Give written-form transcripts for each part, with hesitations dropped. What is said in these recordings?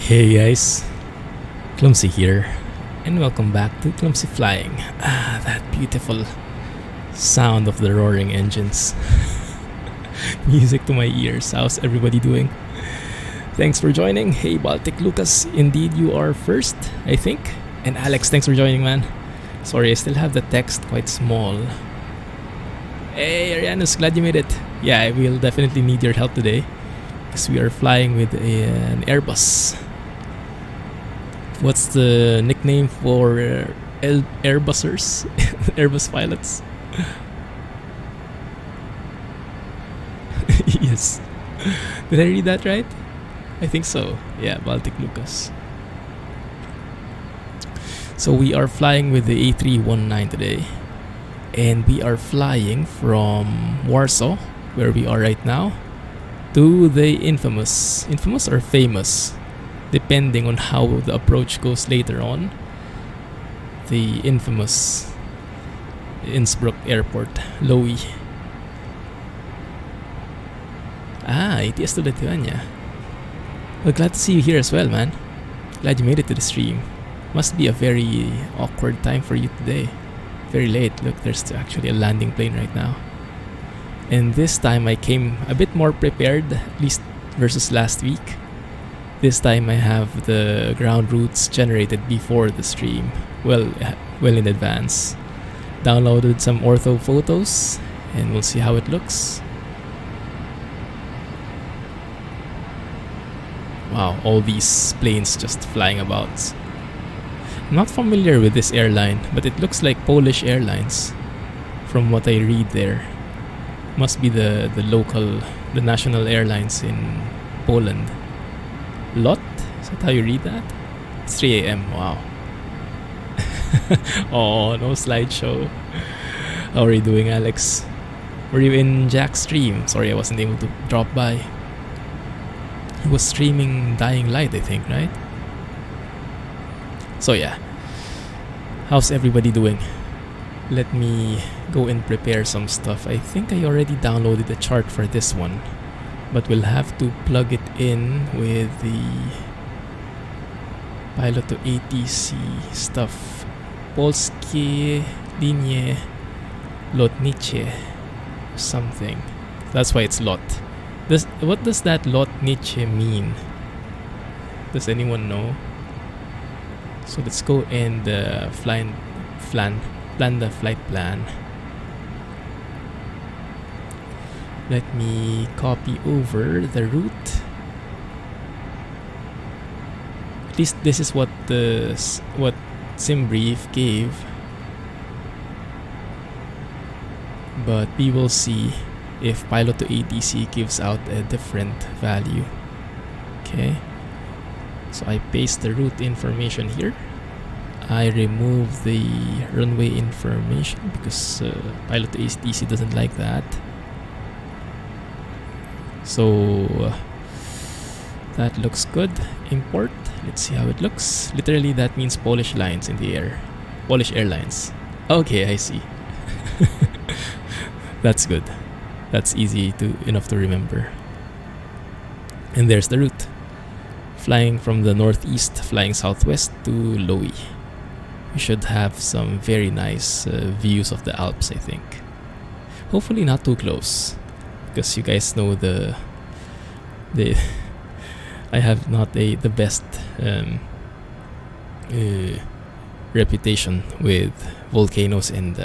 Hey guys, Clumsy here, and welcome back to Clumsy Flying. That beautiful sound of the roaring engines. Music to my ears. How's everybody doing? Thanks for joining. Hey Baltic Lucas, indeed you are first, I think. And Alex, thanks for joining, man. Sorry, I still have the text quite small. Hey Arianus, glad you made it. Yeah, I will definitely need your help today, because we are flying with an Airbus. What's the nickname for Airbusers? Airbus pilots? Yes. Did I read that right? I think so. Yeah, Baltic Lucas. So we are flying with the A319 today. And we are flying from Warsaw, where we are right now, to the infamous or famous, depending on how the approach goes later on, the infamous Innsbruck Airport, LOWI. ATS to Lithuania. Well, glad to see you here as well, man. Glad you made it to the stream. Must be a very awkward time for you today. Very late. Look, there's actually a landing plane right now. And this time I came a bit more prepared, at least versus last week. This time I have the ground routes generated before the stream, well in advance. Downloaded some ortho photos, and we'll see how it looks. Wow, all these planes just flying about. I'm not familiar with this airline, but it looks like Polish Airlines from what I read there. Must be the national airlines in Poland. LOT? Is that how you read that? It's 3 a.m. Wow. Oh, no slideshow. How are you doing, Alex? Were you in Jack's stream? Sorry, I wasn't able to drop by. He was streaming Dying Light, I think, right? So yeah. How's everybody doing? Let me go and prepare some stuff. I think I already downloaded a chart for this one, but we'll have to plug it in with the pilot to ATC stuff. Polskie linie lotnicze something. That's why it's lot. What does that lotnicze mean? Does anyone know? So let's go and plan the flight plan. Let me copy over the route. At least this is what SimBrief gave, but we will see if pilot to ATC gives out a different value. Okay, so I paste the route information here. I remove the runway information because pilot to ATC doesn't like that. So that looks good. Import. Let's see how it looks. Literally that means Polish lines in the air. Polish Airlines. Okay, I see. That's good. That's enough to remember. And there's the route. Flying from the northeast, flying southwest to LOWI. We should have some very nice views of the Alps, I think. Hopefully not too close, because you guys know the I have not the best reputation with volcanoes and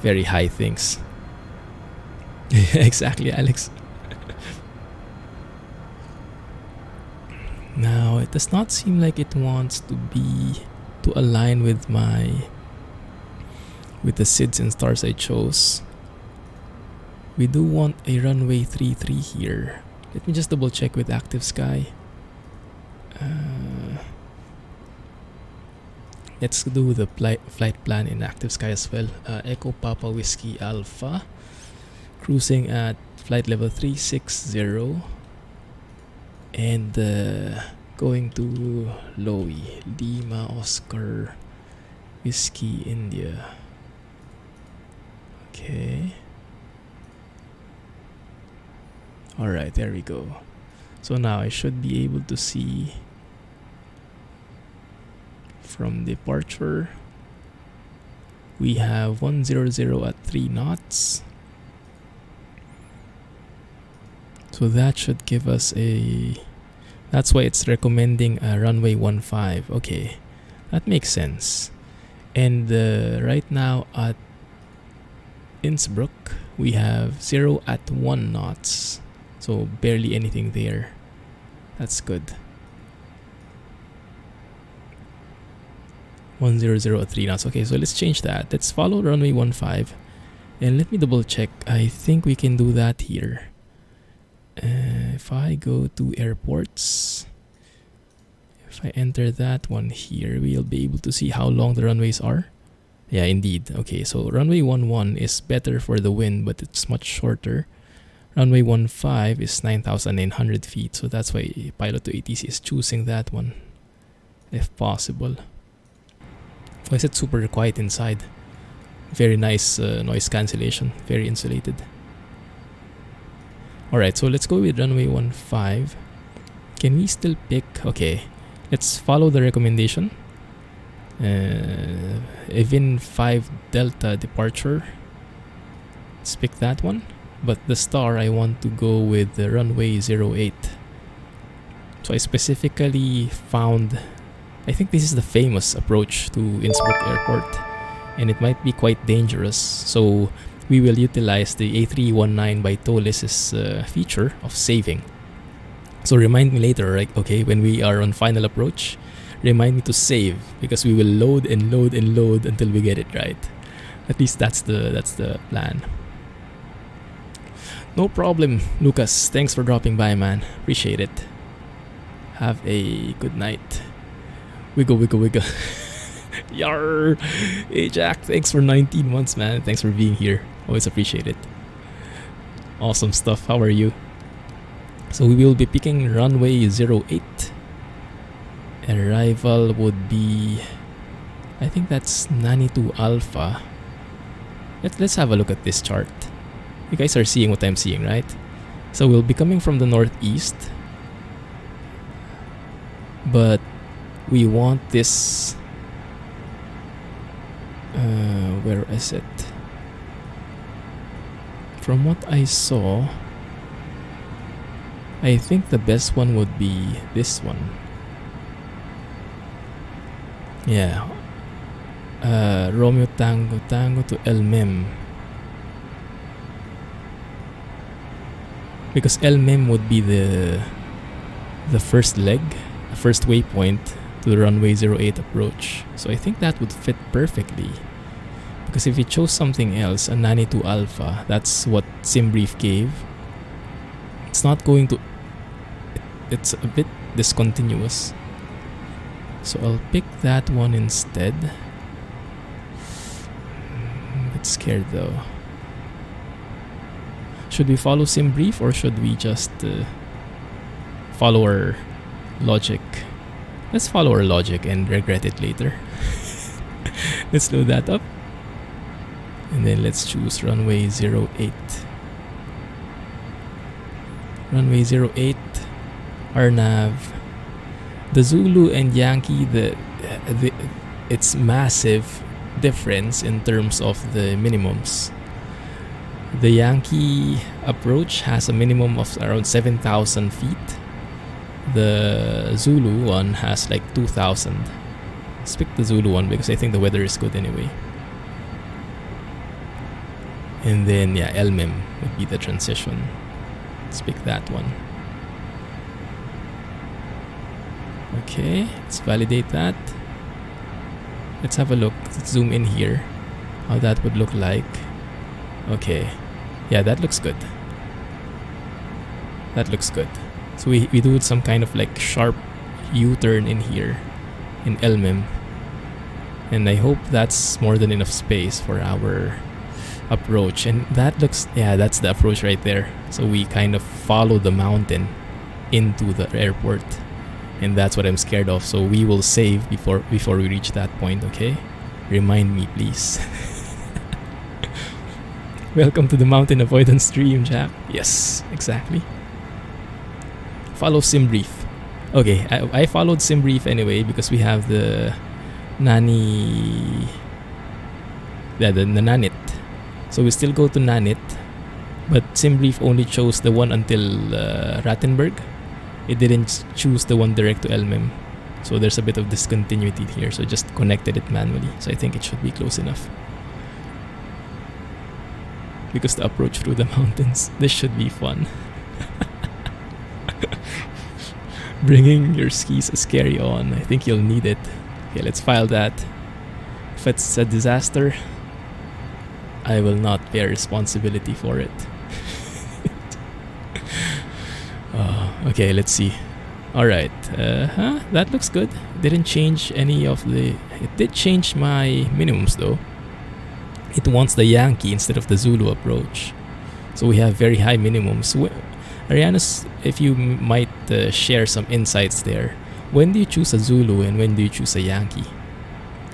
very high things. Exactly, Alex. Now it does not seem like it wants to align with the SIDS and stars I chose. We do want a runway 33 here. Let me just double check with Active Sky. Let's do the flight plan in Active Sky as well. Echo Papa Whiskey Alpha, cruising at flight level 360, and going to LOWI, Lima Oscar Whiskey India. Okay. Alright, there we go. So now I should be able to see from departure. We have 100 at 3 knots. So that should give us a... That's why it's recommending a runway 15. Okay, that makes sense. And right now at Innsbruck, we have 0 at 1 knots. So barely anything there. That's good. 100 at 3 knots. Okay, so let's change that. Let's follow runway 15. And let me double check. I think we can do that here. If I go to airports, if I enter that one here, we'll be able to see how long the runways are. Yeah, indeed. Okay, so runway 11 is better for the wind, but it's much shorter. Runway 15 is 9,900 feet, so that's why pilot to ATC is choosing that one, if possible. Why is it super quiet inside? Very nice noise cancellation, very insulated. Alright, so let's go with runway 15. Can we still pick... Okay, let's follow the recommendation. Even 5 Delta departure. Let's pick that one. But the star, I want to go with the runway 08. So I specifically found... I think this is the famous approach to Innsbruck Airport. And it might be quite dangerous. So we will utilize the A319 by Toliss's feature of saving. So remind me later, right? Okay, when we are on final approach, remind me to save, because we will load and load and load until we get it right. At least that's the plan. No problem, Lucas. Thanks for dropping by, man. Appreciate it. Have a good night. Wiggle, wiggle, wiggle. Yarr! Hey Jack, thanks for 19 months, man. Thanks for being here. Always appreciate it. Awesome stuff. How are you? So we will be picking runway 08. Arrival would be... I think that's 92 Alpha. Let's have a look at this chart. You guys are seeing what I'm seeing, right? So we'll be coming from the northeast. But we want this... where is it? From what I saw, I think the best one would be this one. Yeah. Romeo Tango Tango to El Mem. Because El Mem would be the first leg, the first waypoint to the runway 08 approach. So I think that would fit perfectly. Because if we chose something else, a 92 Alpha, that's what SimBrief gave. It's not going to... It's a bit discontinuous. So I'll pick that one instead. I'm a bit scared though. Should we follow SimBrief or should we just follow our logic? Let's follow our logic and regret it later. Let's load that up. And then let's choose runway 08. Runway 08, RNAV. The Zulu and Yankee, it's massive difference in terms of the minimums. The Yankee approach has a minimum of around 7,000 feet. The Zulu one has like 2,000. Let's pick the Zulu one because I think the weather is good anyway. And then, yeah, Elmem would be the transition. Let's pick that one. Okay, let's validate that. Let's have a look. Let's zoom in here. How that would look like. Okay. Yeah, that looks good. That looks good. So we do some kind of like sharp U-turn in here in Elmem. And I hope that's more than enough space for our approach. And that looks, yeah, that's the approach right there. So we kind of follow the mountain into the airport. And that's what I'm scared of. So we will save before we reach that point, okay? Remind me, please. Welcome to the mountain avoidance stream, Jack. Yes, exactly. Follow SimBrief. Okay, I followed SimBrief anyway because we have the Nani, the Nanit. So we still go to Nanit, but SimBrief only chose the one until Rattenberg. It didn't choose the one direct to Elmem. So there's a bit of discontinuity here, so just connected it manually. So I think it should be close enough. Because the approach through the mountains, this should be fun. Bringing your skis as carry-on, I think you'll need it. Okay, let's file that. If it's a disaster, I will not bear responsibility for it. Okay, let's see. Alright, that looks good. Didn't change any of the... It did change my minimums though. It wants the Yankee instead of the Zulu approach. So we have very high minimums. Arianas, if you might share some insights there. When do you choose a Zulu and when do you choose a Yankee?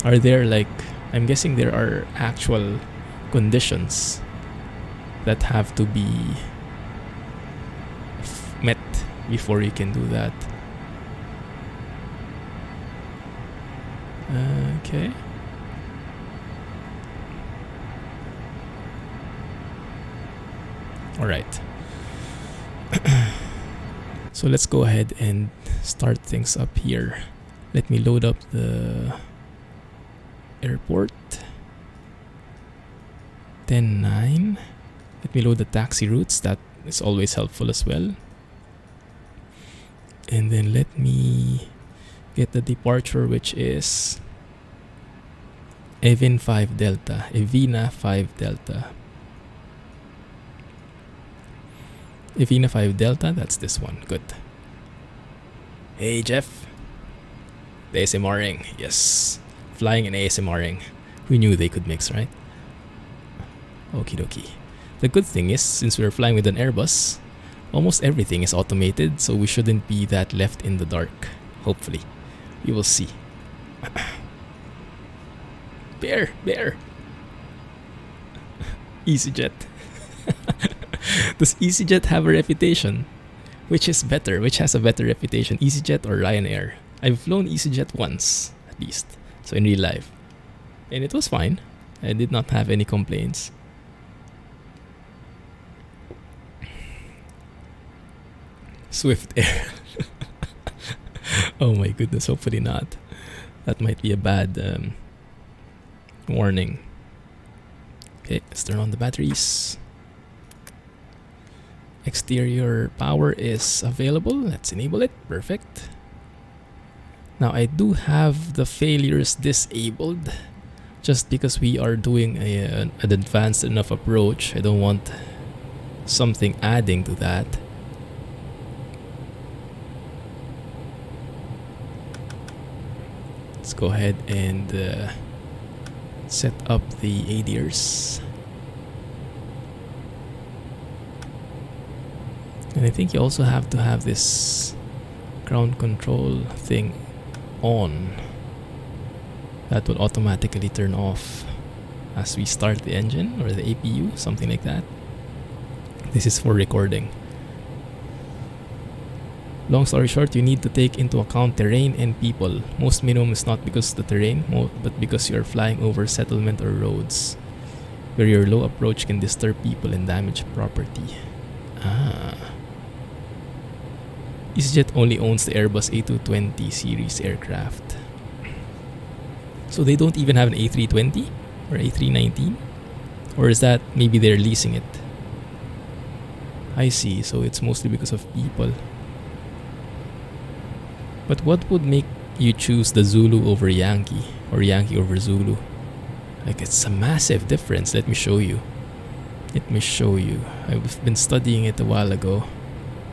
Are there like... I'm guessing there are actual conditions that have to be met before you can do that. Okay. Alright. So let's go ahead and start things up here. Let me load up the airport. 10.9. Let me load the taxi routes. That is always helpful as well. And then let me get the departure, which is Evin 5 Delta. Evina 5 Delta. Evina 5 Delta, that's this one. Good. Hey Jeff. The ASMRing. Yes. Flying and ASMRing. We knew they could mix, right? Okie dokie. The good thing is, since we're flying with an Airbus, almost everything is automated, so we shouldn't be that left in the dark. Hopefully. We will see. Bear! Bear! EasyJet. Does EasyJet have a reputation? Which is better? Which has a better reputation? EasyJet or Ryanair? I've flown EasyJet once, at least. So in real life. And it was fine. I did not have any complaints. Swift Air. Oh my goodness, hopefully not. That might be a bad warning. Okay, let's turn on the batteries. Exterior power is available. Let's enable it. Perfect. Now I do have the failures disabled just because we are doing an advanced enough approach. I don't want something adding to that. Let's go ahead and set up the ADRs. And I think you also have to have this ground control thing on. That will automatically turn off as we start the engine or the APU, something like that. This is for recording. Long story short, you need to take into account terrain and people. Most minimum is not because of the terrain, but because you're flying over settlement or roads where your low approach can disturb people and damage property. EasyJet only owns the Airbus A220 series aircraft. So they don't even have an A320 or A319? Or is that maybe they're leasing it? I see, so it's mostly because of people. But what would make you choose the Zulu over Yankee or Yankee over Zulu? Like, it's a massive difference. Let me show you. Let me show you. I've been studying it a while ago.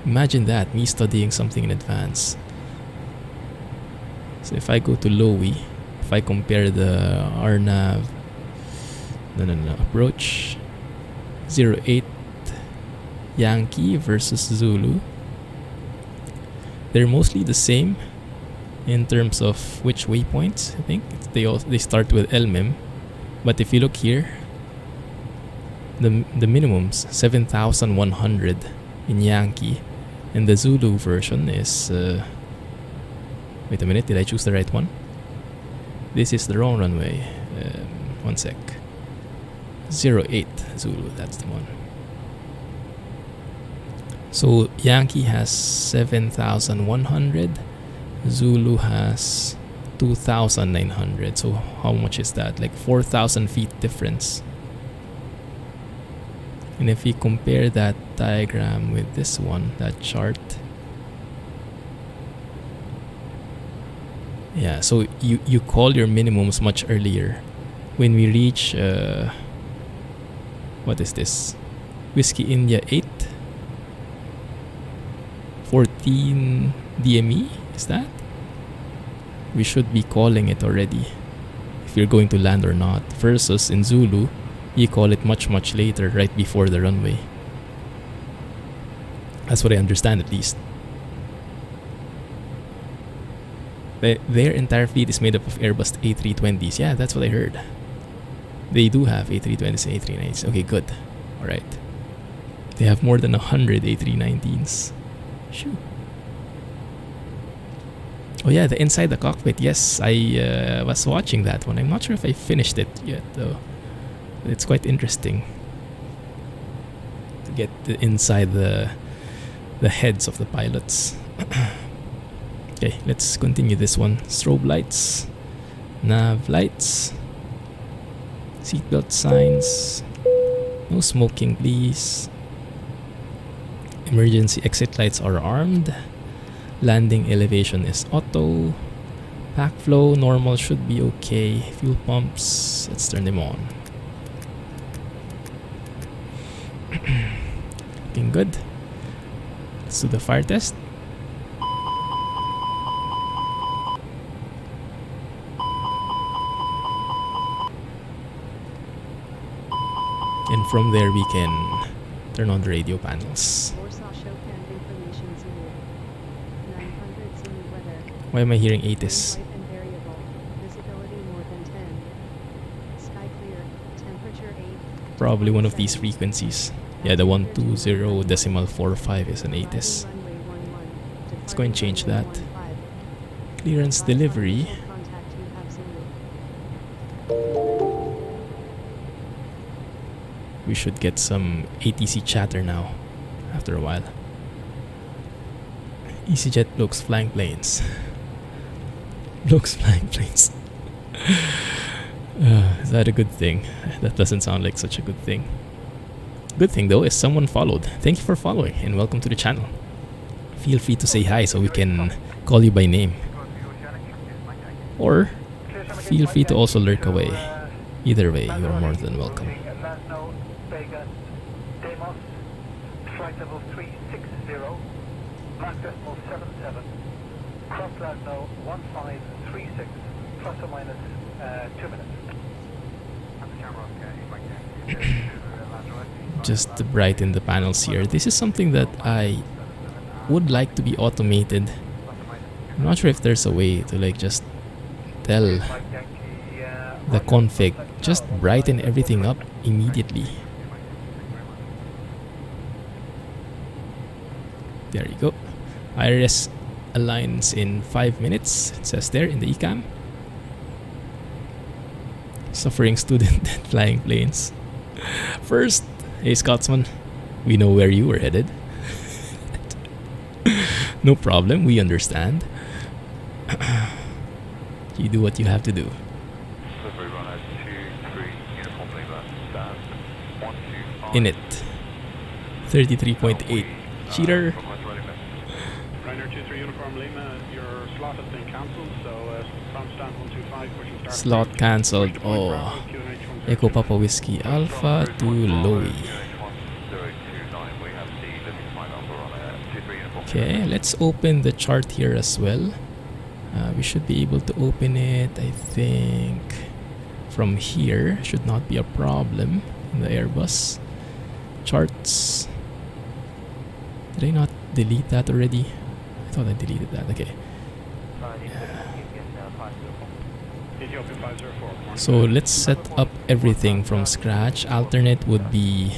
Imagine that, me studying something in advance. So if I go to LOWI, if I compare the RNAV, approach 08 Yankee versus Zulu, they're mostly the same in terms of which waypoints. I think they start with LMM, but if you look here, the minimums 7,100 in Yankee, and the Zulu version is wait a minute, did I choose the right one? This is the wrong runway. One sec. 08 Zulu, that's the one. So Yankee has 7,100. Zulu has 2,900. So how much is that? Like 4,000 feet difference. And if we compare that diagram with this one, that chart. Yeah, so you call your minimums much earlier. When we reach, what is this? Whiskey India 8. 14 DME, is that? We should be calling it already. If you're going to land or not. Versus in Zulu, you call it much later, right before the runway. That's what I understand at least. Their entire fleet is made up of Airbus A320s. Yeah, that's what I heard. They do have A320s and A319s. Okay, good. Alright. They have more than 100 A319s. Shoo. Oh yeah, the inside the cockpit. Yes, I was watching that one. I'm not sure if I finished it yet though. It's quite interesting to get inside the heads of the pilots. Okay, let's continue this one. Strobe lights, nav lights, seatbelt signs, no smoking please. Emergency exit lights are armed. Landing elevation is auto. Pack flow normal should be okay. Fuel pumps, let's turn them on. Looking good. Let's do the fire test. And from there we can turn on the radio panels. Why am I hearing ATIS? Probably one of these frequencies. Yeah, the 120.45 is an ATIS. Let's go and change that. Clearance delivery. We should get some ATC chatter now, after a while. EasyJet looks flying planes. Looks flying planes. Is that a good thing? That doesn't sound like such a good thing. Good thing though is someone followed. Thank you for following and welcome to the channel. Feel free to say hi so we can call you by name. Or feel free to also lurk away. Either way, you're more than welcome. Flight level 360, Mach decimal 77, cross land now 1536, plus or minus 2 minutes. Just to brighten the panels here. This is something that I would like to be automated. I'm not sure if there's a way to like just tell the config, just brighten everything up immediately. There you go. IRS aligns in 5 minutes. It says there in the ECAM. Suffering student at flying planes. First, hey Scotsman, we know where you were headed. No problem, we understand. You do what you have to do. In it. 33.8. Cheater. Slot cancelled. Oh. Echo Papa Whiskey Alpha to LOWI. Okay, let's open the chart here as well. We should be able to open it, I think, from here. Should not be a problem in the Airbus. Charts. Did I not delete that already? I thought I deleted that. Okay. So let's set up everything from scratch. Alternate would be,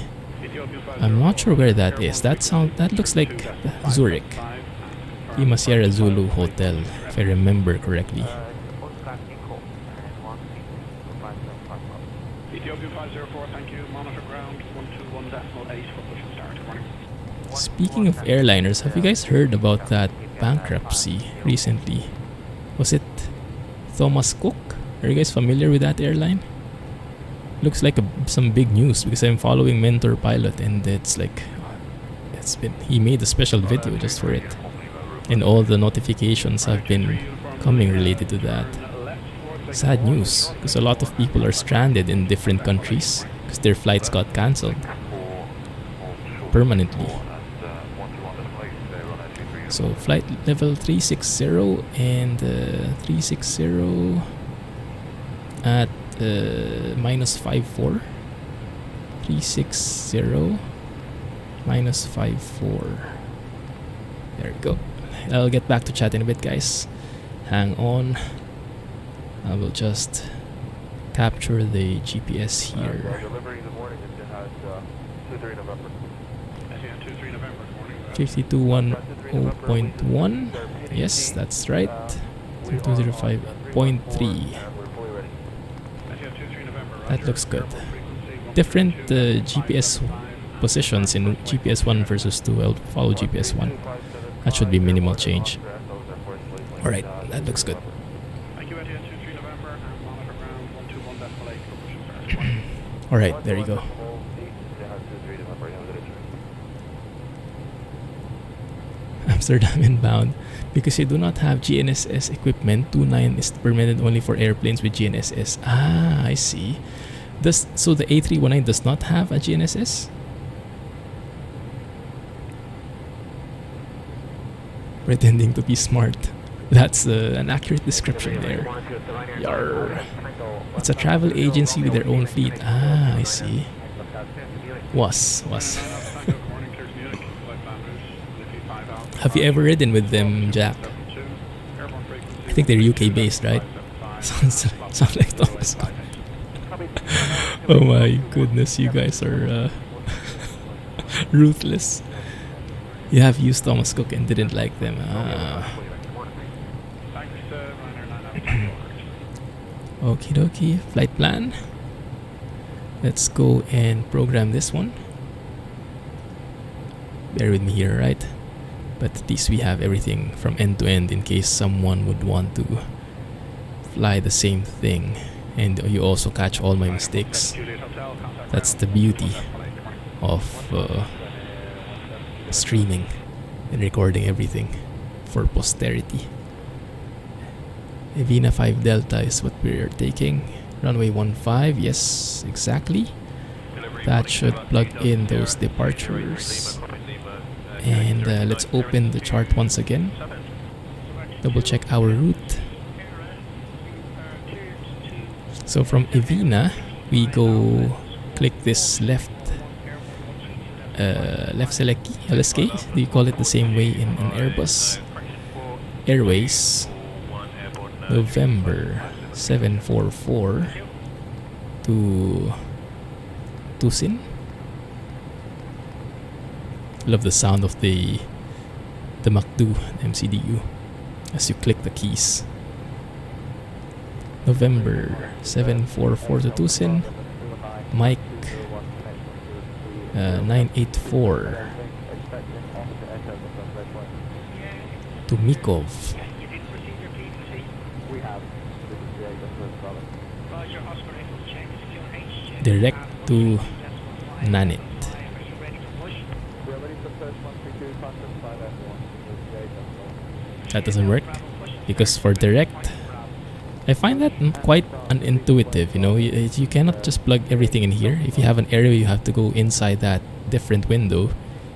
I'm not sure where that is. That looks like Zurich. Lima Sierra Zulu Hotel, if I remember correctly. 04, thank you. Monitor ground 121.8 for push and start. Good morning. Speaking of airliners, have you guys heard about that bankruptcy recently? Was it Thomas Cook? Are you guys familiar with that airline? Looks like some big news because I'm following Mentor Pilot, and it's like he made a special video just for it, and all the notifications have been coming related to that. Sad news because a lot of people are stranded in different countries because their flights got cancelled permanently. So flight level 360 and 360 at minus 54. 360 minus 54. There we go. I'll get back to chat in a bit, guys. Hang on. I will just capture the GPS here. 5210.1. Yes, that's right. 205.3. That looks good. Different GPS positions in GPS 1 versus 2. I'll follow GPS 1. That should be minimal change. Alright, that looks good. Alright, there you go. Amsterdam inbound. Because you do not have GNSS equipment, 29 is permitted only for airplanes with GNSS. Ah, I see. So the A319 does not have a GNSS? Pretending to be smart. That's an accurate description there. Yarr. It's a travel agency with their own fleet. Ah, I see. Was. Have you ever ridden with them, Jack? I think they're UK based, right? Sounds like Thomas. Oh my goodness, you guys are ruthless. You have used Thomas Cook and didn't like them. Okie dokie, flight plan. Let's go and program this one. Bear with me here, right? But at least we have everything from end to end in case someone would want to fly the same thing. And you also catch all my mistakes. That's the beauty of streaming and recording everything for posterity. Avina 5 Delta is what we're taking. Runway 15, yes, exactly. That should plug in those departures. And let's open the chart once again. Double check our route. So from Avina, we go click this left select key, LSK. Do you call it the same way in Airbus? Airways, November 744 to Tucson. Love the sound of the MacDo MCDU as you click the keys. November 744 to Tucson. Mike 984 to Mikov. Direct to Nanit. That doesn't work because for direct, I find that quite unintuitive. You know, you cannot just plug everything in here. If you have an area, you have to go inside that different window,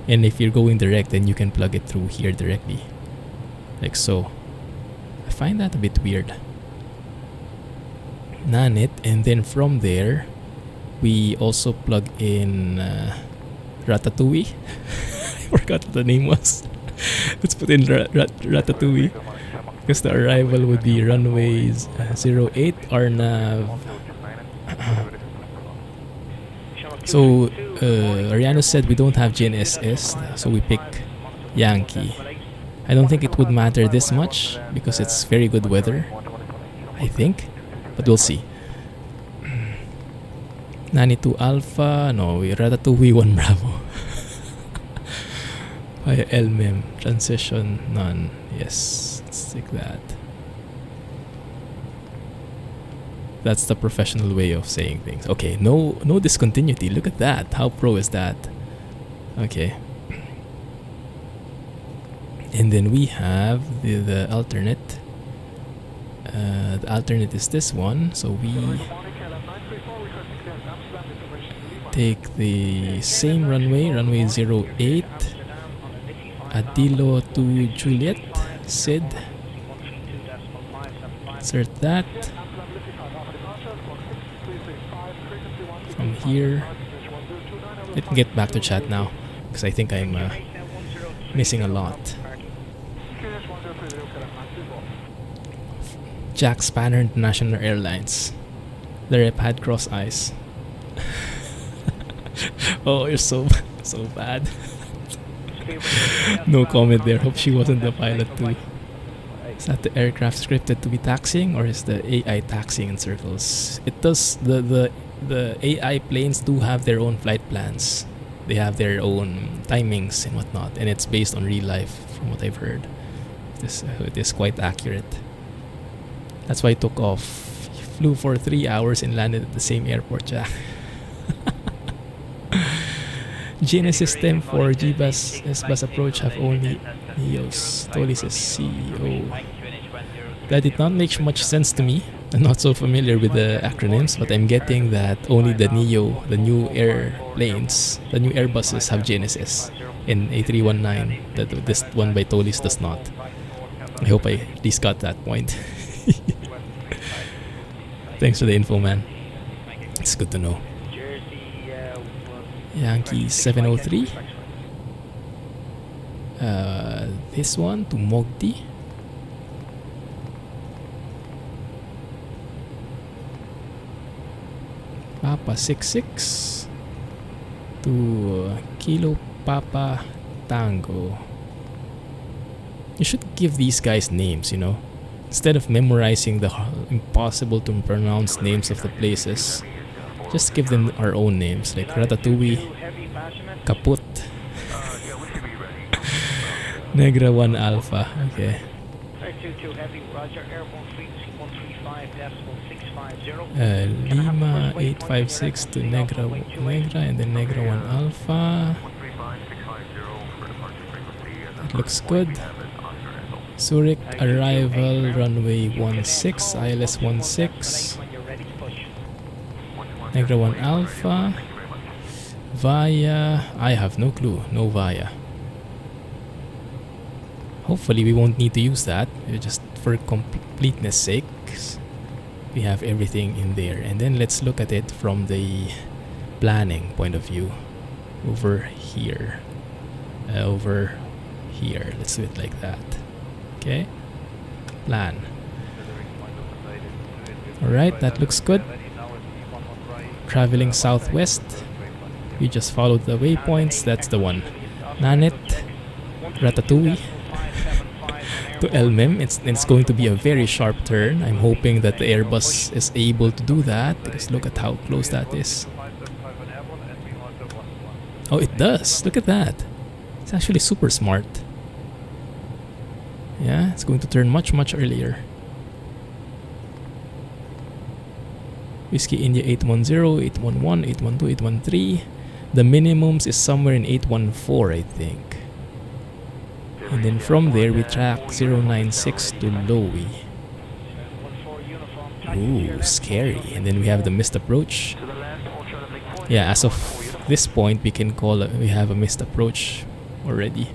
and if you're going direct, then you can plug it through here directly, like so. I find that a bit weird. Nanit, and then from there, we also plug in Ratatouille. I forgot what the name was. Let's put in Ratatouille. Because the arrival would be runways 08 RNAV. So Ariano said we don't have GNSS, so we pick Yankee. I don't think it would matter this much because it's very good weather, I think, but we'll see. Nani 2 Alpha. No, we Ratatouille 1 Bravo. Via LMEM. Transition none. Yes, let's take that. That's the professional way of saying things. Okay, no discontinuity. Look at that. How pro is that? Okay. And then we have the alternate. The alternate is this one. So we take the same runway 08. Adilo to Juliet. Sid. Insert that. From here. Let me get back to chat now, because I think I'm missing a lot. Jack Spanner International Airlines. The rep had cross eyes. Oh, you're so bad. No comment there. Hope she wasn't the pilot too. Is that the aircraft scripted to be taxiing, or is the AI taxiing in circles? It does. The AI planes do have their own flight plans. They have their own timings and whatnot, and it's based on real life, from what I've heard. It is quite accurate. That's why I took off. Flew for 3 hours and landed at the same airport, Jack. GNS system for GBus S-Bus approach have only NEOs. Toliss is CEO. That did not make much sense to me. I'm not so familiar with the acronyms, but I'm getting that only the NEO, the new airplanes, the new Airbuses have GNSS, and A319, that this one by Toliss does not. I hope I at least got that point. Thanks for the info, man. It's good to know. Yankee 703. This one to Mogdi. Papa 66 to Kilo Papa Tango. You should give these guys names, you know, instead of memorizing the impossible to pronounce names of the places. Just give them our own names, like Ratatouille, Kaput, Negra 1 Alpha. Okay. Lima 856 to Negra, and then Negra 1 Alpha. That looks good. Zurich arrival runway 16, ILS 16. Negra 1 Alpha. Via, I have no clue. No Via. Hopefully we won't need to use that. Just for completeness sake, we have everything in there. And then let's look at it from the planning point of view. Over here. Over here. Let's do it like that. Okay. Plan. Alright, that looks good. Traveling southwest. We just followed the waypoints. That's the one. Nanit, Ratatouille to LMEM. It's going to be a very sharp turn. I'm hoping that the Airbus is able to do that, because look at how close that is. Oh, it does. Look at that. It's actually super smart. Yeah, it's going to turn much earlier. Whiskey India 810, 811, 812, 813. The minimums is somewhere in 814, I think. And then from there we track 096 to LOWI. Ooh, scary. And then we have the missed approach. Yeah, as of this point we can call we have a missed approach already,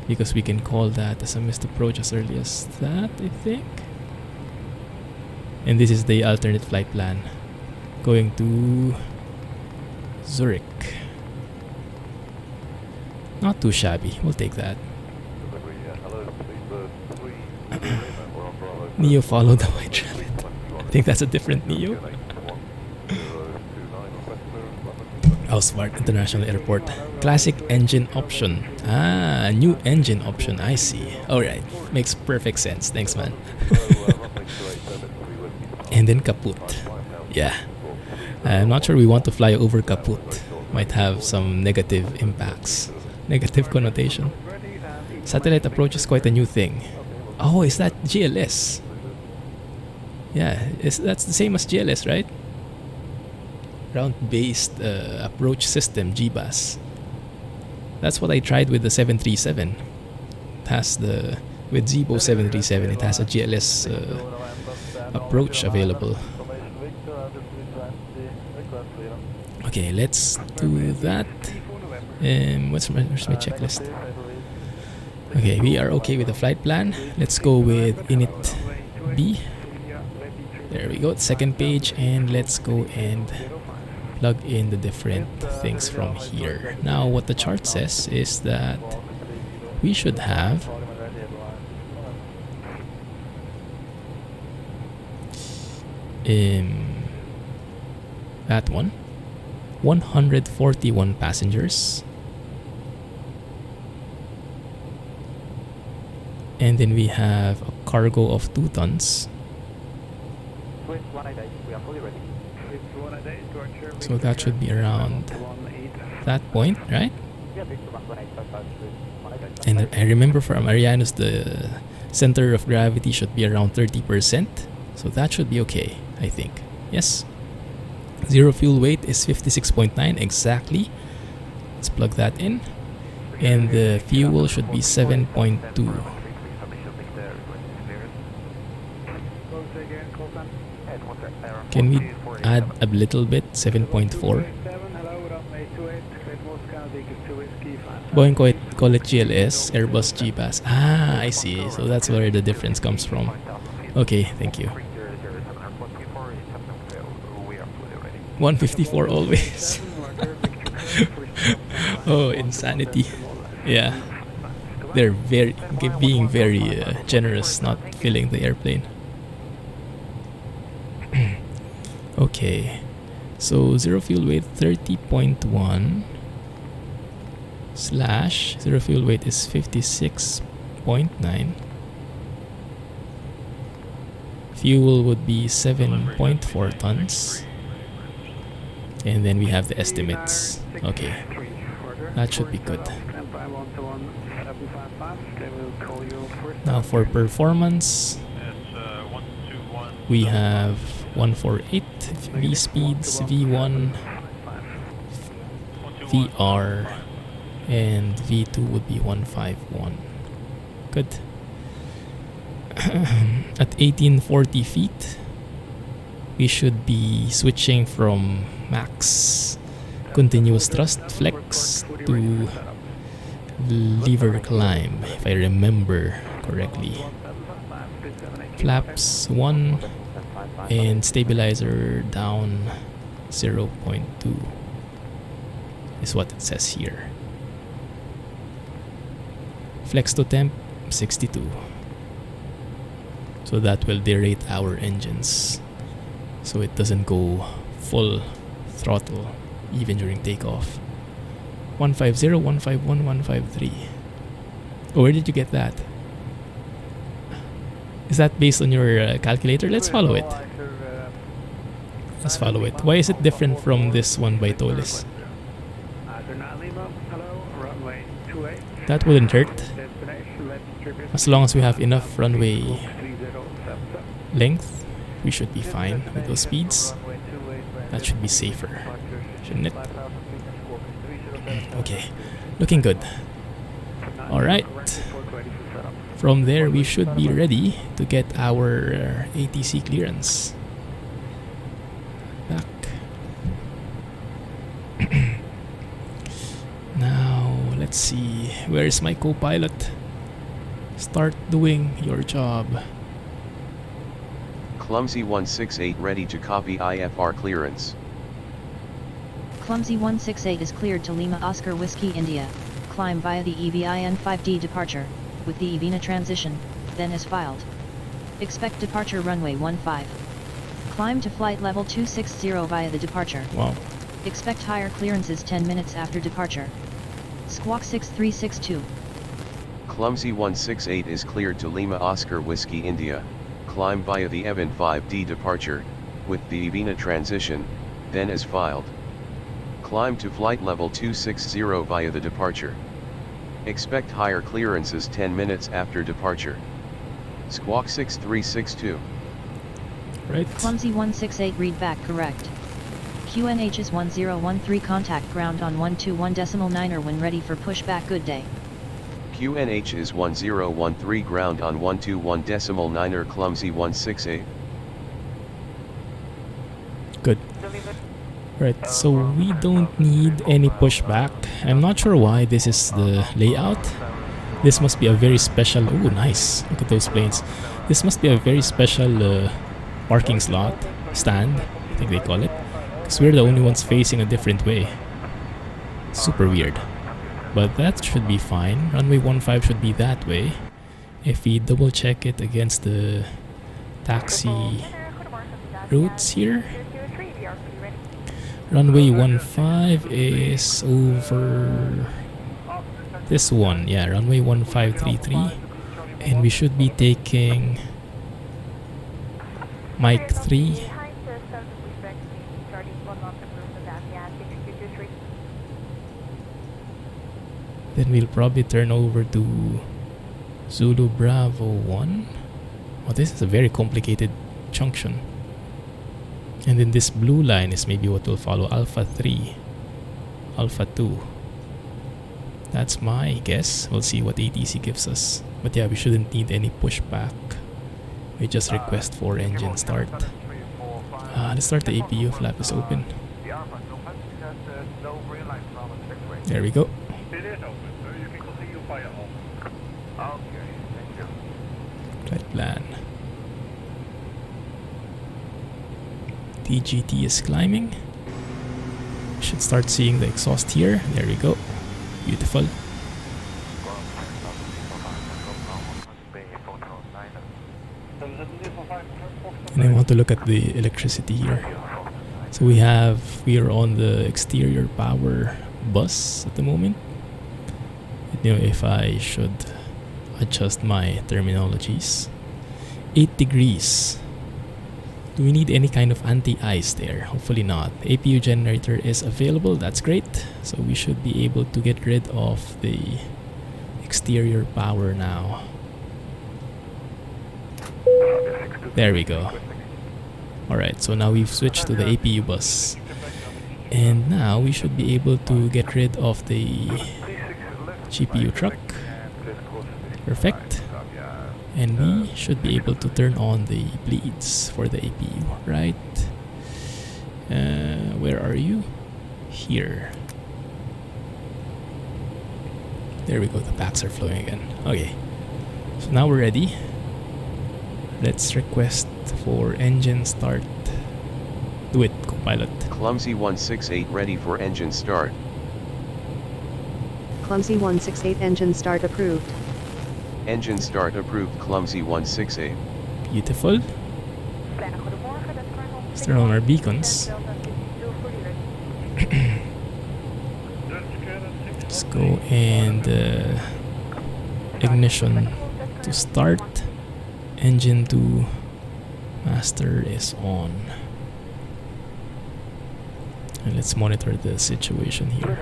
because we can call that as a missed approach as early as that, I think. And this is the alternate flight plan, going to Zurich. Not too shabby, we'll take that. Neo followed the white rabbit. I think that's a different Neo. Oh, Smart International Airport. Classic engine option. Ah, new engine option, I see. Alright, makes perfect sense. Thanks, man. And then kaput. Yeah. I'm not sure we want to fly over kaput. Might have some negative impacts, negative connotation. Satellite approach is quite a new thing. Oh, is that GLS? Yeah, that's the same as GLS, right? Ground-based approach system, GBAS. That's what I tried with the 737. It has with Zibo 737, it has a GLS approach available. Okay, let's do that. Where's my checklist? Okay, we are okay with the flight plan. Let's go with init B. There we go, second page, and let's go and plug in the different things from here. Now, what the chart says is that we should have that one, 141 passengers, and then we have a cargo of 2 tons. So that should be around that point, right? And I remember for Marianos, the center of gravity should be around 30%. So that should be okay, I think. Yes. Zero fuel weight is 56.9 exactly. Let's plug that in. And the fuel should be 7.2. Can we add a little bit? 7.4. Boeing call it GLS, Airbus GBAS. Ah, I see. So that's where the difference comes from. Okay, thank you. 154 always. Oh, insanity. Yeah. They're being very generous, not filling the airplane. Okay. So zero fuel weight 30.1 slash zero fuel weight is 56.9. Fuel would be 7.4 tons. And then we have the estimates. Okay. That should be good. Now for performance, we have 148 V speeds, V1, VR, and V2 would be 151. Good. At 1840 feet, we should be switching from max continuous thrust flex to lever climb, if I remember correctly. Flaps 1 and stabilizer down 0.2 is what it says here. Flex to temp 62. So that will derate our engines, so it doesn't go full throttle even during takeoff. 150, 151, 153. Oh, where did you get that? Is that based on your calculator? Let's follow it. Let's follow it. Why is it different from this one by Toliss? That wouldn't hurt. As long as we have enough runway length, we should be fine with those speeds. That should be safer, shouldn't it? Okay, looking good. Alright. From there, we should be ready to get our ATC clearance. Back. Now, let's see. Where's my co-pilot? Start doing your job. Clumsy 168 ready to copy IFR clearance. Clumsy 168 is cleared to Lima Oscar Whiskey India. Climb via the EVIN 5D departure, with the EVINA transition, then as filed. Expect departure runway 15. Climb to flight level 260 via the departure. Wow. Expect higher clearances 10 minutes after departure. Squawk 6362. Clumsy 168 is cleared to Lima Oscar Whiskey India. Climb via the EVIN 5D departure, with the EVINA transition, then as filed. Climb to flight level 260 via the departure. Expect higher clearances 10 minutes after departure. Squawk 6362. Right. Clumsy 168 read back correct. QNH is 1013 contact ground on 121.9er when ready for pushback. Good day. QNH is 1013 ground on 121.9er Clumsy 168. Good. Right, so we don't need any pushback. I'm not sure why this is the layout. This must be a very special... Oh, nice. Look at those planes. This must be a very special parking slot. Stand, I think they call it. Because we're the only ones facing a different way. Super weird. But that should be fine. Runway 15 should be that way. If we double check it against the taxi routes here. Runway 15 is over this one. Yeah, runway 1533. And we should be taking Mike 3. Then we'll probably turn over to Zulu Bravo 1. Oh, this is a very complicated junction. And then this blue line is maybe what will follow Alpha 3, Alpha 2. That's my guess. We'll see what ATC gives us. But yeah, we shouldn't need any pushback. We just request for engine start. Let's start the APU. Flap is open. There we go. Flight plan. TGT is climbing. Should start seeing the exhaust here. There we go. Beautiful. And I want to look at the electricity here. So we are on the exterior power bus at the moment. You know, if I should adjust my terminologies. 8 degrees. Do we need any kind of anti-ice there? Hopefully not. The APU generator is available. That's great. So we should be able to get rid of the exterior power now. There we go. Alright, so now we've switched to the APU bus. And now we should be able to get rid of the GPU truck. Perfect. And we should be able to turn on the bleeds for the APU, right? Where are you? Here. There we go, the packs are flowing again. Okay. So now we're ready. Let's request for engine start. Do it, Copilot. Clumsy 168 ready for engine start. Clumsy 168 engine start approved. Engine start approved Clumsy 168. Beautiful. Let's turn on our beacons. Let's go and ignition to start. Engine 2 master is on. And let's monitor the situation here.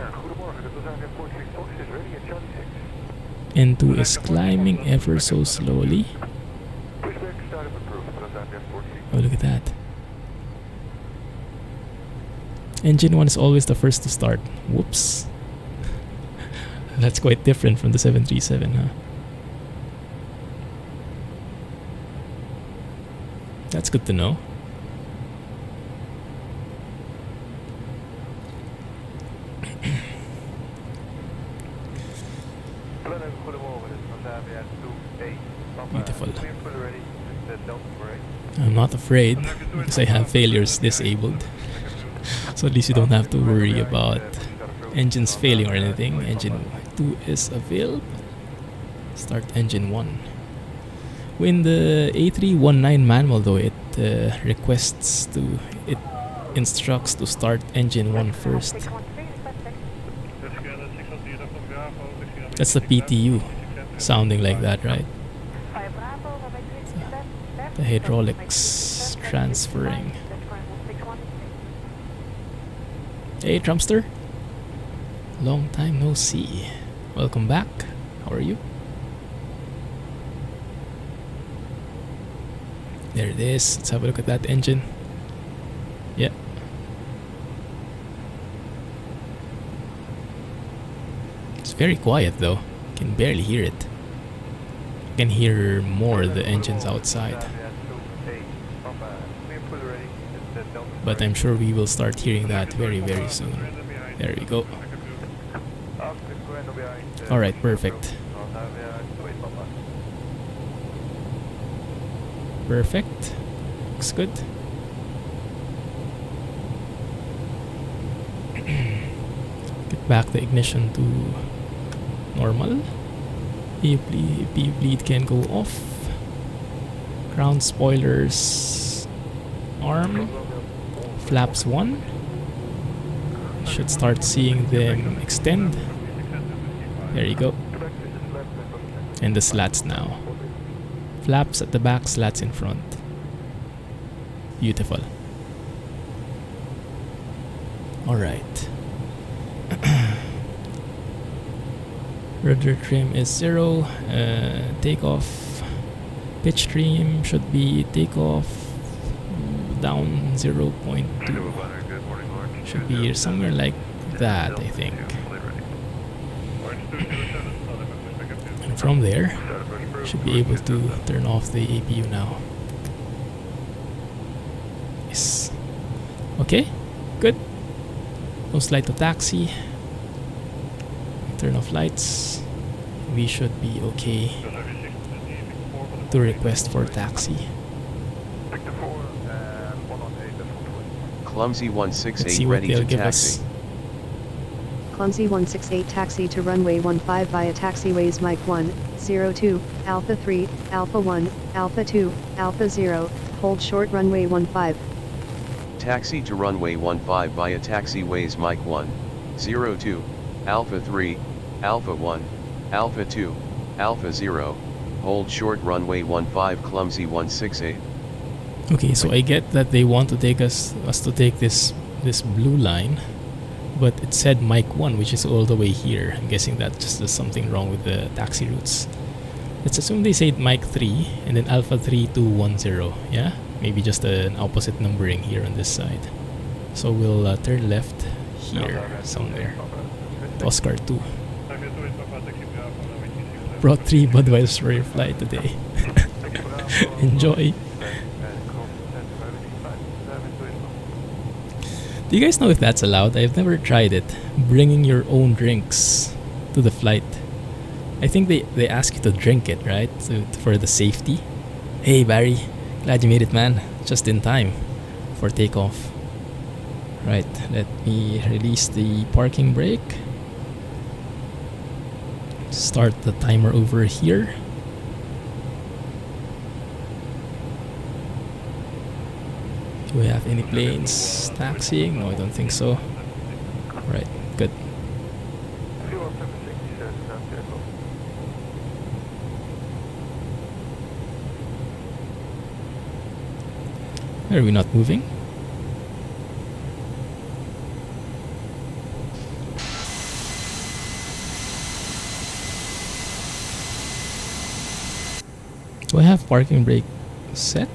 N2 is climbing ever so slowly. Oh, look at that. Engine 1 is always the first to start. Whoops. That's quite different from the 737, huh? That's good to know. Beautiful. I'm not afraid because I have failures disabled. So at least you don't have to worry about engines failing or anything. Engine 2 is available. Start engine 1. In the A319 manual though, it instructs to start engine 1 first. That's the PTU sounding like that, right? The hydraulics transferring. Hey Trumpster. Long time no see. Welcome back. How are you? There it is. Let's have a look at that engine. Yeah. It's very quiet though. Can barely hear it. I can hear more the engines outside. But I'm sure we will start hearing that very, very soon. There we go. Alright, perfect. Perfect. Looks good. Get back the ignition to normal. PU bleed can go off. Ground spoilers arm. Flaps 1. Should start seeing them extend. There you go. And the slats now. Flaps at the back, slats in front. Beautiful. Alright. Rudder trim is 0. Takeoff. Pitch trim should be takeoff down 0.2. Should be somewhere like that, I think. And from there, should be able to turn off the APU now. Yes. Okay, good. Post light to taxi. Turn off lights. We should be okay to request for taxi. Clumsy Let's see 168 what ready they'll to give taxi. us. Clumsy 168 taxi to runway 15 via taxiways Mike 1, 02, Alpha 3, Alpha 1, Alpha 2, Alpha 0, hold short runway 15. Taxi to runway 15 via taxiways Mike 1, 02, Alpha 3, Alpha 1, Alpha 2, Alpha 0, hold short runway 15 Clumsy 168. Okay, so I get that they want to take us to take this blue line, but it said Mike 1, which is all the way here. I'm guessing that just there's something wrong with the taxi routes. Let's assume they said Mike 3 and then Alpha 3210. Yeah, maybe just an opposite numbering here on this side. So we'll turn left here somewhere. Oscar 2. Brought 3 Budweiser for your flight today. Enjoy. Do you guys know if that's allowed? I've never tried it. Bringing your own drinks to the flight. I think they ask you to drink it, right? For the safety. Hey Barry, glad you made it, man. Just in time for takeoff. Right, let me release the parking brake. Start the timer over here. Do we have any planes taxiing? No, I don't think so. Right, good. Are we not moving? Do I have parking brake set?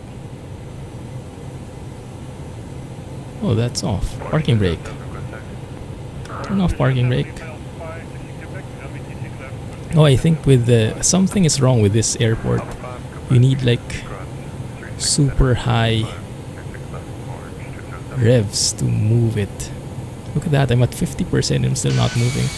Oh, that's off. Parking brake. Turn off parking brake. No, I think with the something is wrong with this airport. You need like super high revs to move it. Look at that, I'm at 50% and I'm still not moving.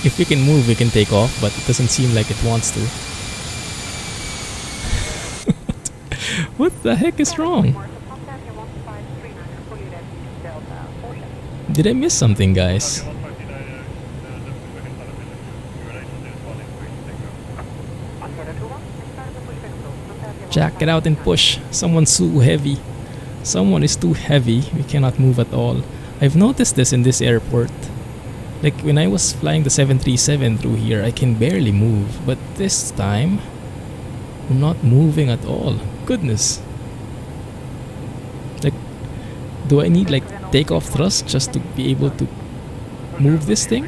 If we can move, we can take off, but it doesn't seem like it wants to. What the heck is wrong? Did I miss something, guys? Jack, get out and push. Someone's too heavy. Someone is too heavy. We cannot move at all. I've noticed this in this airport. Like when I was flying the 737 through here, I can barely move. But this time, I'm not moving at all. Goodness. Like, do I need like takeoff thrust just to be able to move this thing?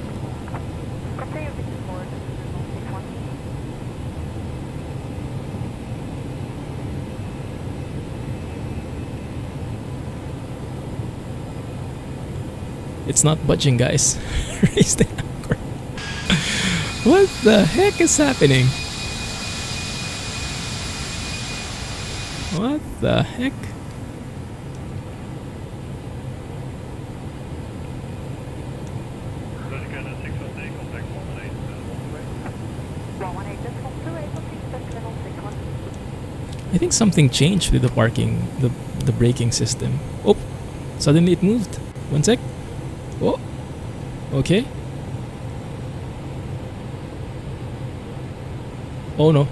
It's not budging, guys. Raise the anchor. What the heck is happening? What the heck? I think something changed with the parking, the braking system. Oh, suddenly it moved. One sec. Oh, okay. Oh no.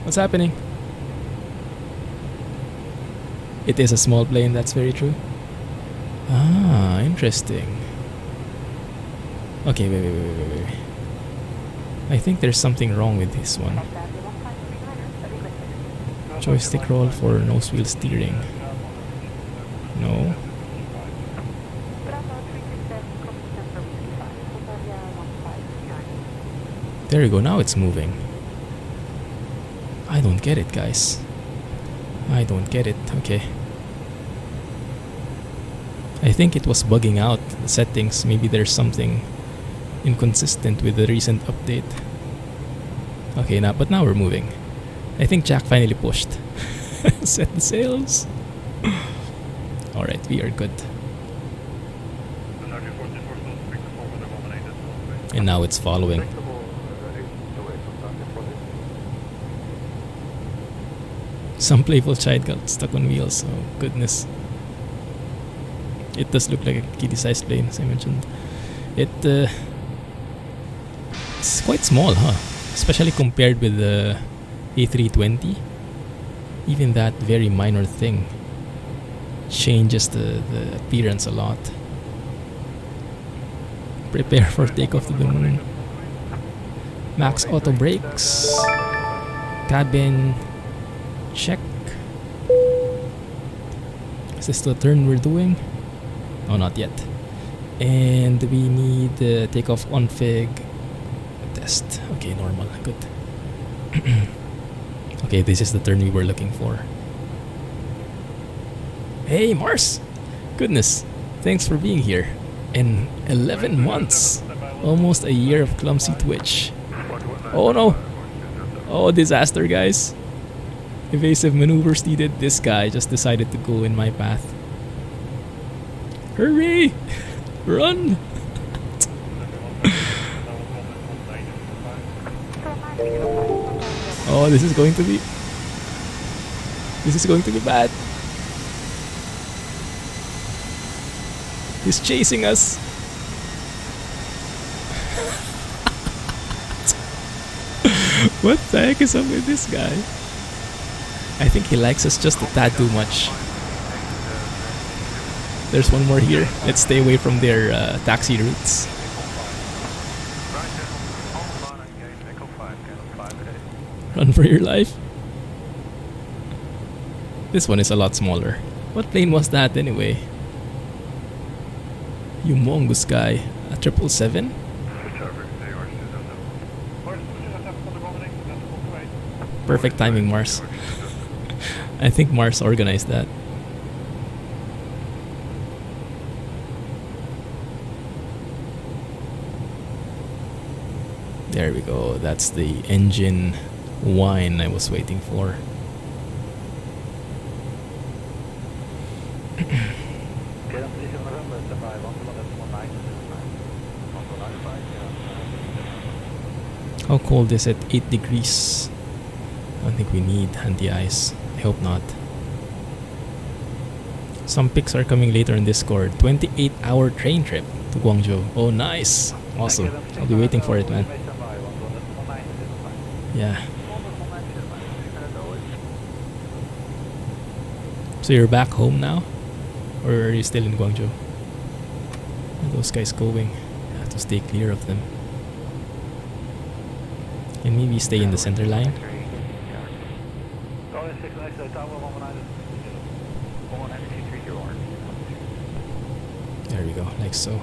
What's happening? It is a small plane, that's very true. Ah, interesting. Okay, wait. I think there's something wrong with this one. Joystick roll for nose wheel steering. No. There you go, now it's moving. I don't get it, guys. I don't get it. Okay. I think it was bugging out the settings. Maybe there's something inconsistent with the recent update. Okay, but now we're moving. I think Jack finally pushed. Set the sails. Alright, we are good. And now it's following. Some playful child got stuck on wheels. Oh goodness. It does look like a kiddie-sized plane, as I mentioned. It's quite small, huh? Especially compared with the A320. Even that very minor thing changes the appearance a lot. Prepare for takeoff to the moon. Max auto brakes. Cabin check. Is this the turn we're doing? Oh, not yet. And we need the takeoff config test. Okay, normal. Good. Okay, this is the turn we were looking for. Hey, Mars! Goodness, thanks for being here. In 11 months. Almost a year of Clumsy Twitch. Oh no! Oh, disaster, guys. Evasive maneuvers needed. This guy just decided to go in my path. Hurry! Run! Oh, this is going to be bad. He's chasing us. What the heck is up with this guy? I think he likes us just a tad too much. There's one more here. Let's stay away from their taxi routes. Run for your life. This one is a lot smaller. What plane was that anyway? Humongous guy. A 777? Perfect timing, Mars. I think Mars organized that. There we go. That's the engine whine I was waiting for. How cold is it? 8 degrees. I don't think we need handy ice. I hope not. Some pics are coming later in Discord. 28-hour train trip to Guangzhou. Oh, nice. Awesome. I'll be waiting for it, man. Yeah. So you're back home now? Or are you still in Guangzhou? Where are those guys going? stay clear of them. And maybe stay in the center line. There we go, like so.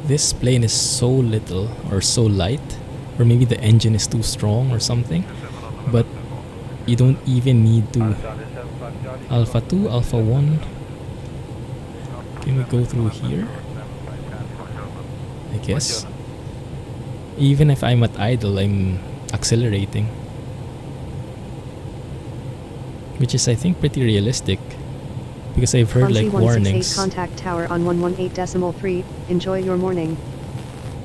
This plane is so little or so light, or maybe the engine is too strong or something, but you don't even need to. Alpha 2, Alpha 1. Can we go through here? I guess. Even if I'm at idle, I'm accelerating. Which is, I think, pretty realistic. Because I've heard Clumsy like 168 warnings. contact tower on 118.3. Enjoy your morning.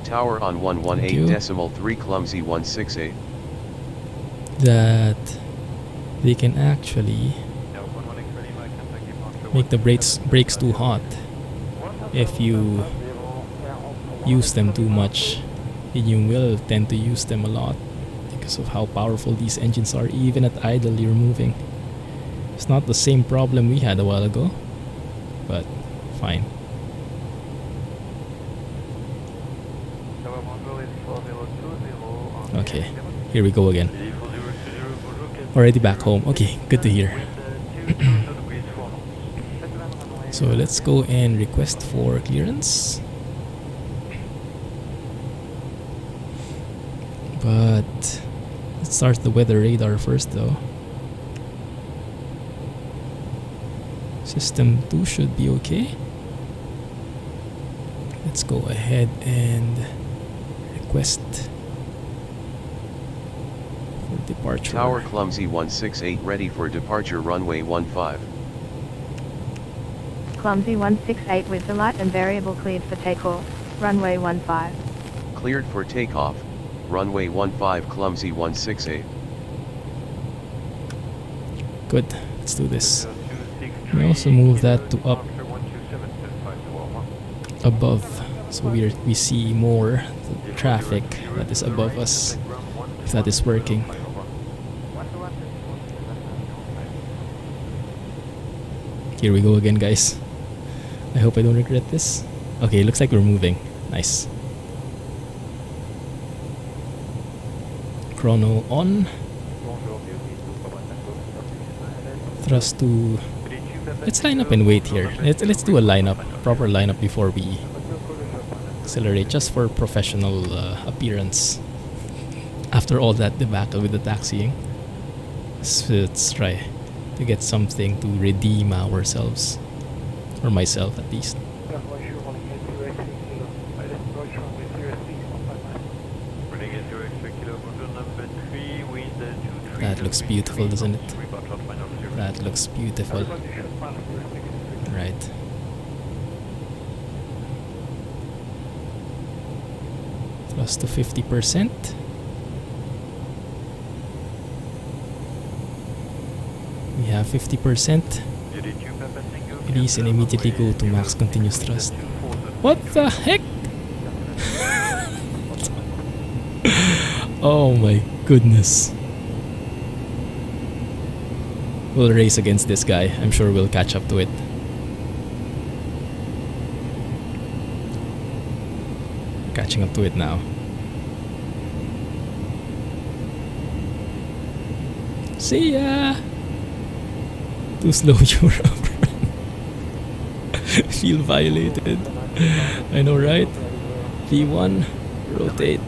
Tower on Thank you. 118.3 Clumsy 168. That they can actually make the brakes too hot if you use them too much, and you will tend to use them a lot because of how powerful these engines are. Even at idle, you're moving. It's not the same problem we had a while ago, but fine. Okay, here we go again. Already back home. Okay, good to hear. So let's go and request for clearance. But let's start the weather radar first though. System 2 should be okay. Let's go ahead and request for departure. Tower Clumsy 168 ready for departure runway 15. Clumsy 168 with the light and variable cleared for takeoff, runway 15. Cleared for takeoff, runway 15 Clumsy 168. Good, let's do this. We also move that to up above, so we see more the traffic that is above us, if that is working. Here we go again, guys. I hope I don't regret this. Okay, looks like we're moving. Nice. Chrono on. Thrust to. Let's line up and wait here. Let's do a lineup, proper lineup before we accelerate, just for professional appearance. After all that debacle with the taxiing, let's try to get something to redeem ourselves, or myself at least. That looks beautiful, doesn't it? That looks beautiful. Right. Thrust to 50%. We have 50%. Release and immediately go to max continuous thrust. What the heck? Oh my goodness. We'll race against this guy. I'm sure we'll catch up to it. Catching up to it now. See ya! Too slow, Europe. Feel violated. I know, right? V1, rotate.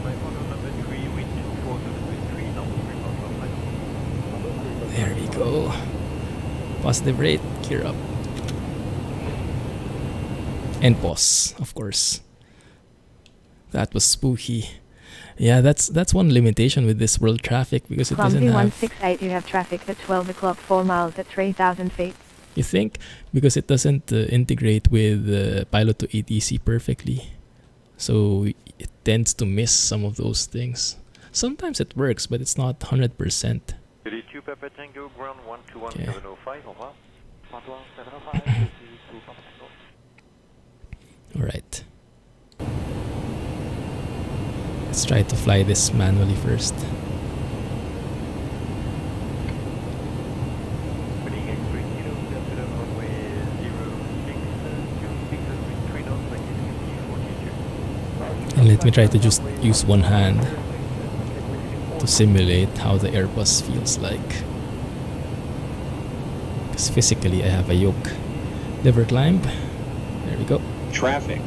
There we go. Positive rate, gear up. And pause, of course. That was spooky. Yeah, that's one limitation with this world traffic, because it Clumsy doesn't have... 168, you have traffic at 12 o'clock, 4 miles at 3,000 feet. You think? Because it doesn't integrate with pilot to ATC perfectly. So it tends to miss some of those things. Sometimes it works, but it's not 100%. Okay. Alright. Let's try to fly this manually first. Let me try to just use one hand to simulate how the Airbus feels like. Because physically I have a yoke. Lever climb. There we go. Traffic.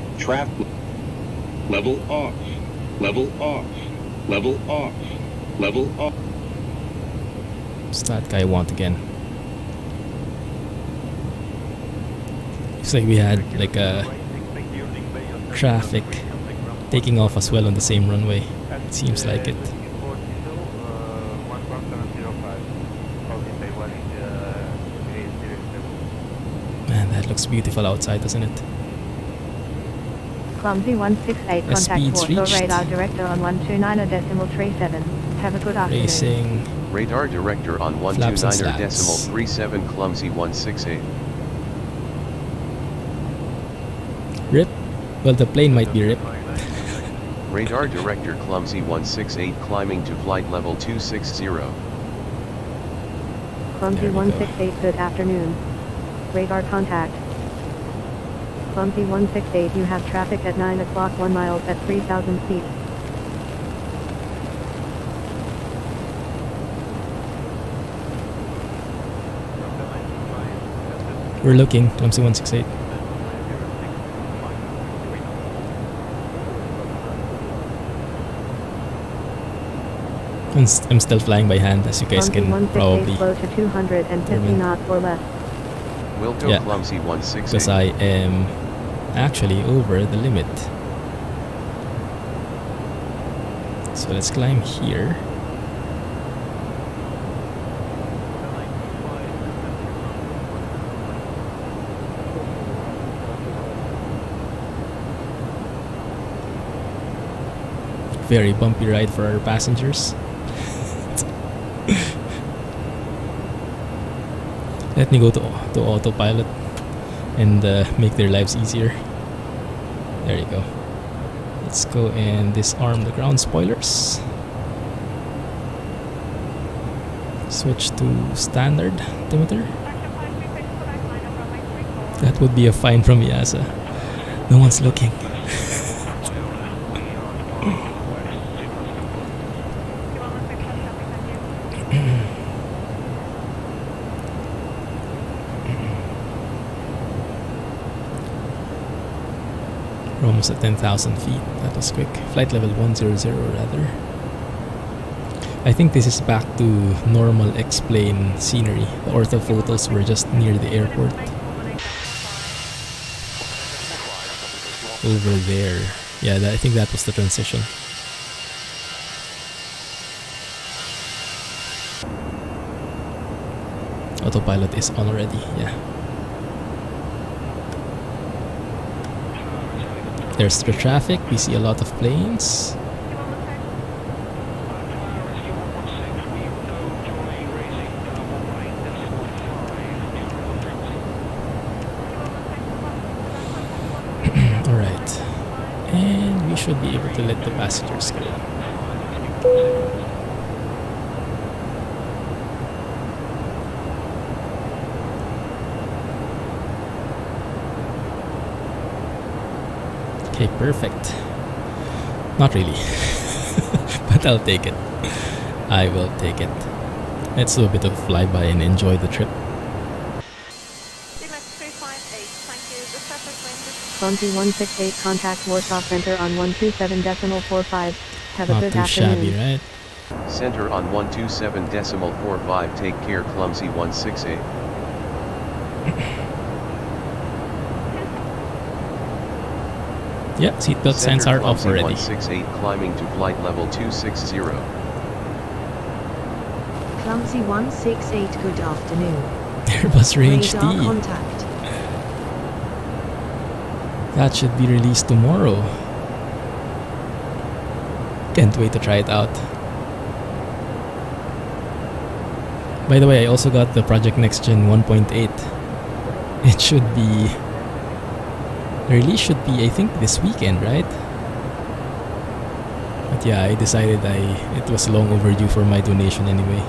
Level off. Level off. Level off. Level off. What's that guy want again? Looks like we had like a traffic taking off as well on the same runway. It seems like it. Man, that looks beautiful outside, doesn't it? Clumsy 168, The contact speed's Warsaw reached. radar director on 129.37. Have a good afternoon. Racing. Radar director on Flaps and 129.37 Clumsy 168. Rip. Well, the plane might be ripped. Radar director Clumsy 168 climbing to flight level 260. Clumsy There we go. 168, good afternoon. Radar contact. Clumsy 168, you have traffic at 9 o'clock 1 miles at 3,000 feet. We're looking. Clumsy 168. I'm still flying by hand, as you guys Clumsy can 168, probably, slow to 250 determine. knots or less. Wilco Yeah. Clumsy because 168. I am actually over the limit. So let's climb here. Very bumpy ride for our passengers. Let me go to autopilot and make their lives easier. There you go. Let's go and disarm the ground spoilers. Switch to standard altimeter. That would be a fine from EASA. No one's looking. We're almost at 10,000 feet. That was quick. Flight level 100 rather. I think this is back to normal X-plane scenery. The ortho photos were just near the airport. Over there. Yeah, I think that was the transition. Autopilot is on already, yeah. There's the traffic, we see a lot of planes. Alright. And we should be able to let the passengers go. Okay, perfect. Not really. But I'll take it. I will take it. Let's do a bit of flyby and enjoy the trip. Clumsy 168, contact Warsaw Center on 127.45. Have a Not good too afternoon. shabby, right? Center on 127.45. Take care Clumsy 168. Yeah, seatbelt signs are off Clumsy already. 168 climbing to flight level 260. Clumsy 168, good afternoon. Airbus Range Radar D. contact. That should be released tomorrow. Can't wait to try it out. By the way, I also got the Project Next Gen 1.8. It should be... The release should be, I think, this weekend, right? But yeah, I decided it was long overdue for my donation anyway.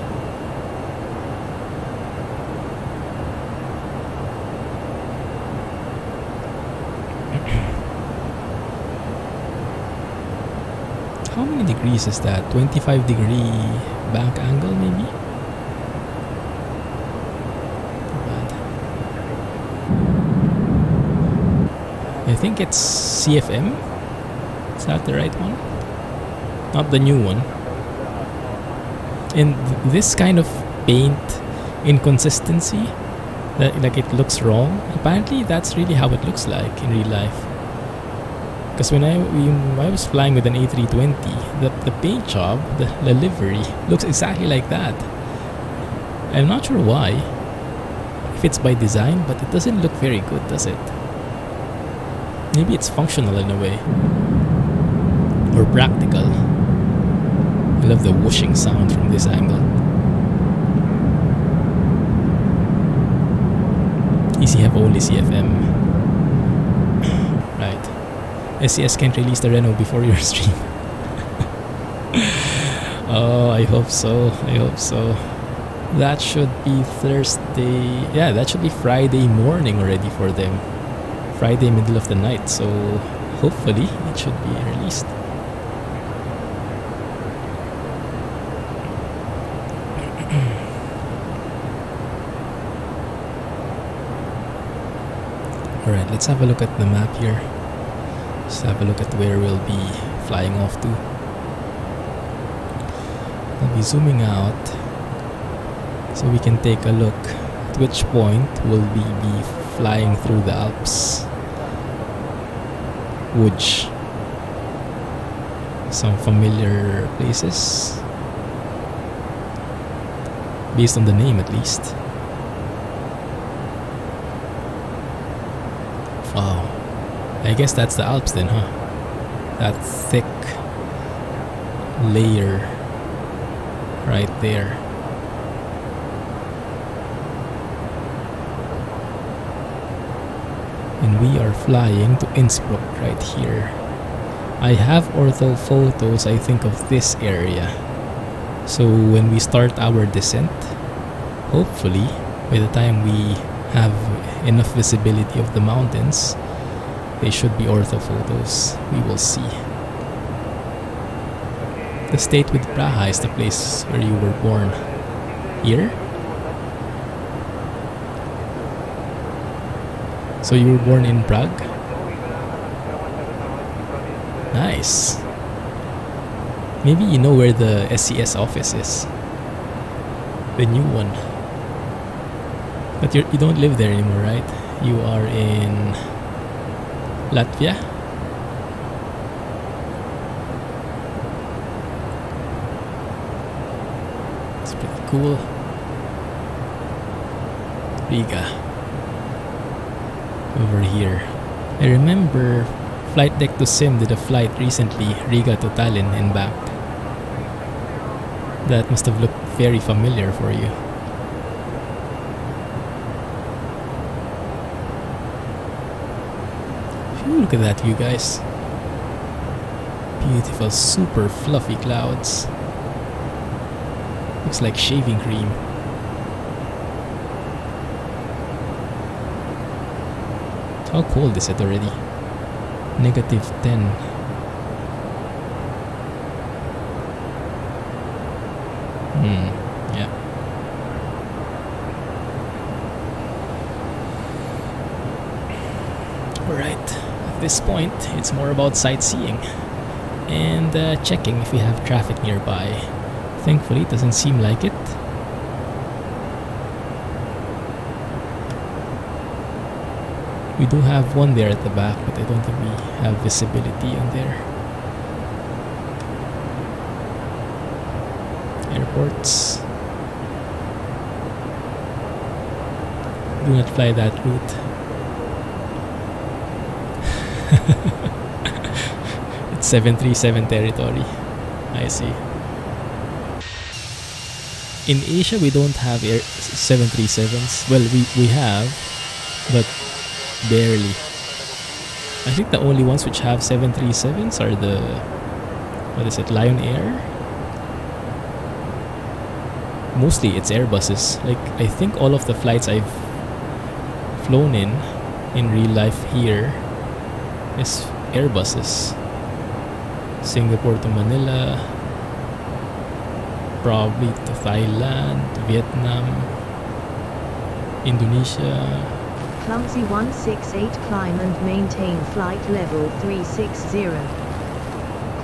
degrees is that? 25-degree bank angle, maybe? Not bad. I think it's CFM. Is that the right one? Not the new one. And this kind of paint inconsistency, that like it looks wrong, apparently that's really how it looks like in real life. Because when I was flying with an A320, the paint job, the livery, looks exactly like that. I'm not sure why, if it's by design, but it doesn't look very good, does it? Maybe it's functional in a way, or practical. I love the whooshing sound from this angle. Easy have only CFM. Right. SES can't release the Renault before your stream. Oh, I hope so. I hope so. That should be Thursday. Yeah, that should be Friday morning already for them. Friday middle of the night. So hopefully it should be released. Alright, let's have a look at the map here. Let's have a look at where we'll be flying off to. I'll be zooming out so we can take a look at which point will we be flying through the Alps. Łódź. Some familiar places, based on the name at least. Wow, I guess that's the Alps then, huh? That thick layer right there. And we are flying to Innsbruck right here. I have ortho photos, I think, of this area. So when we start our descent, hopefully by the time we have enough visibility of the mountains, they should be ortho photos. We will see. The state with Praha is the place where you were born. Here? So you were born in Prague? Nice. Maybe you know where the SCS office is. The new one. But you don't live there anymore, right? You are in Latvia? It's pretty cool. Riga. Over here. I remember Flight Deck to Sim did a flight recently, Riga to Tallinn and back. That must have looked very familiar for you. Look at that view, guys. Beautiful, super fluffy clouds. Looks like shaving cream. How cold is it already? -10. Yeah. Alright, at this point, it's more about sightseeing and checking if we have traffic nearby. Thankfully, it doesn't seem like it. We do have one there at the back, but I don't think we have visibility on there. Airports. Do not fly that route. It's 737 territory. I see. In Asia, we don't have 737s. Well, we have, but barely. I think the only ones which have 737s are the, what is it, Lion Air? Mostly it's Airbuses. Like, I think all of the flights I've flown in real life here is Airbuses. Singapore to Manila, probably to Thailand, Vietnam, Indonesia. Clumsy 168 climb and maintain flight level 360.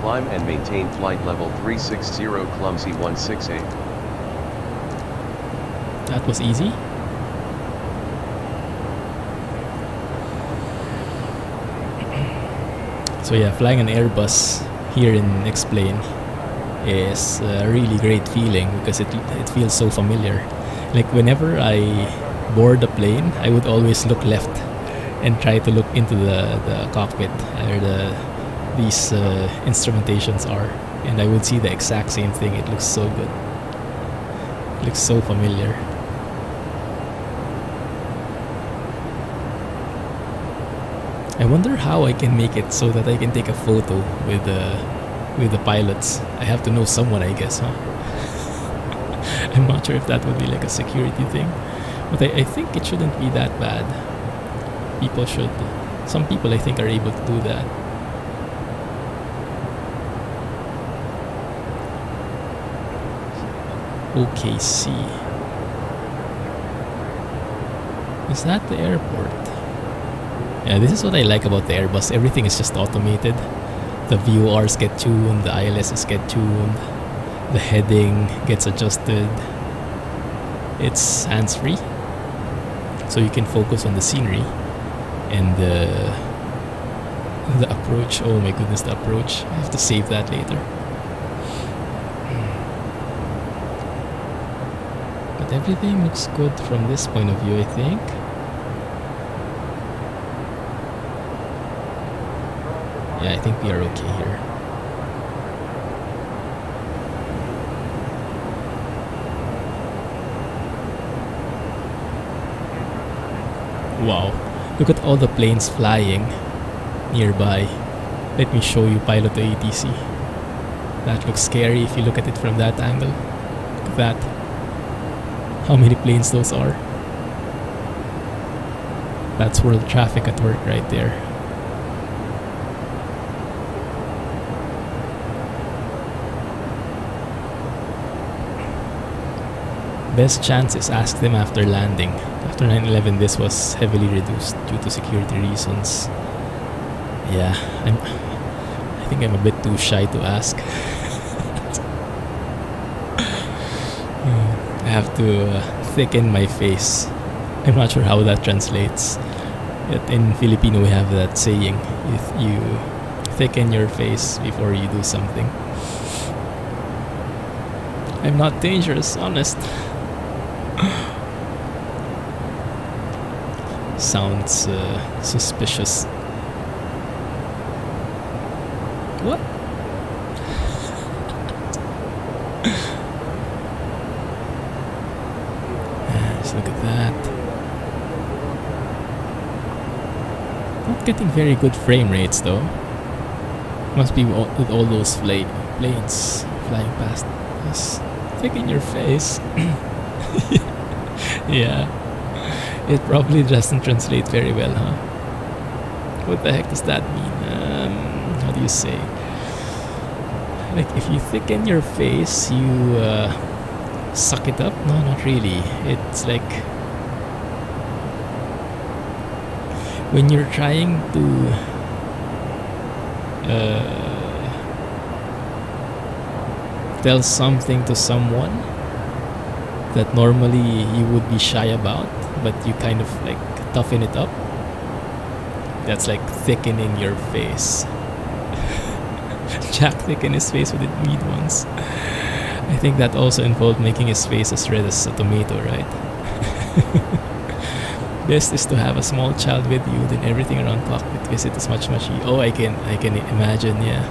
Climb and maintain flight level 360 Clumsy 168. That was easy. So yeah, flying an Airbus here in Explain is a really great feeling because it feels so familiar. Like whenever I board a plane, I would always look left and try to look into the cockpit where these instrumentations are, and I would see the exact same thing. It looks so good. It looks so familiar. I wonder how I can make it so that I can take a photo with the pilots. I have to know someone, I guess, huh? I'm not sure if that would be like a security thing, but I think it shouldn't be that bad. Some people I think are able to do that. OKC. Is that the airport? Yeah, this is what I like about the Airbus. Everything is just automated. The VORs get tuned, the ILSs get tuned, the heading gets adjusted. It's hands-free, so you can focus on the scenery and the approach. Oh my goodness, the approach. I have to save that later. But everything looks good from this point of view, I think. Yeah, I think we are okay here. Wow, look at all the planes flying nearby. Let me show you pilot to ATC. That looks scary if you look at it from that angle. Look at that. How many planes those are. That's world traffic at work right there. Best chance is ask them after landing. After 9/11, this was heavily reduced due to security reasons. Yeah, I think I'm a bit too shy to ask. I have to thicken my face. I'm not sure how that translates. Yet in Filipino, we have that saying: if you thicken your face before you do something. I'm not dangerous, honest. Sounds suspicious. What? Just look at that. Not getting very good frame rates though. Must be with all those planes flying past us. Thicken your face. Yeah. It probably doesn't translate very well, huh? What the heck does that mean? How do you say? Like, if you thicken your face, you suck it up? No, not really. It's like when you're trying to tell something to someone that normally you would be shy about, but you kind of like toughen it up. That's like thickening your face. Jack thickened his face with it weed once. I think that also involved making his face as red as a tomato, right? Best is to have a small child with you, then everything around cockpit visit is much easier. Oh, I can imagine, yeah.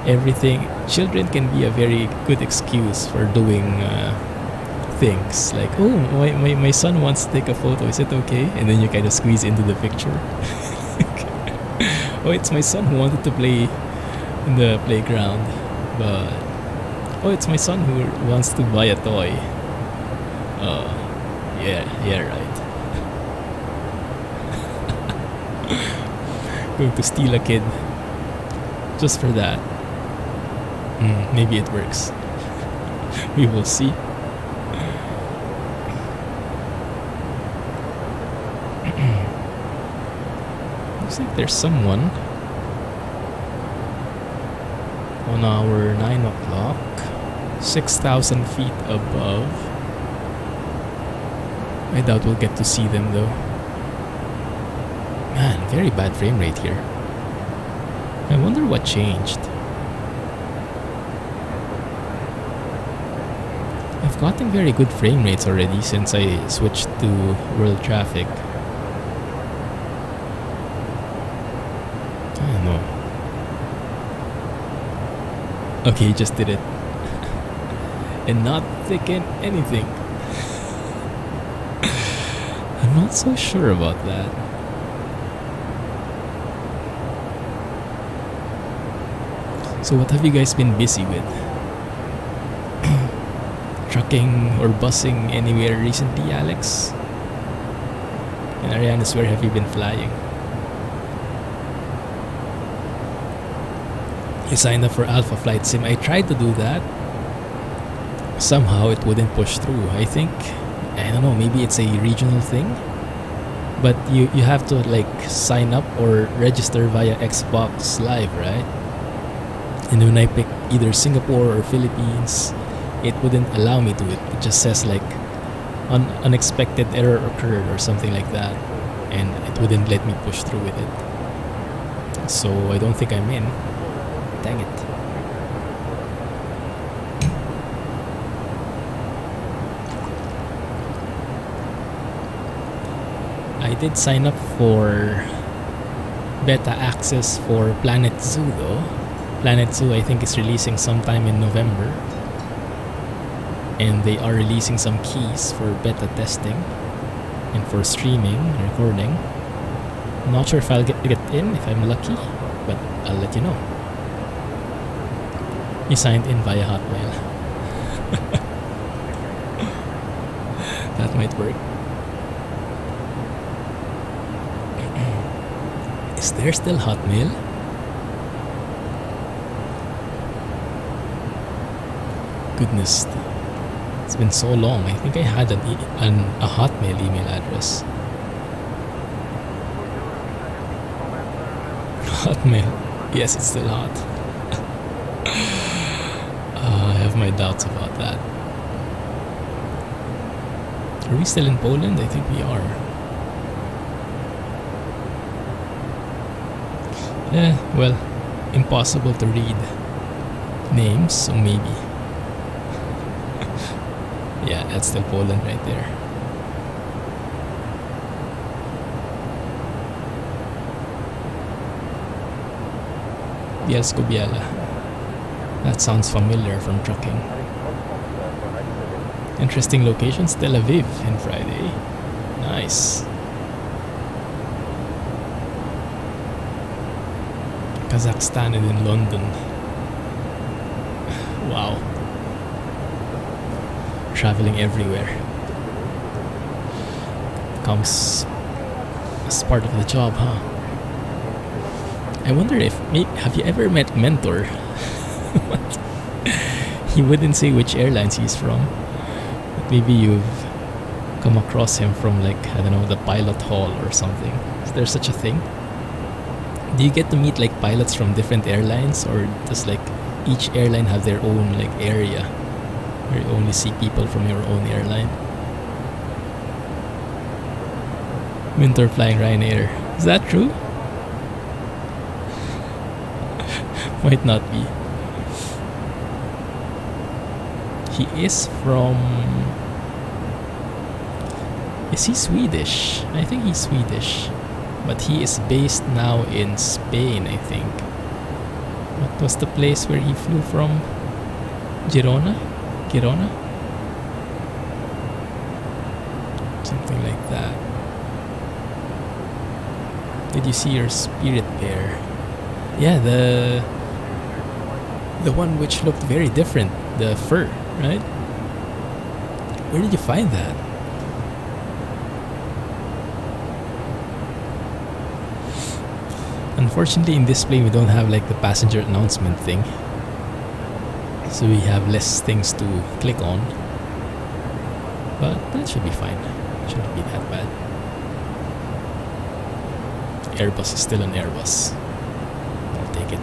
Everything. Children can be a very good excuse for doing things like, oh, my son wants to take a photo, is it okay? And then you kind of squeeze into the picture. Oh, it's my son who wanted to play in the playground, but oh, it's my son who wants to buy a toy. Yeah, right. Going to steal a kid just for that. Maybe it works. We will see. Looks like there's someone on our 9 o'clock, 6,000 feet above. I doubt we'll get to see them though. Man, very bad frame rate here. I wonder what changed. I've gotten very good frame rates already since I switched to world traffic. I don't know. Okay, he just did it. And not thicken anything. I'm not so sure about that. So what have you guys been busy with? Trucking or busing anywhere recently, Alex? And Arianis, where have you been flying? You signed up for Alpha Flight Sim. I tried to do that. Somehow it wouldn't push through. I think, I don't know, maybe it's a regional thing. But you have to like sign up or register via Xbox Live, right? And when I pick either Singapore or Philippines, it wouldn't allow me to it. It just says like unexpected error occurred or something like that, and it wouldn't let me push through with it. So I don't think I'm in. Dang it. I did sign up for beta access for Planet Zoo though. Planet Zoo I think is releasing sometime in November. And they are releasing some keys for beta testing and for streaming, recording. I'm not sure if I'll get in, if I'm lucky, but I'll let you know. You signed in via Hotmail. That might work. Is there still Hotmail? Goodness. It's been so long. I think I had a Hotmail email address. Hotmail. Yes, it's still hot. I have my doubts about that. Are we still in Poland? I think we are. Yeah, well, impossible to read names, so maybe. Yeah, that's still Poland right there. Bielsko-Biala. That sounds familiar from trucking. Interesting locations, Tel Aviv and Friday. Nice. Kazakhstan and in London. Wow. Traveling everywhere comes as part of the job, huh? I wonder if have you ever met Mentor? What? He wouldn't say which airlines he's from, but maybe you've come across him from like, I don't know, the pilot hall or something. Is there such a thing? Do you get to meet like pilots from different airlines, or does like each airline have their own like area where you only see people from your own airline? Mentor flying Ryanair. Is that true? Might not be. He is from... Is he Swedish? I think he's Swedish. But he is based now in Spain, I think. What was the place where he flew from? Girona? Something like that. Did you see your Spirit pair? Yeah, the one which looked very different, the fur, right? Where did you find that? Unfortunately, in this plane we don't have like the passenger announcement thing. so we have less things to click on, but that should be fine. Shouldn't be that bad. Airbus is still an Airbus. I'll take it.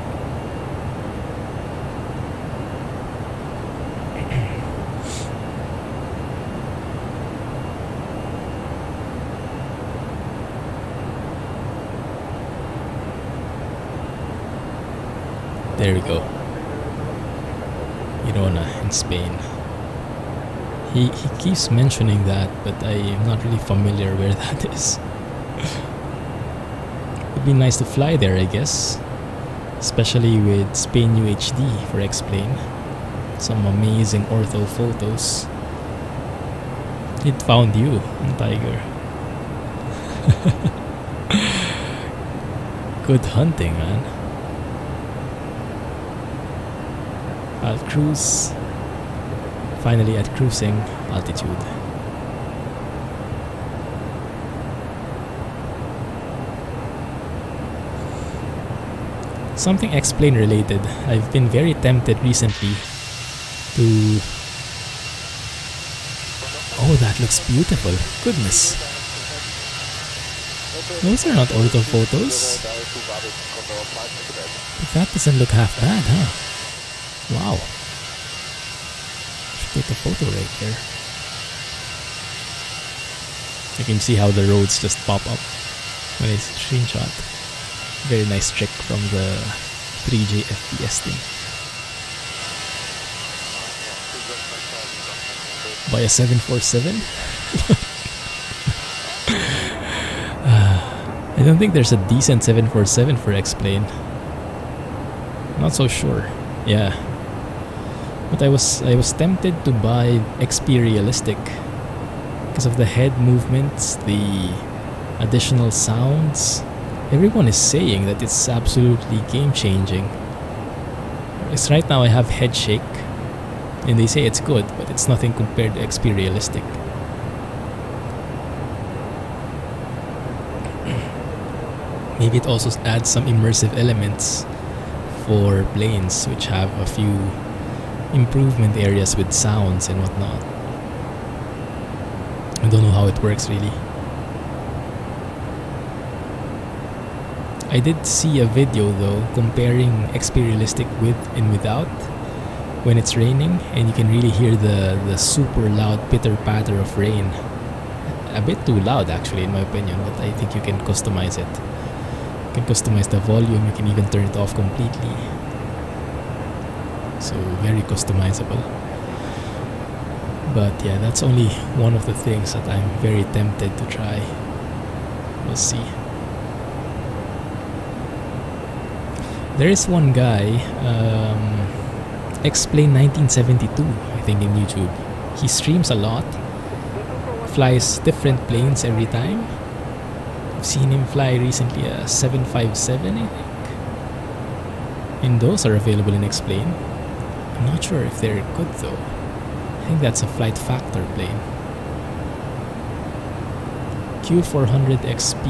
There we go. Girona in Spain. He keeps mentioning that, but I'm not really familiar where that is. It'd be nice to fly there, I guess. Especially with Spain UHD for X-Plane. Some amazing ortho photos. It found you on Tiger. Good hunting, man. I'll cruise. Finally at cruising altitude. Something X-Plane related. I've been very tempted recently to... Oh, that looks beautiful. Goodness. Those are not ortho photos. But that doesn't look half bad, huh? Wow. Should take a photo right there. You can see how the roads just pop up when it's screenshot. Very nice trick from the 3J FPS thing. By a 747? I don't think there's a decent 747 for X-Plane. Not so sure. Yeah. But I was tempted to buy XP Realistic because of the head movements, the additional sounds. Everyone is saying that it's absolutely game-changing. Because right now I have head shake, and they say it's good, but it's nothing compared to XP Realistic. Maybe it also adds some immersive elements for planes, which have a few improvement areas with sounds and whatnot. I don't know how it works really. I did see a video though comparing XP Realistic with and without when it's raining, and you can really hear the super loud pitter-patter of rain. A bit too loud actually in my opinion, but I think you can customize it. You can customize the volume, you can even turn it off completely. So very customizable. But yeah, that's only one of the things that I'm very tempted to try. We'll see. There is one guy, X-Plane 1972, I think, in YouTube. He streams a lot, flies different planes every time. I've seen him fly recently a 757, I think. And those are available in X-Plane. I'm not sure if they're good though. I think that's a Flight Factor plane. Q400 XP.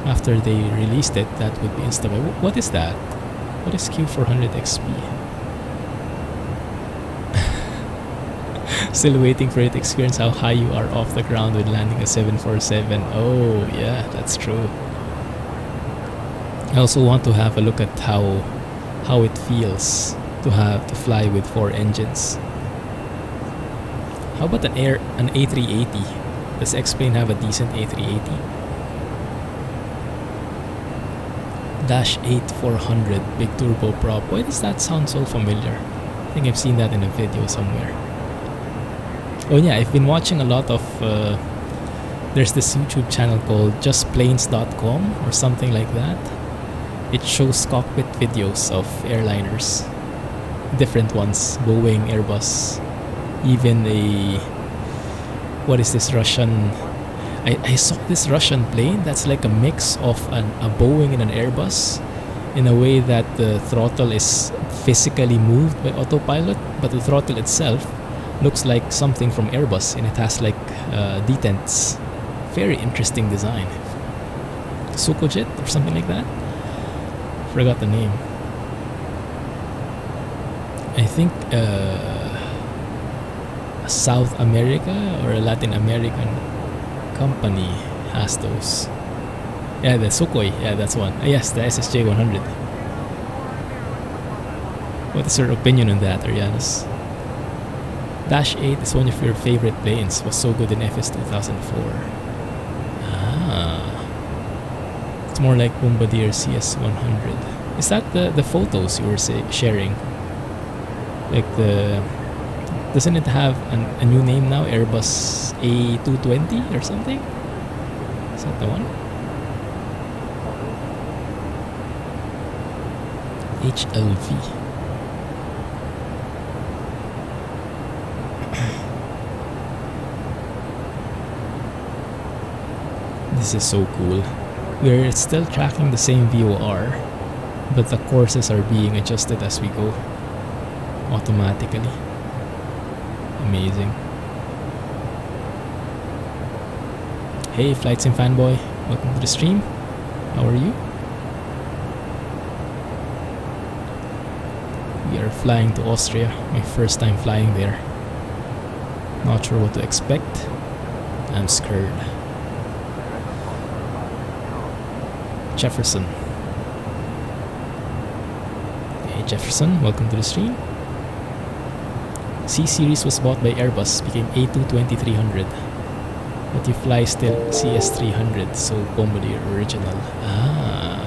After they released it, that would be installed. What is that? What is Q400 XP? Still waiting for it to experience how high you are off the ground when landing a 747. Oh, yeah, that's true. I also want to have a look at how it feels to fly with 4 engines. How about an A380? Does X-Plane have a decent A380? Dash 8-400 big turboprop. Why does that sound so familiar? I think I've seen that in a video somewhere. Oh yeah, I've been watching a lot of there's this YouTube channel called justplanes.com or something like that. It shows cockpit videos of airliners, different ones, Boeing, Airbus, even what is this Russian? I saw this Russian plane that's like a mix of a Boeing and an Airbus, in a way that the throttle is physically moved by autopilot, but the throttle itself looks like something from Airbus, and it has like detents. Very interesting design. Sukojet or something like that. Forgot the name. I think a South America or a Latin American company has those. Yeah, the Sukhoi. Yeah, that's one. Yes, the SSJ 100. What is your opinion on that, Arianas? Dash 8 is one of your favorite planes. Was so good in FS 2004. Ah. It's more like Bombardier CS 100. Is that the photos you were sharing? Like the... Doesn't it have a new name now? Airbus A220 or something? Is that the one? HLV. This is so cool. We're still tracking the same VOR, but the courses are being adjusted as we go automatically. Amazing. Hey, Flight Sim fanboy, welcome to the stream. How are you? We are flying to Austria. My first time flying there. Not sure what to expect. I'm scared. Jefferson. Hey Jefferson, welcome to the stream. C-Series was bought by Airbus, became A220-300. But you fly still CS300, so Bombardier original. Ah,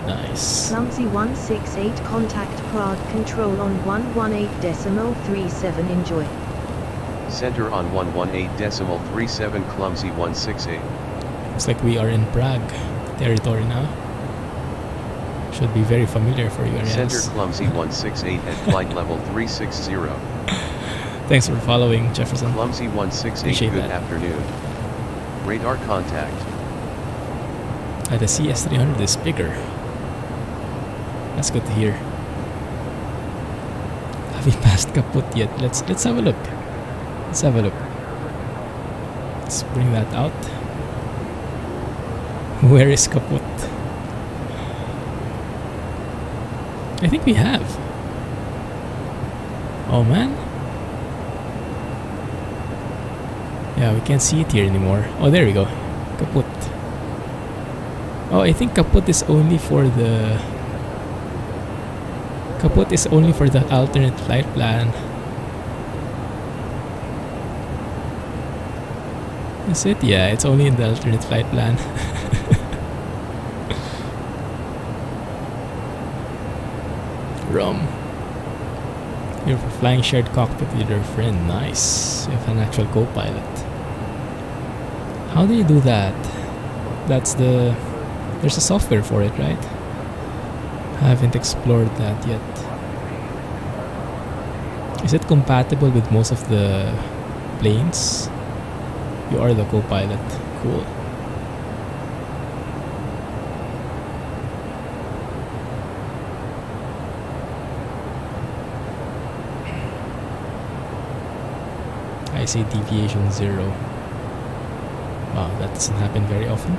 nice. Clumsy 168 contact Prague control on 118.37. Enjoy. Center on 118.37 Clumsy 168. Looks like we are in Prague territory now. Should be very familiar for you, Arias. Center Clumsy 168 at flight level 360. Thanks for following, Jefferson. Clumsy 168, Appreciate good that. afternoon. Radar contact. The CS300 is bigger. That's good to hear. Have we passed kaput yet? Let's have a look. Let's have a look. Let's bring that out. Where is kaput? I think we have. Oh man. Yeah, we can't see it here anymore. Oh, there we go. Kaput. Oh, I think kaput is only for the... Kaput is only for the alternate flight plan. Is it? Yeah, it's only in the alternate flight plan. Rum. You're for flying shared cockpit with your friend. Nice. You have an actual co-pilot. How do you do that? That's the... There's a software for it, right? I haven't explored that yet. Is it compatible with most of the planes? You are the co-pilot. Cool. I say deviation 0. Wow, that doesn't happen very often.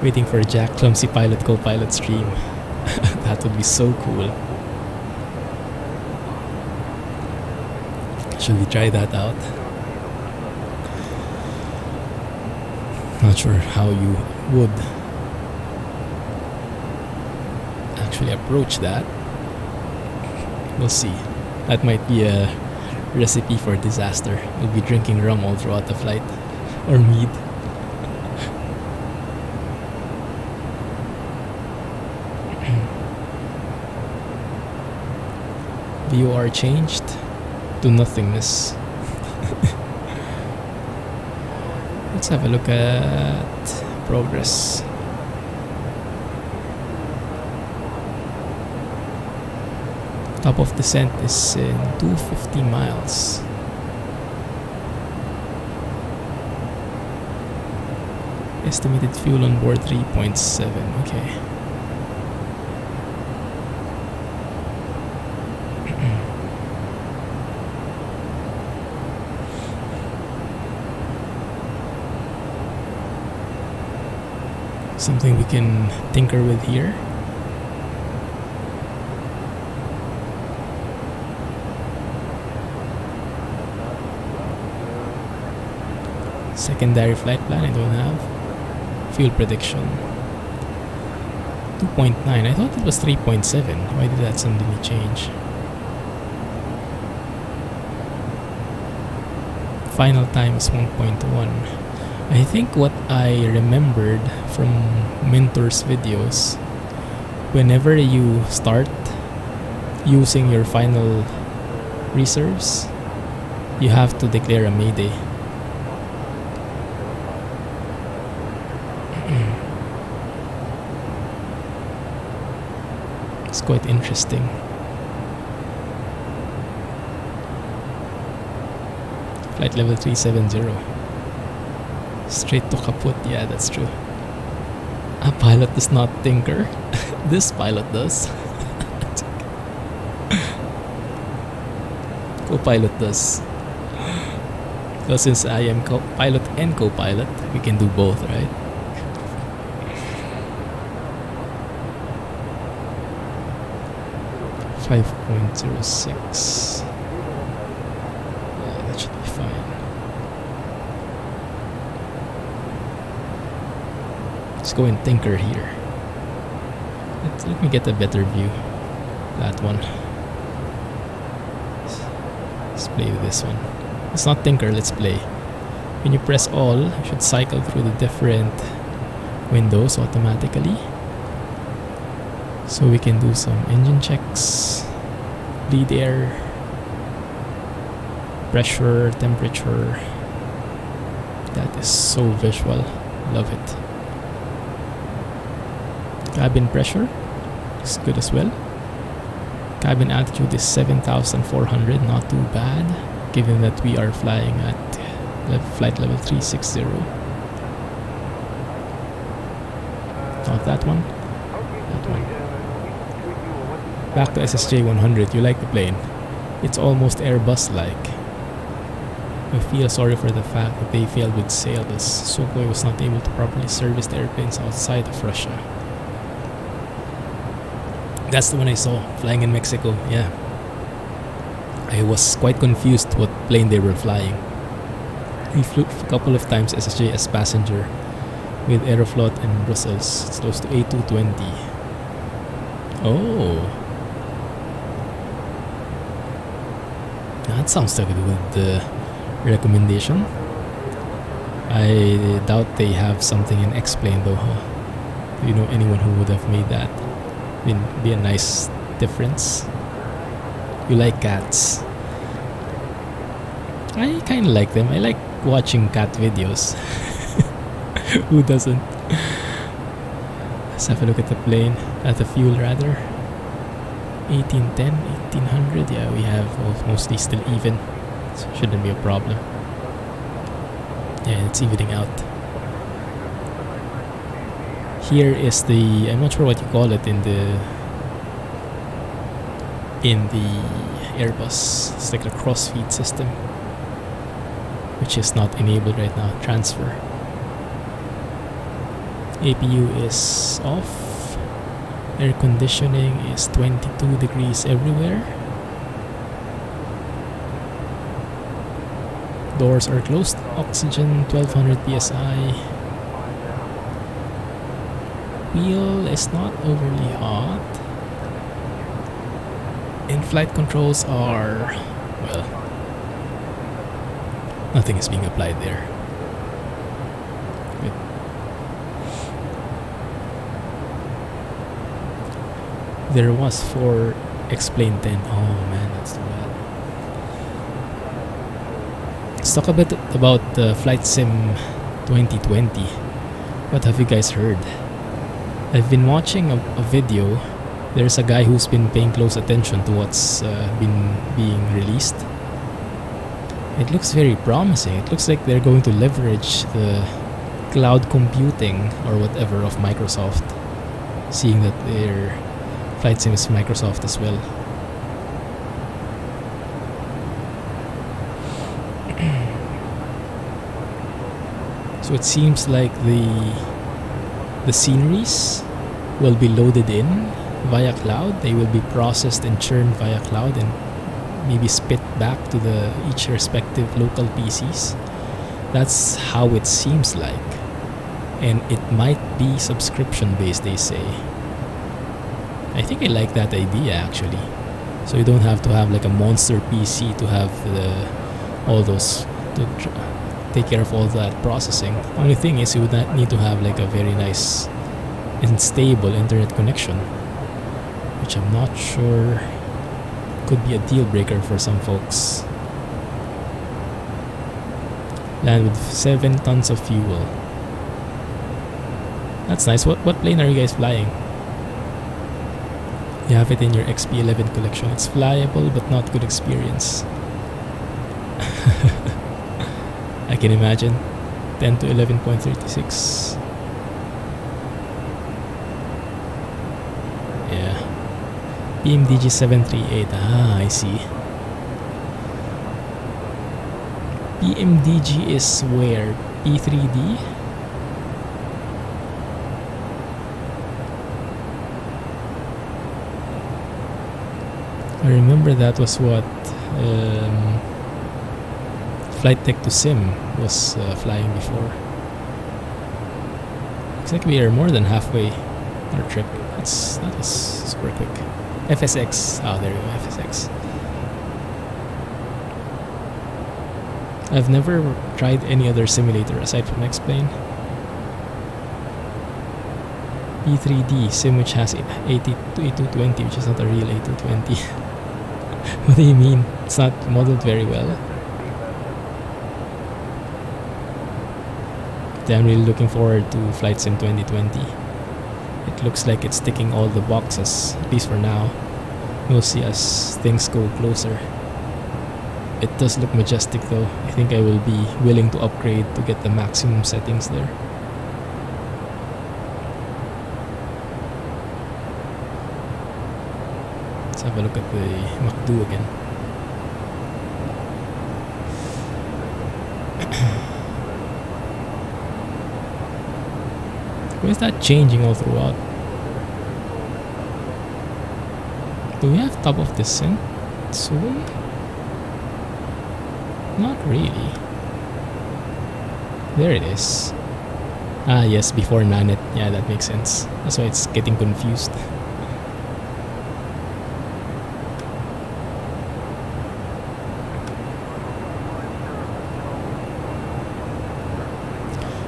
Waiting for a Jack Clumsy pilot co-pilot stream. That would be so cool. Should we try that out? Not sure how you would actually approach that. We'll see. That might be a recipe for disaster. We'll be drinking rum all throughout the flight. Or mead. VOR changed to nothingness. Let's have a look at progress. Top of descent is in 250 miles. Estimated fuel on board 3.7. Okay. Something we can tinker with here. Secondary flight plan I don't have. Fuel prediction 2.9. I thought it was 3.7. Why did that suddenly change? Final time is 1.1. I think what I remembered from Mentor's videos, whenever you start using your final reserves, you have to declare a mayday. It's quite interesting. Flight level 370. Straight to kaput. Yeah, that's true. A pilot does not tinker. This pilot does. Co-pilot does. So since I am pilot and co-pilot, we can do both, right? .06. Yeah, that should be fine. Let's go and tinker here. Let me get a better view. That one. Let's play with this one. It's not tinker, let's play. When you press all, you should cycle through the different windows automatically. So we can do some engine checks, bleed air, pressure, temperature. That is so visual. Love it. Cabin pressure is good as well. Cabin altitude is 7,400, not too bad, given that we are flying at flight level 360. Not that one. That one. Back to SSJ 100. You like the plane? It's almost Airbus-like. I feel sorry for the fact that they failed with sales. Sukhoi was not able to properly service the airplanes outside of Russia. That's the one I saw, flying in Mexico, yeah. I was quite confused what plane they were flying. We flew a couple of times SSJ as passenger with Aeroflot in Brussels. It's close to A220. Oh. That sounds like a good recommendation. I doubt they have something in X-Plane though, huh? Do you know anyone who would have made that? Be a nice difference. You like cats? I kind of like them. I like watching cat videos. Who doesn't? Let's have a look at the plane, at the fuel rather. 1810, 1800. Yeah, we have mostly still even. So shouldn't be a problem. Yeah, it's evening out. Here is the, I'm not sure what you call it in the Airbus. It's like a cross-feed system, which is not enabled right now. Transfer. APU is off. Air conditioning is 22 degrees everywhere. Doors are closed. Oxygen 1200 psi. Wheel is not overly hot. In-flight controls are, well, nothing is being applied there. Good. There was for X-Plane 10. Oh man, that's too bad. Let's talk a bit about Flight Sim 2020. What have you guys heard? I've been watching a video. There's a guy who's been paying close attention to what's been being released. It looks very promising. It looks like they're going to leverage the cloud computing or whatever of Microsoft, seeing that their flight sim is Microsoft as well. So it seems like the The sceneries will be loaded in via cloud. They will be processed and churned via cloud and maybe spit back to the each respective local PCs. That's how it seems like. And it might be subscription based, they say. I think I like that idea actually. So you don't have to have like a monster PC to have all those to take care of all that processing. The only thing is you would not need to have like a very nice and stable internet connection, which I'm not sure could be a deal breaker for some folks. Land with 7 tons of fuel. That's nice. What plane are you guys flying? You have it in your XP11 collection. It's flyable but not good experience. I can imagine. 10 to 11.36. Yeah. PMDG 738. Ah, I see. PMDG is where? P3D? I remember that was what Flight Tech to Sim was flying before. Looks like we are more than halfway our trip. That was super quick. FSX. Oh, there you go, FSX. I've never tried any other simulator aside from X-Plane. P3D sim which has A220, which is not a real A220. What do you mean? It's not modeled very well. I'm really looking forward to Flight Sim 2020. It looks like it's ticking all the boxes, at least for now. We'll see as things go closer. It does look majestic though. I think I will be willing to upgrade to get the maximum settings there. Let's have a look at the MacDo again. Why is that changing all throughout? Do we have top of descent soon? Not really. There it is. Ah yes, before Nanet. Yeah, that makes sense. That's why it's getting confused.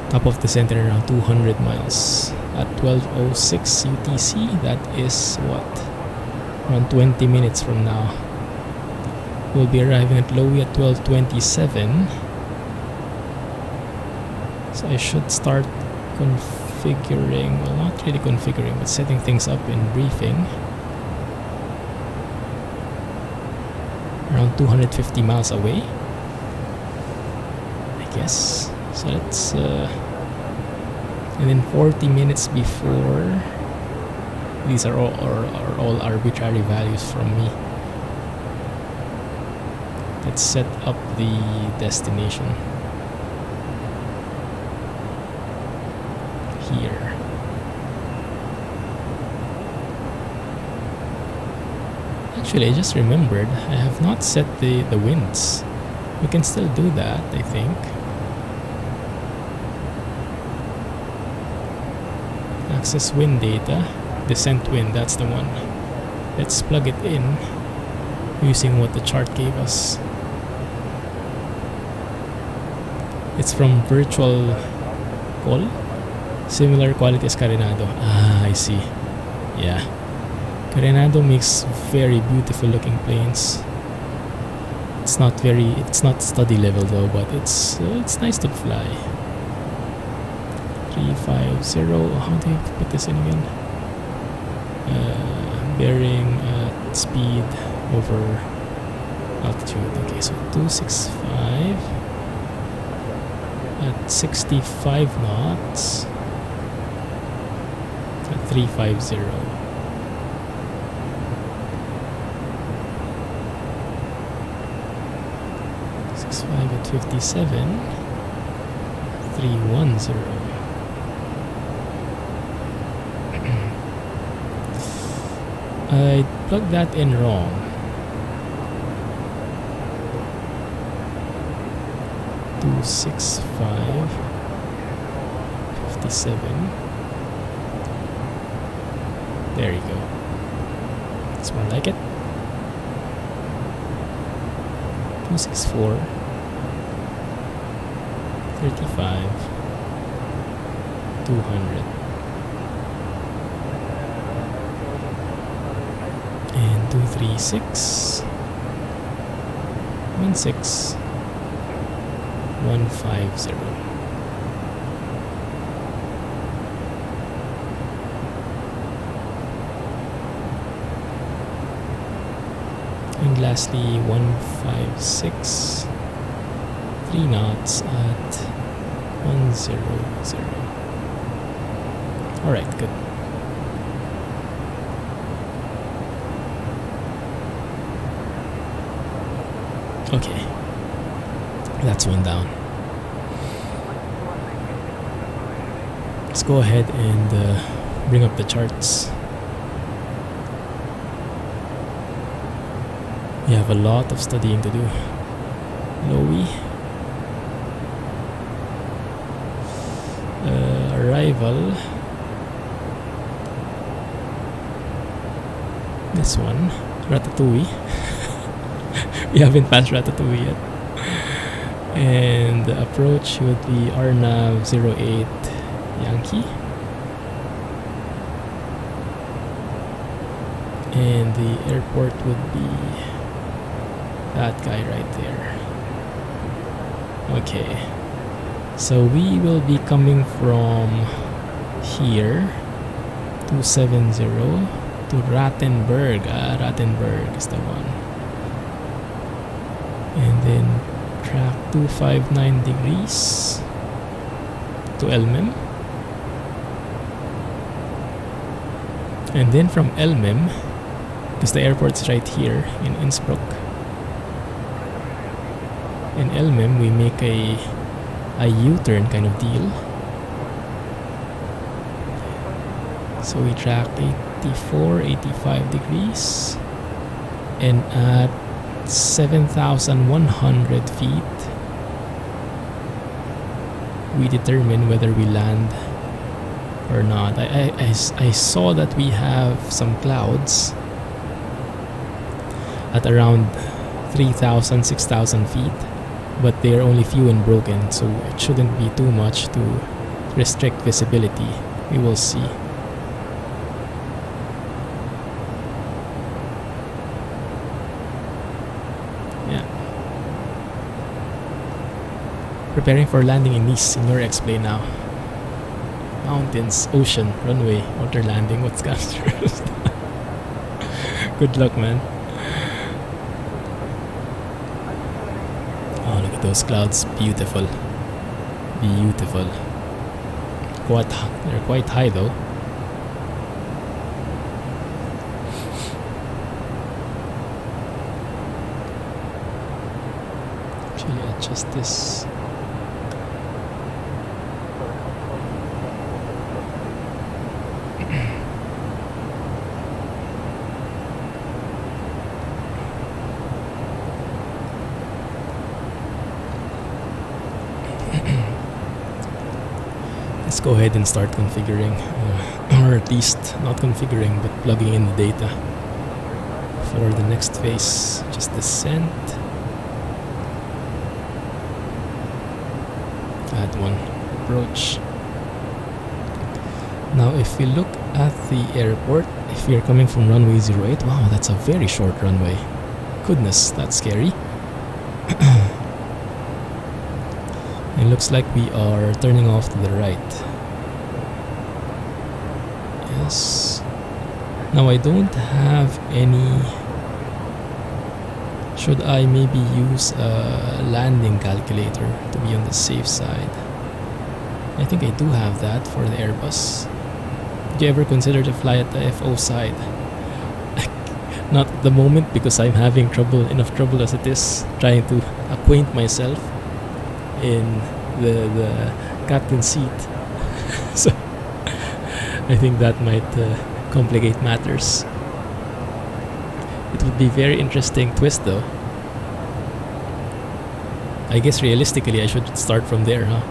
Top of descent in around 200 miles at 12:06 UTC. That is what? Around 20 minutes from now. We'll be arriving at LOWI at 12:27. So I should start configuring, well, not really configuring, but setting things up in briefing. Around 250 miles away, I guess. So let's and then 40 minutes before, these are all arbitrary values from me. Let's set up the destination here. Actually, I just remembered I have not set the winds. We can still do that, I think. Access wind data, descent wind, that's the one. Let's plug it in using what the chart gave us. It's from virtual call. Similar quality as Carenado. Ah, I see. Yeah. Carenado makes very beautiful looking planes. It's not study level though, but it's nice to fly. 350. How do you put this in again? Bearing at speed over altitude. Okay, so 265 at 65 knots at 350. At 57, 310. I plugged that in wrong. Two 6.5 57. There you go. That's more like it. 264 35 200 and 236 16 150. And lastly 156 3 knots at 100. Alright, good. Okay, that's one down. Let's go ahead and bring up the charts. We have a lot of studying to do. LOWI. Arrival. This one. Ratatouille. We haven't passed Ratatouille yet. And the approach would be Arnav 08 Yankee. And the airport would be that guy right there. Okay. So we will be coming from here 270 to Rattenberg. Rattenberg is the one. And then track 259 degrees to Elmem. And then from Elmem, because the airport's right here in Innsbruck, in Elmem we make a U-turn kind of deal. So we track 84, 85 degrees, and at 7,100 feet we determine whether we land or not. I saw that we have some clouds at around 3,000, 6,000 feet, but they are only few and broken, so it shouldn't be too much to restrict visibility. We will see. Yeah. Preparing for landing in Nice in your X-plane now. Mountains, ocean, runway, water landing. What's comes first? Good luck, man. Oh, look at those clouds. Beautiful. Beautiful. They're quite high though. Actually, adjust this. Let's go ahead and start configuring, or at least not configuring, but plugging in the data for the next phase. Just descent. Add one approach. Now if we look at the airport, if we are coming from runway 08, wow, that's a very short runway. Goodness, that's scary. It looks like we are turning off to the right. Yes. Now I don't have any. Should I maybe use a landing calculator to be on the safe side? I think I do have that for the Airbus. Did you ever consider to fly at the FO side? Not at the moment, because I'm having enough trouble as it is trying to acquaint myself in the captain's seat. So I think that might complicate matters. It would be very interesting twist though. I guess realistically I should start from there, huh?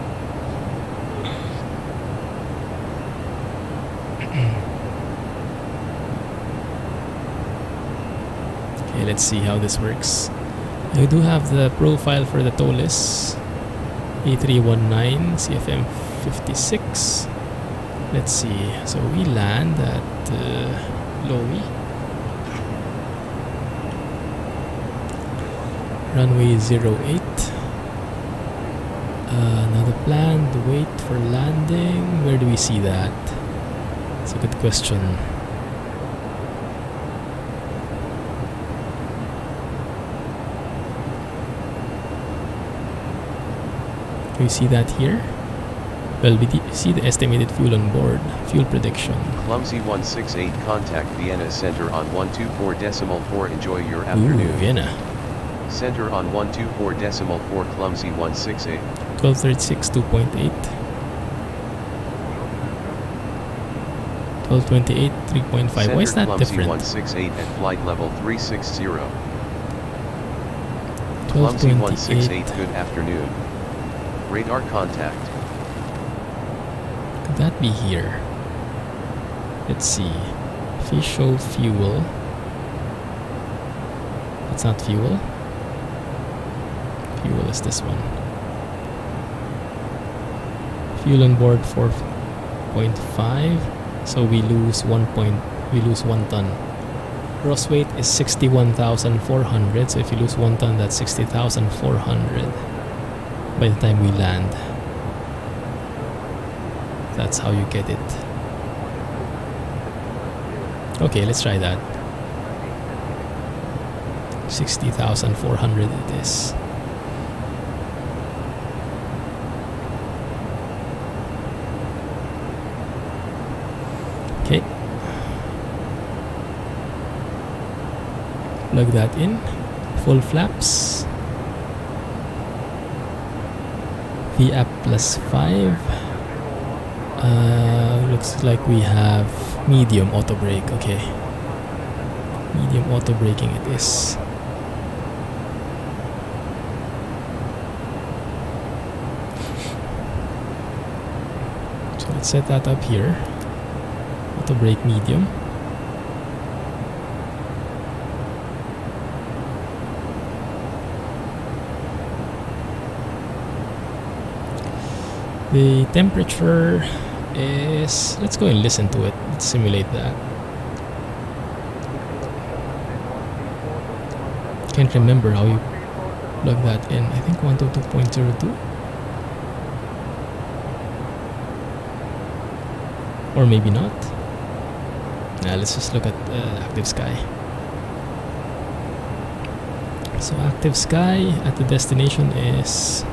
Okay, let's see how this works. I do have the profile for the Toliss A319 CFM 56. Let's see. So we land at LOWI. Runway 08. Another planned wait for landing. Where do we see that? It's a good question. Do we see that here? Well, we see the estimated fuel on board. Fuel prediction. Clumsy 168, contact Vienna Center on 124.4. Enjoy your afternoon. Ooh, Vienna. Center on 124.4. Clumsy 168. 1236 2.8. 1228 3.5. Center Why is that Clumsy different? 168 at flight level 360. Clumsy 168, 1228. good afternoon. Radar contact. Could that be here? Let's see. Official fuel. It's not fuel. Fuel is this one. Fuel on board 4.5. So we lose 1 ton. Gross weight is 61,400. So if you lose 1 ton, that's 60,400 by the time we land. That's how you get it. Okay, let's try that. 60,400 it is. Okay. Plug that in. Full flaps. VAP plus 5. Looks like we have medium auto brake. Okay. Medium auto braking it is. So let's set that up here. Auto brake medium. The temperature is, let's go and listen to it. Let's simulate that. Can't remember how you plug that in. I think 122.02, or maybe not. Now let's just look at active sky. So active sky at the destination is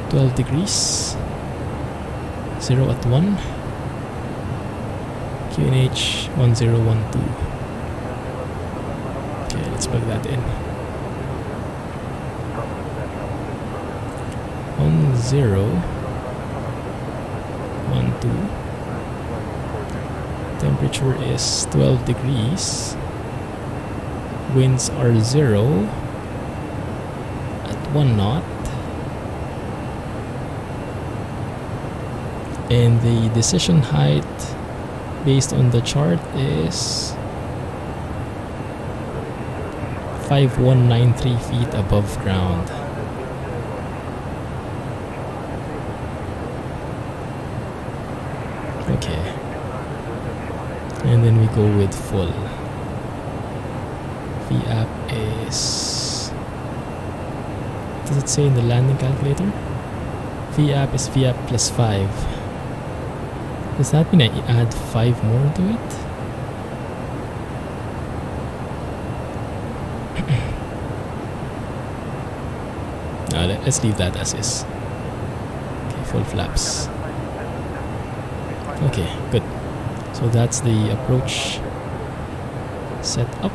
12 degrees, 0 at 1, QNH 1012. Okay, let's plug that in. 1012. Temperature is 12 degrees. Winds are 0 at 1 knot. And the decision height based on the chart is 5193 feet above ground. Okay. And then we go with full. VAP is... What does it say in the landing calculator? VAP is VAP plus 5. Does that mean I add 5 more to it? No, let's leave that as is. Okay, full flaps. Okay, good. So that's the approach set up.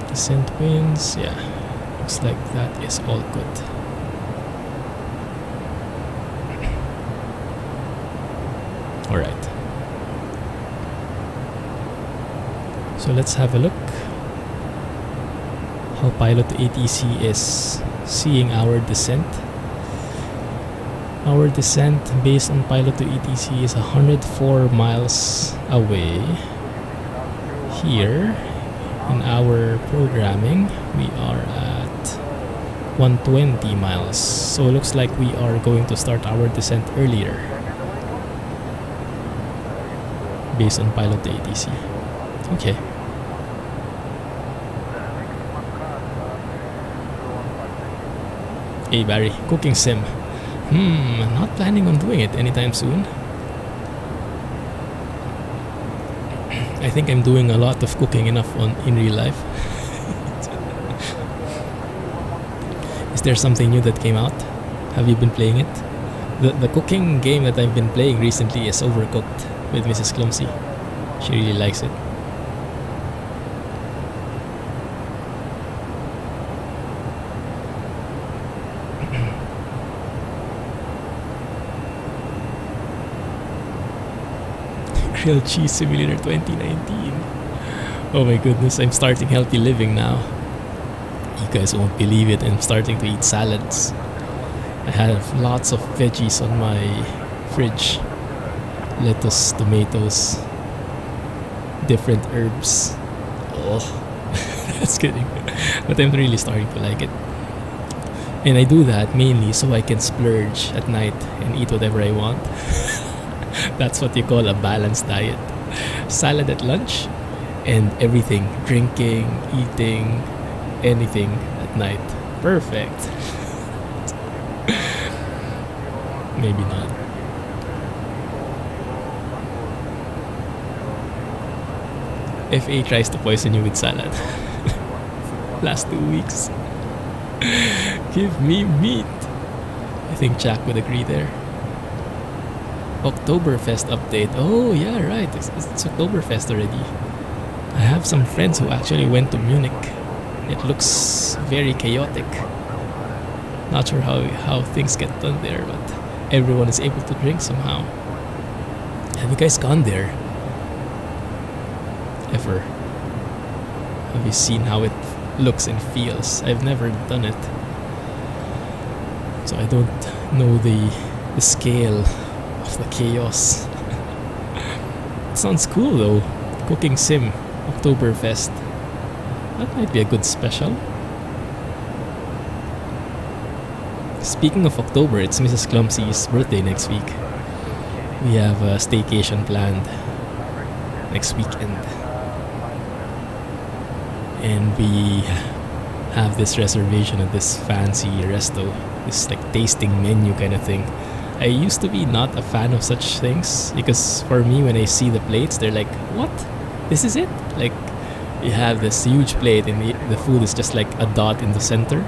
Descent winds, yeah. Looks like that is all good. Alright. So let's have a look how pilot ATC is seeing our descent. Our descent based on pilot to ATC is 104 miles away. Here in our programming we are at 120 miles, so it looks like we are going to start our descent earlier based on pilot to ATC. Okay. Hey Barry, cooking sim. Not planning on doing it anytime soon. I think I'm doing a lot of cooking enough in real life. Is there something new that came out? Have you been playing it? The cooking game that I've been playing recently is Overcooked with Mrs. Clumsy. She really likes it. Grilled Cheese Simulator 2019. Oh my goodness, I'm starting healthy living now. You guys won't believe it, I'm starting to eat salads. I have lots of veggies on my fridge. Lettuce, tomatoes, different herbs. Oh, that's kidding. But I'm really starting to like it. And I do that mainly so I can splurge at night and eat whatever I want. That's what you call a balanced diet. Salad at lunch and everything. Drinking, eating, anything at night. Perfect. Maybe not. FA tries to poison you with salad. Last 2 weeks. Give me meat. I think Jack would agree there. Oktoberfest update. Oh yeah, right. It's Oktoberfest already. I have some friends who actually went to Munich. It looks very chaotic. Not sure how things get done there, but everyone is able to drink somehow. Have you guys gone there? Ever? Have you seen how it looks and feels? I've never done it, so I don't know the scale of the chaos. It sounds cool though. Cooking sim, Oktoberfest. That might be a good special. Speaking of October, it's Mrs. Clumsy's birthday next week. We have a staycation planned next weekend. And we have this reservation at this fancy resto. This like tasting menu kind of thing. I used to be not a fan of such things because for me when I see the plates they're like, what? This is it? Like you have this huge plate and the food is just like a dot in the center.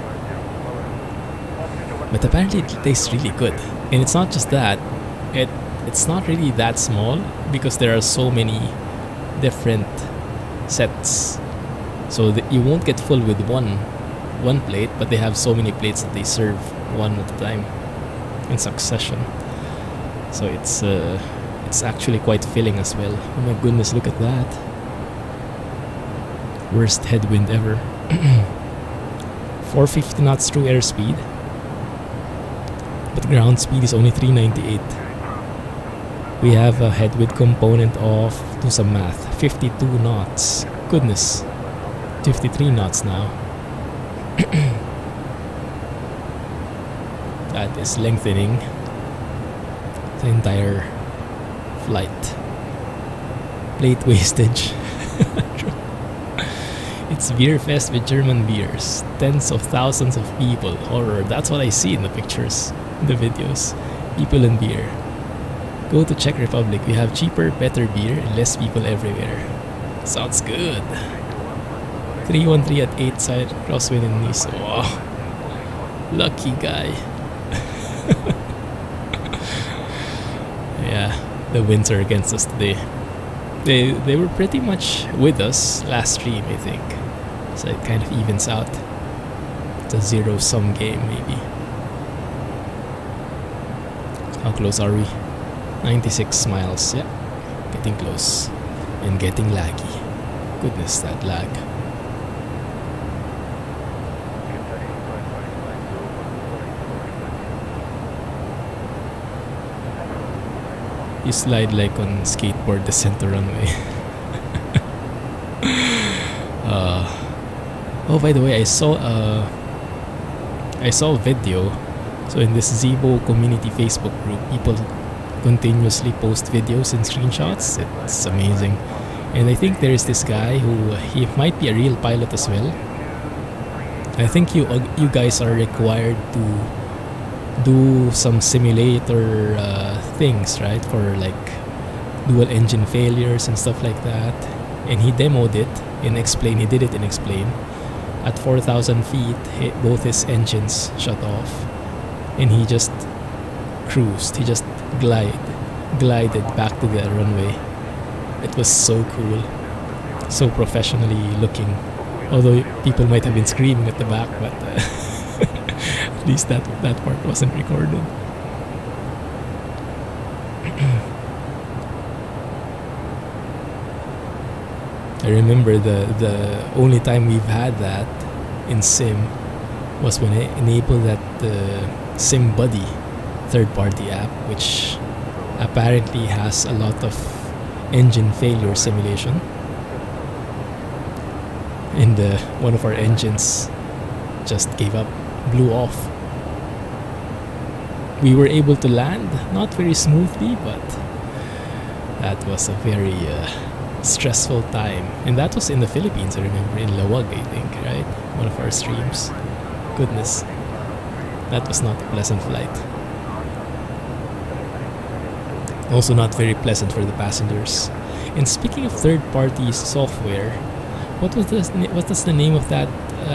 But apparently it tastes really good. And it's not just that. It's not really that small because there are so many different sets. So that you won't get full with one plate, but they have so many plates that they serve one at a time in succession. So it's actually quite filling as well. Oh my goodness, look at that. Worst headwind ever. 450 knots through airspeed, but ground speed is only 398. We have a headwind component of, do some math, 52 knots. Goodness, 53 knots now. That is lengthening the entire flight. Plate wastage. It's beer fest with German beers. Tens of thousands of people. Horror. That's what I see in the pictures, in the videos. People and beer. Go to Czech Republic. We have cheaper, better beer and less people everywhere. Sounds good. 313 at 8 side crosswind in Nice. Wow. Lucky guy. Yeah, the winds are against us today. They were pretty much with us last stream, I think. So it kind of evens out. It's a zero-sum game, maybe. How close are we? 96 miles, yeah. Getting close. And getting laggy. Goodness, that lag. You slide like on skateboard descent to runway. Oh, by the way, I saw a video. So in this Zibo community Facebook group, people continuously post videos and screenshots. It's amazing. And I think there is this guy who he might be a real pilot as well. I think you guys are required to do some simulator things, right? For like dual engine failures and stuff like that. And he demoed it in Explain. He did it in Explain. At 4,000 feet, both his engines shut off. And he just cruised. He just glided back to the runway. It was so cool. So professionally looking. Although people might have been screaming at the back, but at least that part wasn't recorded. I remember the only time we've had that in Sim was when I enabled that Sim Buddy third-party app, which apparently has a lot of engine failure simulation. And one of our engines just gave up, blew off. We were able to land, not very smoothly, but that was a very stressful time. And that was in the Philippines, I remember, in LOWI, I think, right? One of our streams. Goodness, that was not a pleasant flight. Also not very pleasant for the passengers. And speaking of third-party software, what was the name of that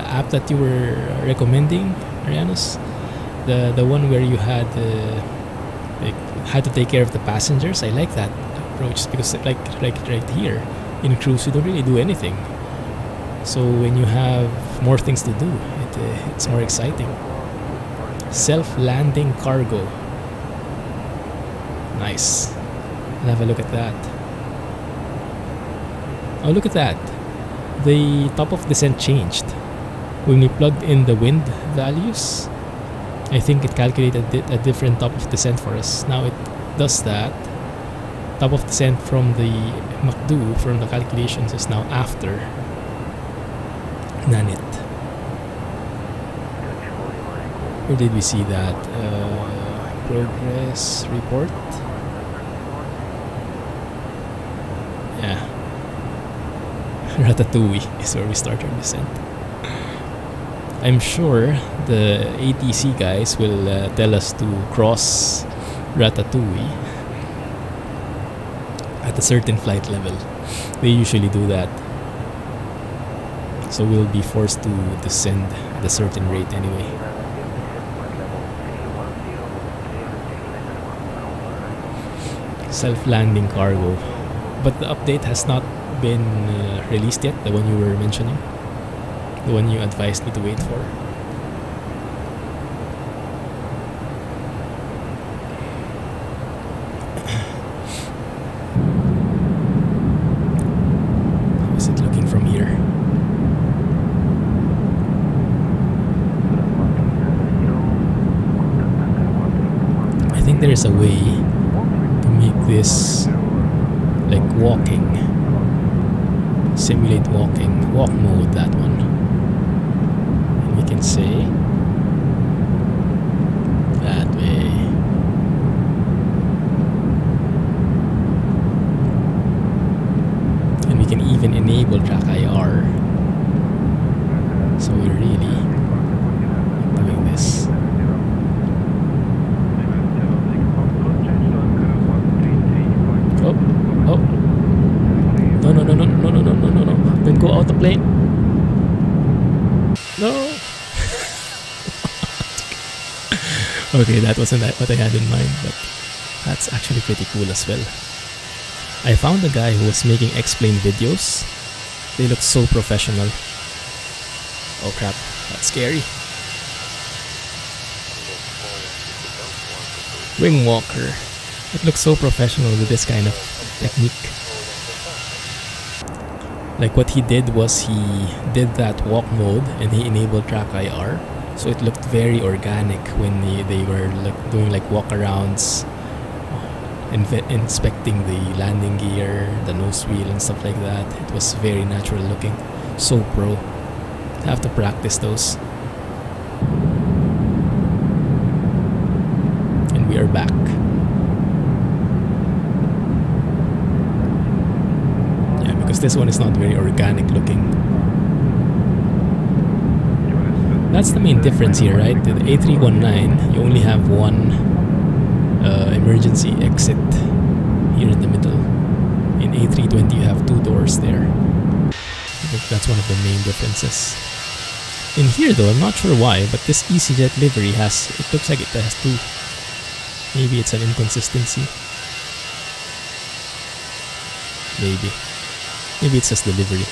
app that you were recommending, Arianos? The one where you had to take care of the passengers. I like that approach because like right here in cruise you don't really do anything. So when you have more things to do, it's more exciting. Self-landing cargo. Nice. I'll have a look at that. Oh, look at that. The top of descent changed. When we plugged in the wind values, I think it calculated a different top of descent for us. Now it does that. Top of descent from the MACD, from the calculations, is now after Nanit. Where did we see that? Progress report? Yeah. Ratatouille is where we start our descent. I'm sure the ATC guys will tell us to cross Ratatouille at a certain flight level. They usually do that. So we'll be forced to descend at a certain rate anyway. Self-landing cargo. But the update has not been released yet, the one you were mentioning. The one you advised me to wait for. How is it looking from here? I think there is a way to make this like walking. Simulate walking. Walk mode, that one. We can say that way. And we can even enable track IR. So we're really doing this. Oh. No. Don't go out the plane. No. Okay, that wasn't what I had in mind, but that's actually pretty cool as well. I found a guy who was making X-Plane videos. They look so professional. Oh crap, that's scary. Wing walker. It looks so professional with this kind of technique. Like what he did was he did that walk mode and he enabled track IR, so it looked very organic when they were like doing like walkarounds, inspecting the landing gear, the nose wheel and stuff like that. It was very natural looking, so pro. Have to practice those. And we are back. Yeah, because this one is not very organic looking. That's the main difference here, right? The A319, you only have one emergency exit here in the middle. In A320 you have two doors there. I think that's one of the main differences. In here though, I'm not sure why, but this EasyJet livery it looks like it has two. Maybe it's an inconsistency. Maybe it's just the livery.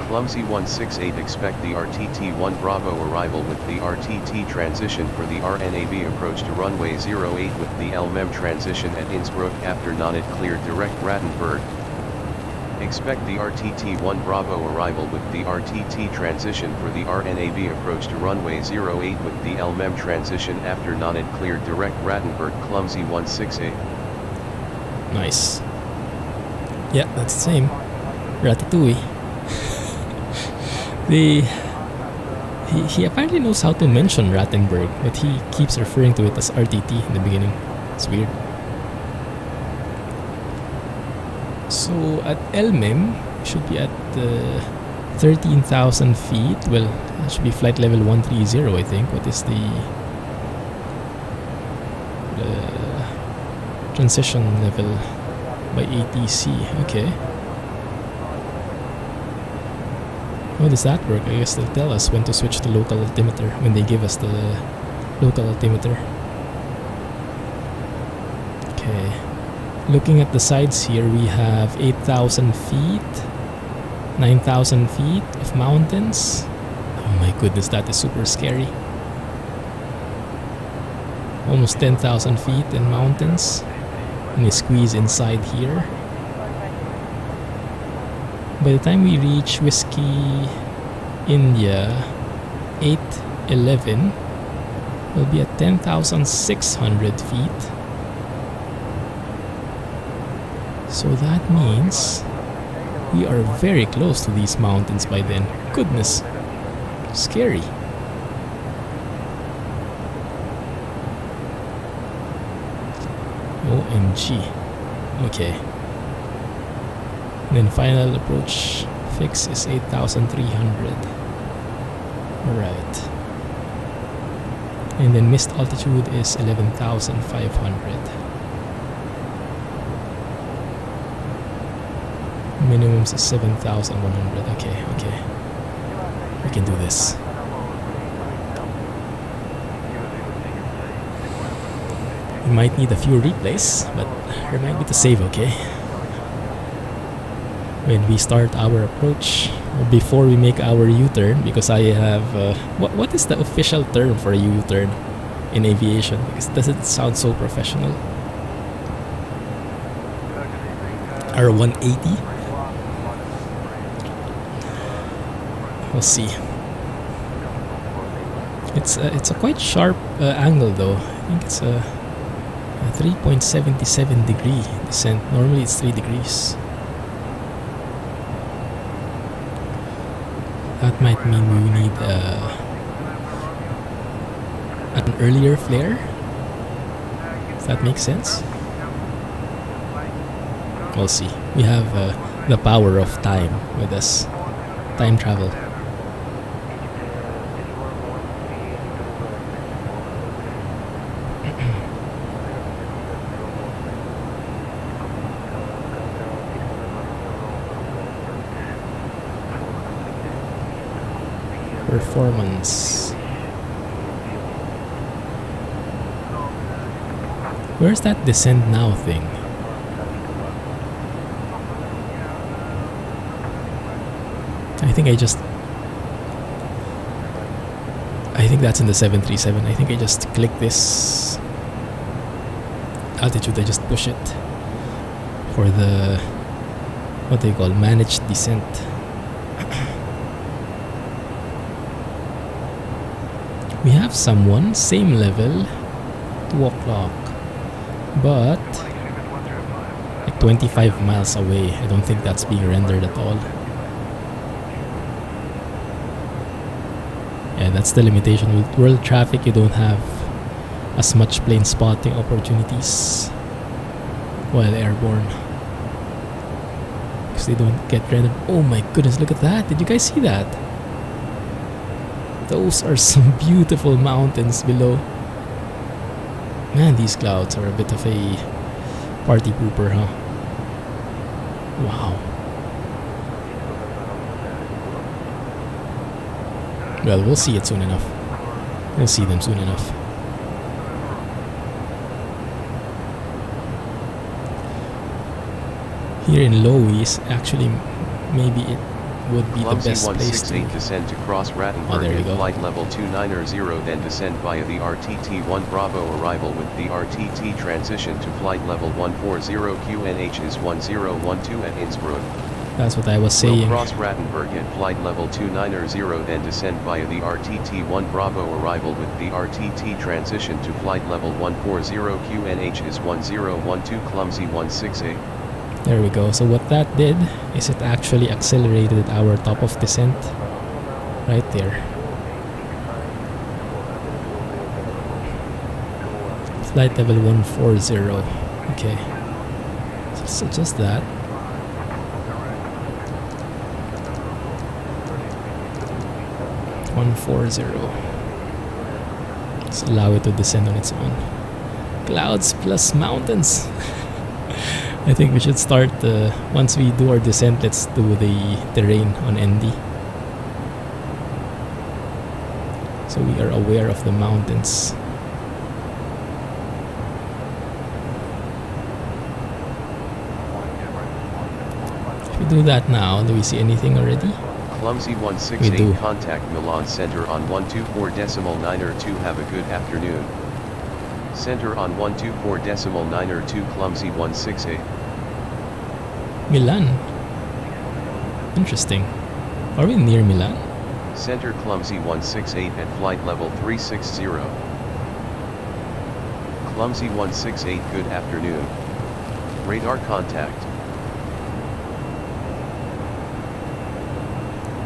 Clumsy 168 expect the RTT-1 Bravo arrival with the RTT transition for the RNAV approach to runway 08 with the LMEM transition at Innsbruck after non-it cleared direct Rattenberg. Expect the RTT-1 Bravo arrival with the RTT transition for the RNAV approach to runway 08 with the LMEM transition after non-it cleared direct Rattenberg. Clumsy 168. Nice. Yeah, that's the same. Ratatouille. He apparently knows how to mention Rattenberg, but he keeps referring to it as RTT in the beginning. It's weird. So at LMEM, should be at 13,000 feet. Well, that should be flight level 130, I think. What is the transition level by ATC? Okay. How does that work? I guess they'll tell us when to switch to local altimeter when they give us the local altimeter. Okay. Looking at the sides here, we have 8,000 feet, 9,000 feet of mountains. Oh my goodness, that is super scary. Almost 10,000 feet in mountains. And we squeeze inside here. By the time we reach Whiskey India 811, we'll be at 10,600 feet. So that means we are very close to these mountains by then. Goodness, scary. OMG. Okay. And then final approach fix is 8,300. Alright. And then missed altitude is 11,500. Minimum is 7,100. Okay. We can do this. We might need a few replays, but remind me to save, okay? When we start our approach, or before we make our U-turn, because I have... what is the official term for a U-turn in aviation? Because it doesn't sound so professional. R180? We'll see. It's a quite sharp angle though. I think it's a 3.77 degree descent. Normally it's 3 degrees. That might mean we need an earlier flare. Does that make sense? We'll see. We have the power of time with us. Time travel. Performance. Where's that descend now thing? I think I think that's in the 737. I think I just click this altitude. I just push it for the, what they call, managed descent. We have someone, same level, 2 o'clock, but like 25 miles away. I don't think that's being rendered at all. Yeah, that's the limitation. With world traffic, you don't have as much plane spotting opportunities while airborne, because they don't get rendered. Oh my goodness, look at that. Did you guys see that? Those are some beautiful mountains below. Man, these clouds are a bit of a party pooper, huh? Wow. Well, we'll see it soon enough. We'll see them soon enough. Here in LOWI is actually, maybe it would be Clumsy the best place to... 168 descend to cross Rattenberg there you at go. flight level 290, then descend via the RTT-1 Bravo arrival with the RTT transition to flight level 140 QNH is 1012 at Innsbruck. That's what I was Will saying. cross Rattenberg at flight level 290, then descend via the RTT-1 Bravo arrival with the RTT transition to flight level 140 QNH is 1012 Clumsy 168. There we go. So what that did is it actually accelerated our top of descent right there. Flight level 140. Okay. So just that. Let's allow it to descend on its own. Clouds plus mountains. I think we should start, once we do our descent, let's do the terrain on ND. So we are aware of the mountains. If we do that now, do we see anything already? Clumsy We 168 do. contact Milan Center on 124.92. Have a good afternoon. Center on 124.92 Clumsy 168. Milan. Interesting. Are we near Milan? Center Clumsy 168 at flight level 360. Clumsy 168 good afternoon. Radar contact.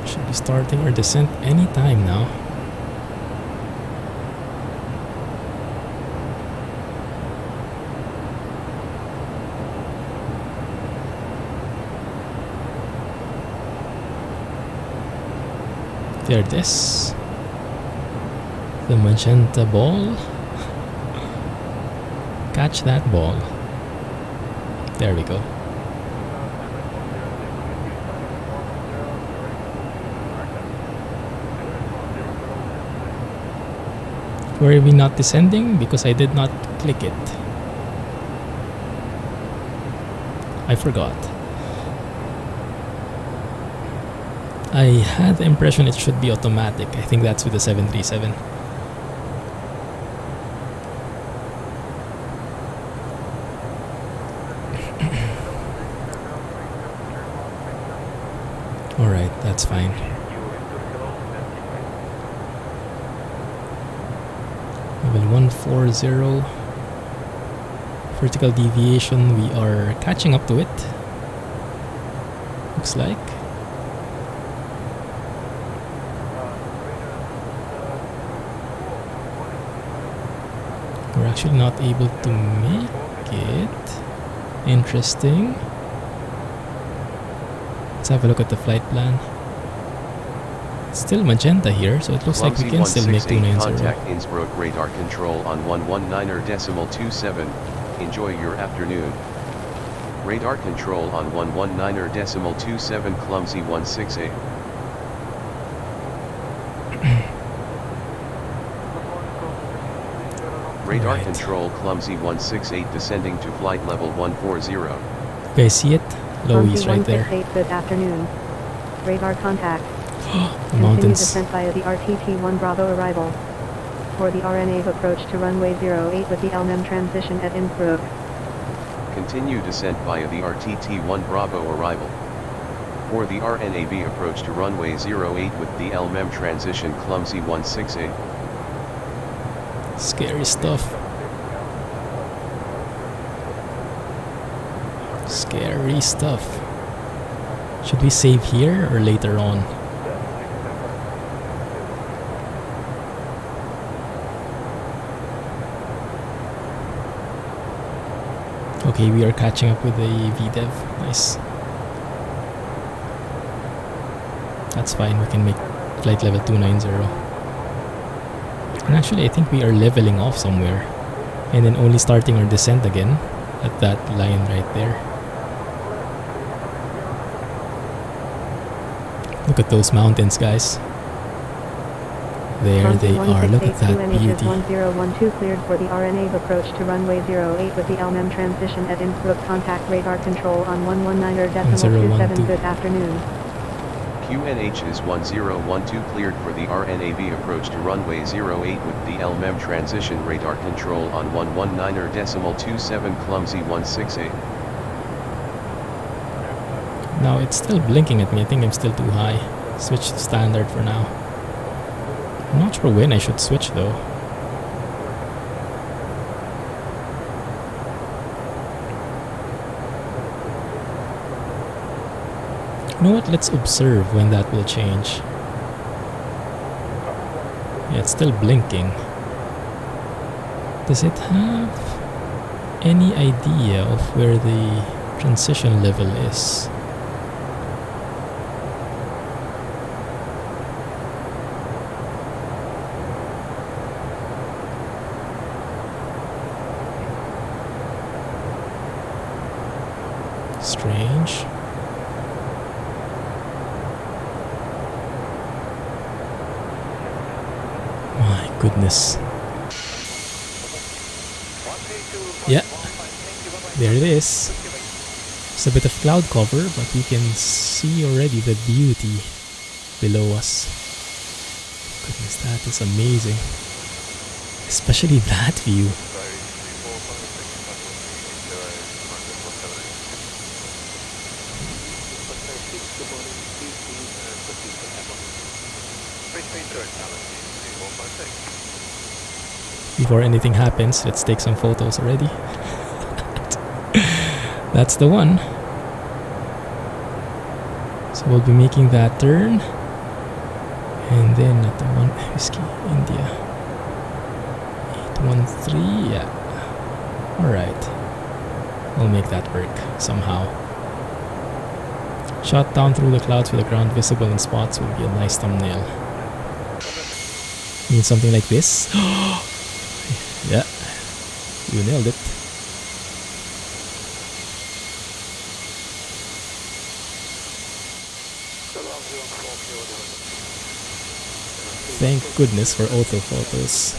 Should be starting our descent anytime now. There it is. The magenta ball. Catch that ball. There we go. Were we not descending? Because I did not click it. I forgot. I had the impression it should be automatic. I think that's with the 737. Alright, that's fine. Level 140. Vertical deviation, we are catching up to it. Looks like. We're actually not able to make it. Interesting. Let's have a look at the flight plan. It's still magenta here, so it looks like we can still make 290. Contact Innsbruck radar control on 119.27. Enjoy your afternoon. Radar control on 119.27 Clumsy 168. Radar Right. control Clumsy 168 descending to flight level 140. You guys see it? LOWI is Clumsy right there. 168 good afternoon. Radar contact. The Continue mountains. descent via the RTT-1 Bravo arrival. For the RNAV approach to runway 08 with the LMM transition at Innsbruck. Continue descent via the RTT-1 Bravo arrival. For the RNAV approach to runway 08 with the LMM transition Clumsy 168. Scary stuff. Scary stuff. Should we save here or later on? Okay, we are catching up with the VDev. Nice. That's fine, we can make flight level 290. And actually I think we are leveling off somewhere. And then only starting our descent again at that line right there. Look at those mountains, guys. There they are, look at that beauty. 1012 cleared for the RNAV approach to runway 08 with the LMM transition at Innsbruck. Contact radar control on 119.27. Good afternoon. QNH is 1012 cleared for the RNAV approach to runway 08 with the LMM transition radar control on 119.27 Clumsy 168. Now it's still blinking at me, I think I'm still too high. Switch to standard for now. I'm not sure when I should switch though. You know what, let's observe when that will change. Yeah, it's still blinking. Does it have any idea of where the transition level is? Strange. My goodness. Yeah, there it is. It's a bit of cloud cover, but we can see already the beauty below us. Goodness, that is amazing. Especially that view. Before anything happens, let's take some photos already. That's the one. So we'll be making that turn. And then at the one Whiskey India 813, yeah. Alright. We'll make that work somehow. Shot down through the clouds with the ground visible in spots will be a nice thumbnail. Need something like this? Yeah, you nailed it. Thank goodness for autophotos.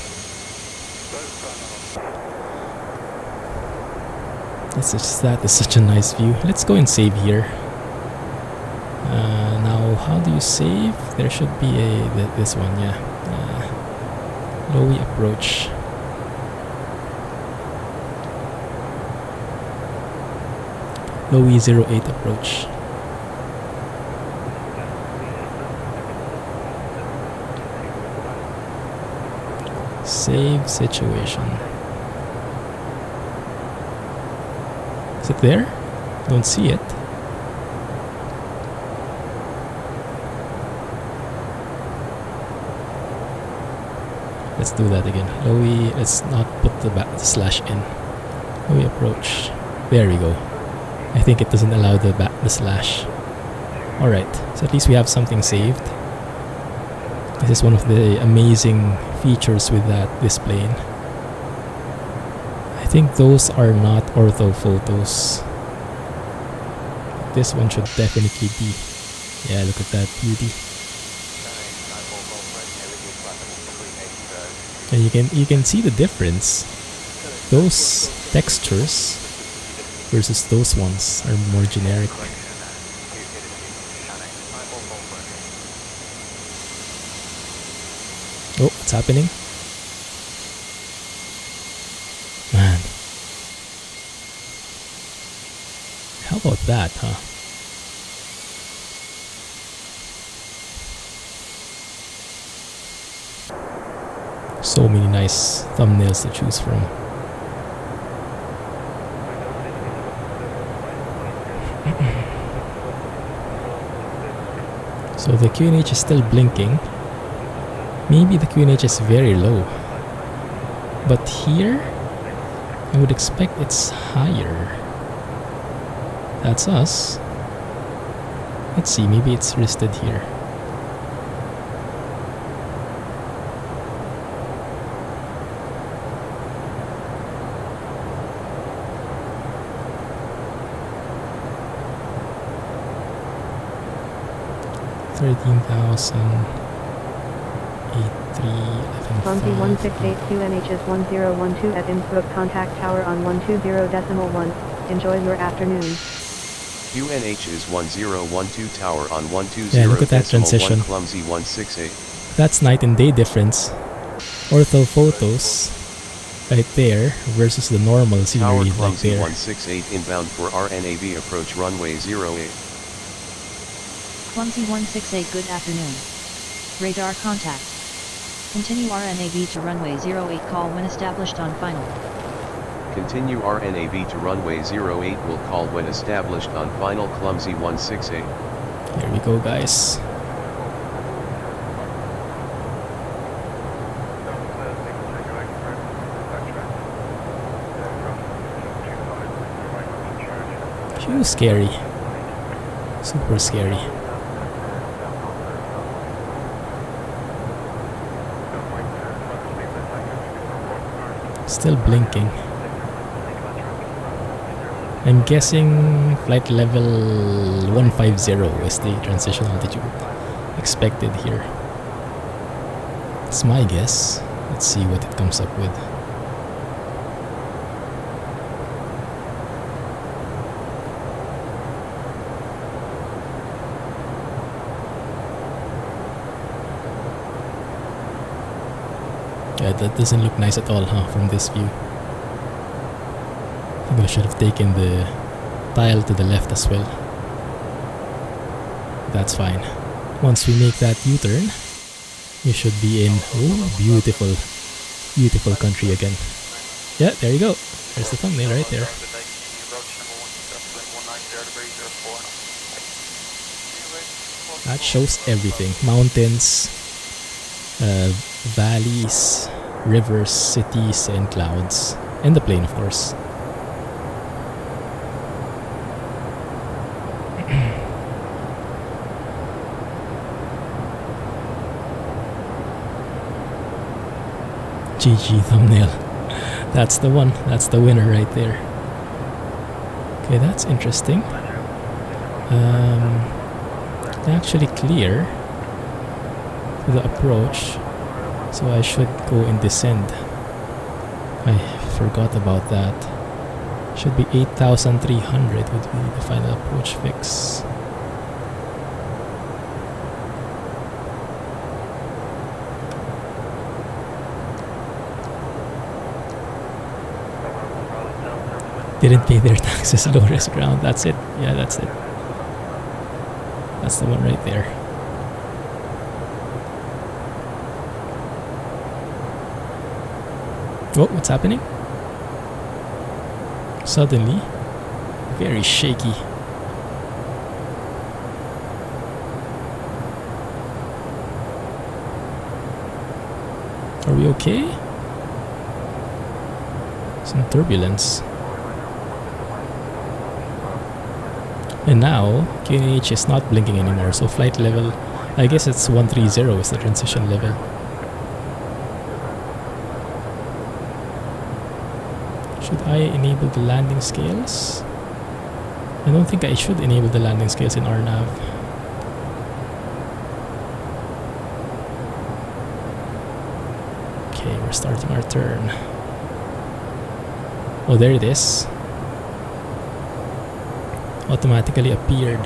That is such a nice view. Let's go and save here. Now, how do you save? There should be this one, yeah. LOWI approach. LOWI 08 approach. Save situation. Is it there? Don't see it. Let's do that again. LOWI, let's not put the slash in. LOWI approach. There we go. I think it doesn't allow the slash. Alright, so at least we have something saved. This is one of the amazing features with this plane. I think those are not ortho photos. This one should definitely be. Yeah, look at that beauty. And you can see the difference. Those textures versus those ones are more generic. what's happening? Man. How about that, huh? So many nice thumbnails to choose from. So the QNH is still blinking. Maybe the QNH is very low. But here, I would expect it's higher. That's us. Let's see, maybe it's listed here. Clumsy 168 QNH is 1012 at Innsbruck Contact Tower on 120.1. Enjoy your afternoon. QNH is 1012 Tower on 120.1. Yeah, look at that transition. Clumsy 168. That's night and day difference. Ortho photos right there versus the normal Tower scenery like Clumsy there. 168 inbound for RNAV approach runway 08. Clumsy 168, good afternoon. Radar contact. Continue RNAV to runway 08, call when established on final. Continue RNAV to runway 08 will call when established on final. Clumsy 168. Here we go, guys. Too scary. Super scary. Still blinking. I'm guessing flight level 150 is the transition altitude expected here. It's my guess. Let's see what it comes up with. Yeah, that doesn't look nice at all, huh, from this view. I think I should have taken the tile to the left as well. That's fine. Once we make that U-turn, we should be in, oh, beautiful, beautiful country again. Yeah, there you go. There's the thumbnail right there. That shows everything. Mountains, valleys, rivers, cities, and clouds. And the plane, of course. GG thumbnail. That's the one. That's the winner right there. Okay, that's interesting. Actually clear to the approach, so I should go and descend. I forgot about that. Should be 8,300 would be the final approach fix. Didn't pay their taxes, low risk ground. That's it. Yeah, that's it. That's the one right there. Oh, what's happening? Suddenly, very shaky. Are we okay? Some turbulence. And now, QNH is not blinking anymore, so flight level, I guess it's 130 is the transition level. Should I enable the landing scales? I don't think I should enable the landing scales in RNAV. Okay, we're starting our turn. Oh, there it is. Automatically appeared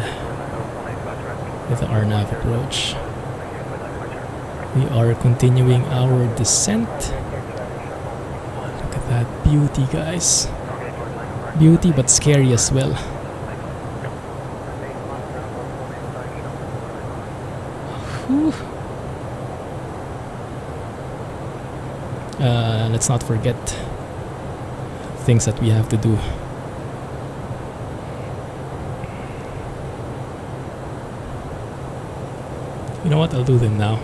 with the RNAV approach. We are continuing our descent. Look at that beauty, guys. Beauty but scary as well. Whew. Let's not forget things that we have to do. You know what? I'll do them now.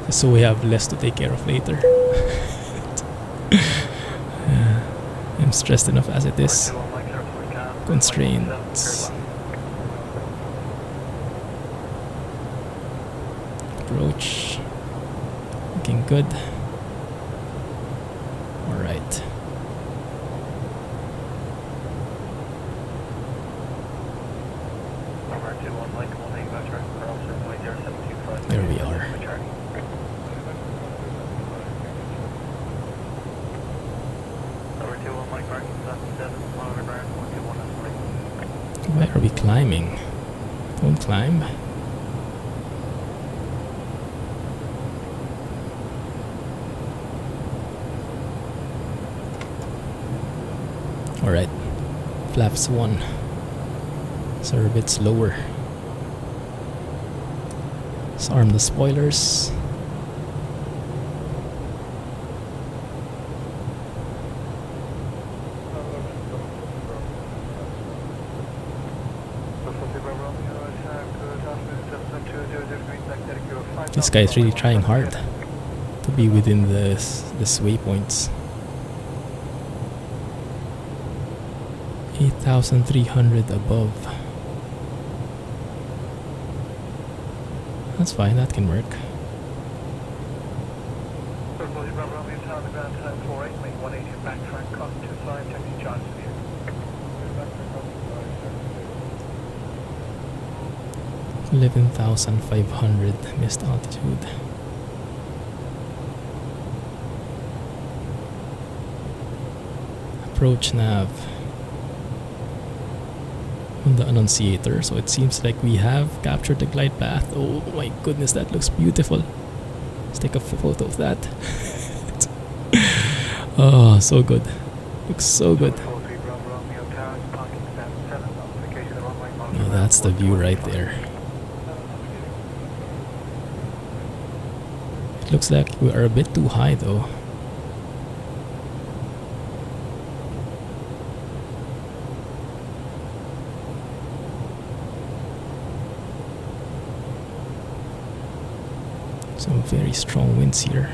Just so we have less to take care of later. I'm stressed enough as it is. Constraints. Approach. Looking good. Alright. There we are. Why are we climbing? Don't climb. Alright. Flaps 1. So we're a bit slower. Let's arm the spoilers. This guy is really trying hard to be within this waypoints. 8,300 above. That's fine, that can work. $11,500 missed altitude. Approach nav on the Annunciator, so it seems like we have captured the glide path. Oh my goodness, that looks beautiful. Let's take a photo of that. Oh, so good. Looks so good. Oh, that's the view right there. It looks like we are a bit too high though. Some very strong winds here.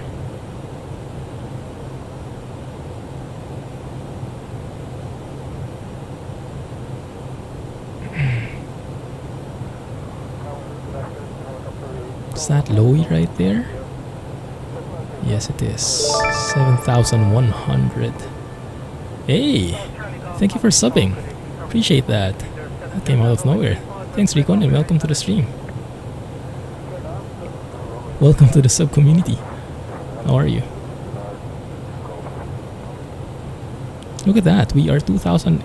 Is that LOWI right there? Yes, it is. 7,100. Hey! Thank you for subbing. Appreciate that. That came out of nowhere. Thanks, Recon, and welcome to the stream. Welcome to the sub community. How are you? Look at that. We are 2,000.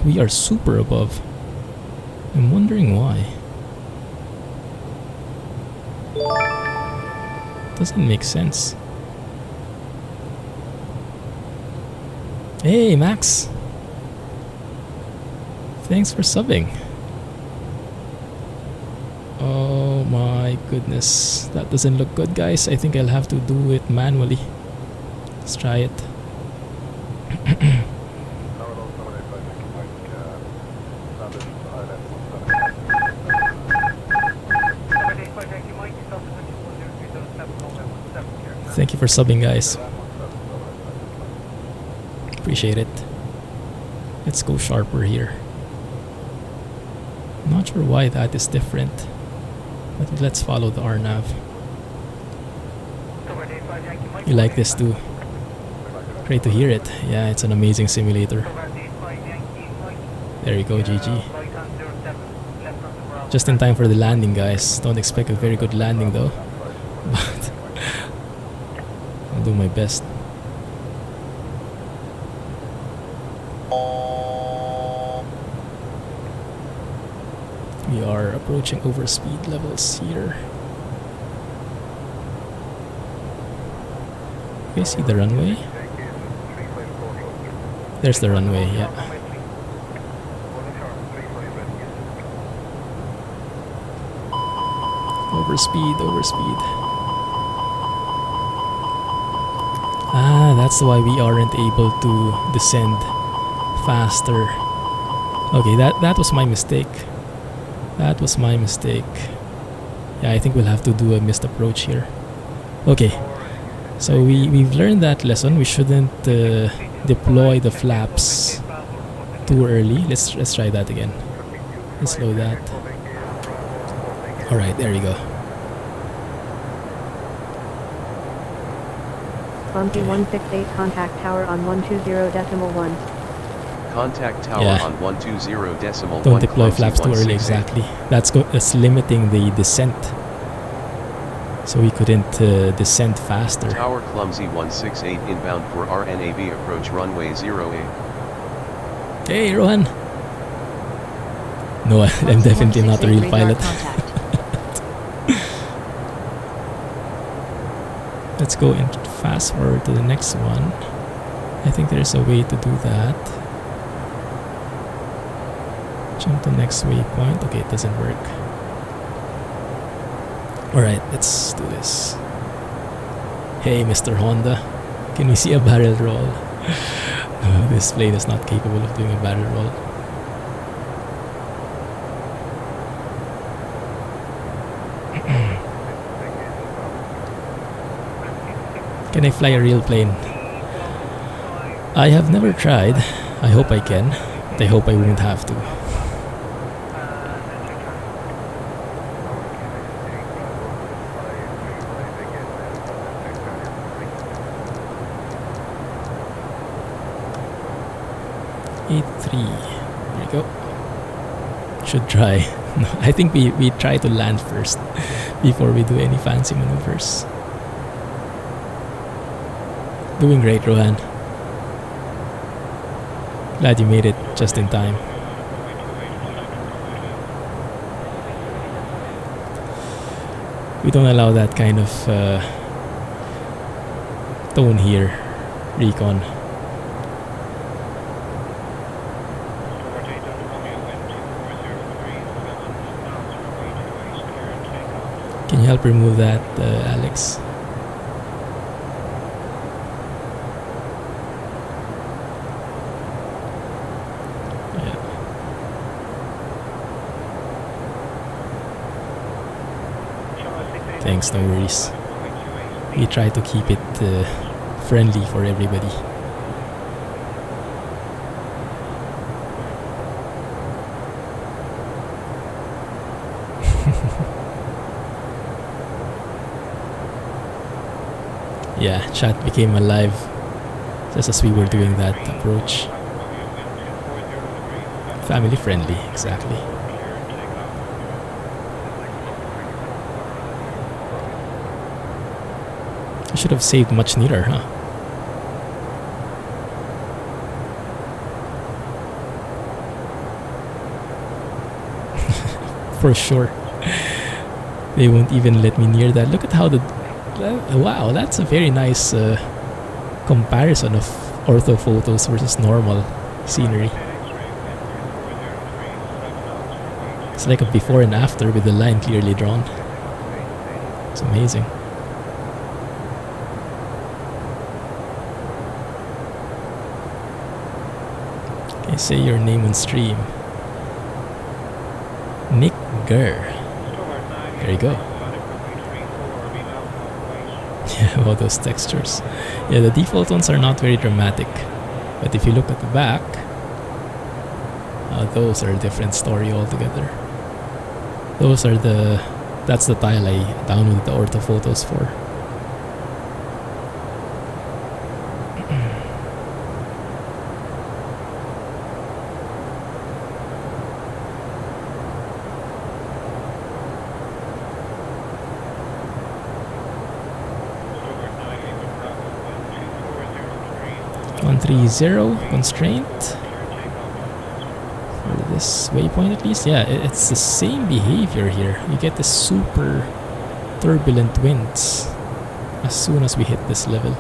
We are super above. I'm wondering why. Doesn't make sense. Hey, Max. Thanks for subbing. Oh my goodness. That doesn't look good, guys. I think I'll have to do it manually. Let's try it. Thank you for subbing, guys. Appreciate it. Let's go sharper here. Not sure why that is different, but let's follow the RNAV. You like this too? Great to hear it. Yeah, it's an amazing simulator. There you go, GG. Just in time for the landing, guys. Don't expect a very good landing though. But I'll do my best. We are approaching overspeed levels here. Okay, see the runway? There's the runway, yeah. Overspeed, overspeed. Ah, that's why we aren't able to descend faster. Okay, that was my mistake. That was my mistake. Yeah, I think we'll have to do a missed approach here. Okay, so we've learned that lesson. We shouldn't deploy the flaps too early. Let's try that again. Let's slow that. All right, there you go. Clumsy 168 contact tower on 120.1. Contact tower Yeah. on 120.1. Don't deploy Clumsy flaps too early. 168. Exactly. That's limiting the descent. So we couldn't descend faster. Tower Clumsy 168 inbound for RNAV approach runway 08. Hey, Rohan. No, I'm definitely not a real pilot. Let's go and fast forward to the next one. I think there's a way to do that. Jump to next waypoint. Okay, it doesn't work. Alright, let's do this. Hey, Mr. Honda. Can we see a barrel roll? No, this plane is not capable of doing a barrel roll. Can I fly a real plane? I have never tried. I hope I can, but I hope I won't have to. A3. There you go. Should try. No, I think we try to land first before we do any fancy maneuvers. Doing great, Rohan. Glad you made it just in time. We don't allow that kind of tone here, Recon. Can you help remove that, Alex? Thanks, no worries. We try to keep it friendly for everybody. Yeah, chat became alive just as we were doing that approach. Family friendly, exactly. I should have saved much neater, huh? For sure. They won't even let me near that. Look at how the... wow, that's a very nice comparison of ortho photos versus normal scenery. It's like a before and after with the line clearly drawn. It's amazing. Okay, say your name on stream. Nick Gurr. There you go. Yeah, all those textures. Yeah, the default ones are not very dramatic. But if you look at the back, those are a different story altogether. Those are that's the tile I downloaded the ortho photos for. Zero constraint for this waypoint at least. Yeah, it's the same behavior here. You get the super turbulent winds as soon as we hit this level.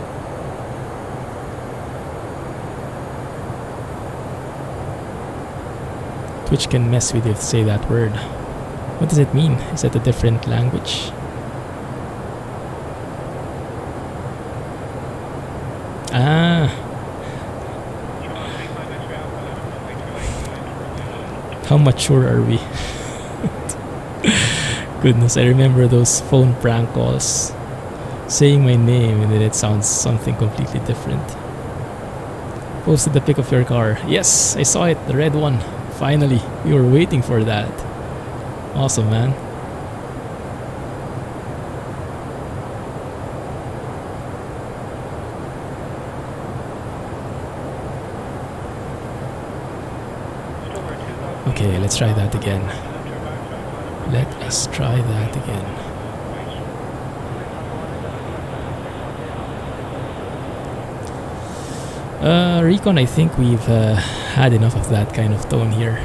Twitch can mess with you if you say that word. What does it mean? Is that a different language? Ah. How mature are we? Goodness, I remember those phone prank calls. Saying my name and then it sounds something completely different. Posted the pic of your car. Yes, I saw it, the red one. Finally, we were waiting for that. Awesome, man. Okay, let's try that again. Let us try that again. Recon, I think we've had enough of that kind of tone here.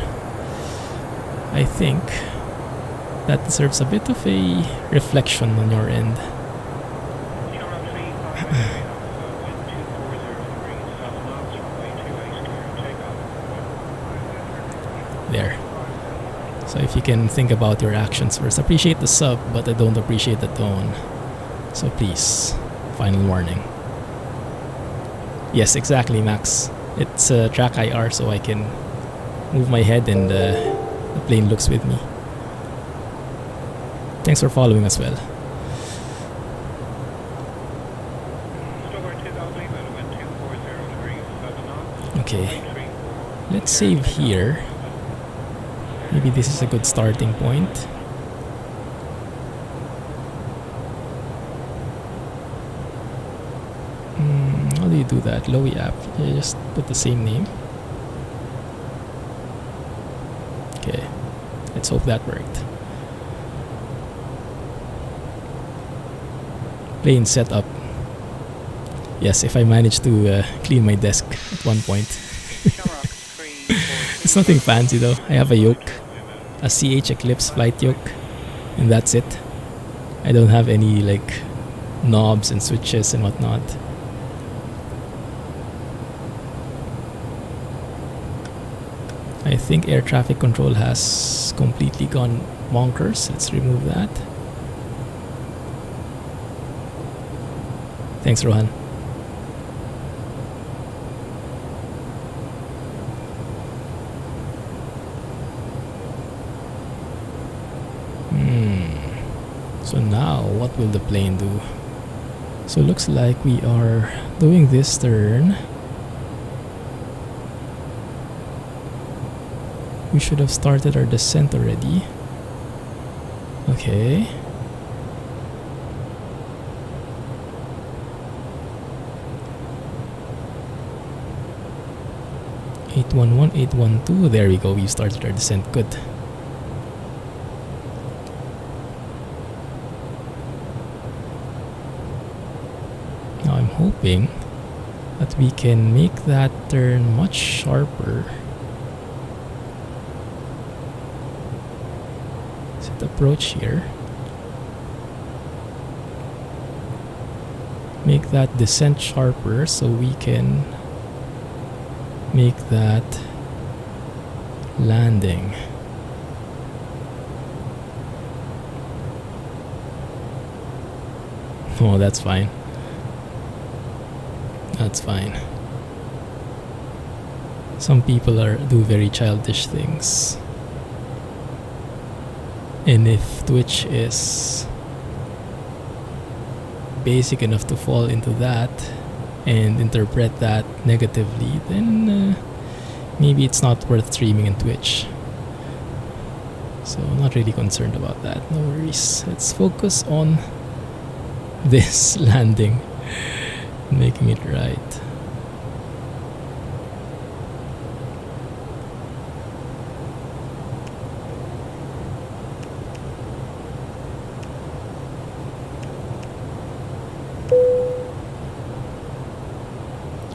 I think that deserves a bit of a reflection on your end. There. So if you can think about your actions first. Appreciate the sub, but I don't appreciate the tone. So please, final warning. Yes, exactly, Max. It's track IR, so I can move my head and the plane looks with me. Thanks for following as well. Okay, let's save here. Maybe this is a good starting point. How do you do that? LOWI app. You just put the same name. Okay, let's hope that worked. Plane setup. Yes, if I manage to clean my desk at one point. It's nothing fancy though. I have a yoke, a CH Eclipse flight yoke, and that's it. I don't have any like knobs and switches and whatnot. I think air traffic control has completely gone bonkers. Let's remove that. Thanks, Rohan. So now, what will the plane do? So it looks like we are doing this turn. We should have started our descent already. Okay. (811, 812). There we go. We started our descent. Good. Now I'm hoping that we can make that turn much sharper. Set approach here. Make that descent sharper so we can make that landing. Oh, that's fine. That's fine. Some people do very childish things. And if Twitch is basic enough to fall into that and interpret that negatively, then maybe it's not worth streaming in Twitch. So I'm not really concerned about that. No worries. Let's focus on this landing, making it right.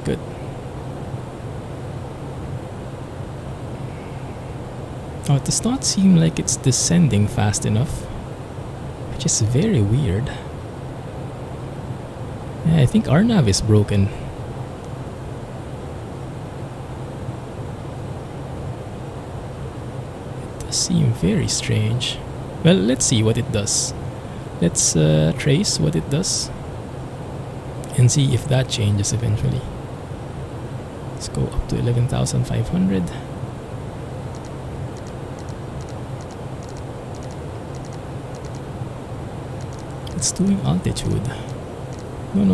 Good. does not seem like it's descending fast enough, which is very weird. Yeah, I think our nav is broken. It does seem very strange. Well, let's see what it does. Let's trace what it does and see if that changes eventually. Let's go up to 11,500. It's doing altitude. No.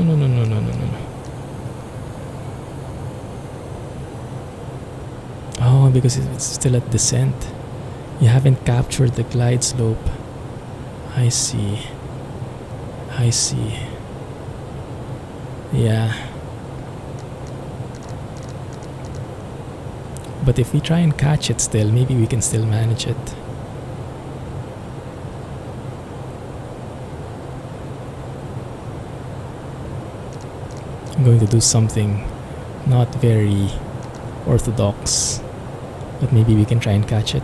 Oh, because it's still at descent. You haven't captured the glide slope. I see. Yeah. But if we try and catch it still, maybe we can still manage it. I'm going to do something not very orthodox, but maybe we can try and catch it.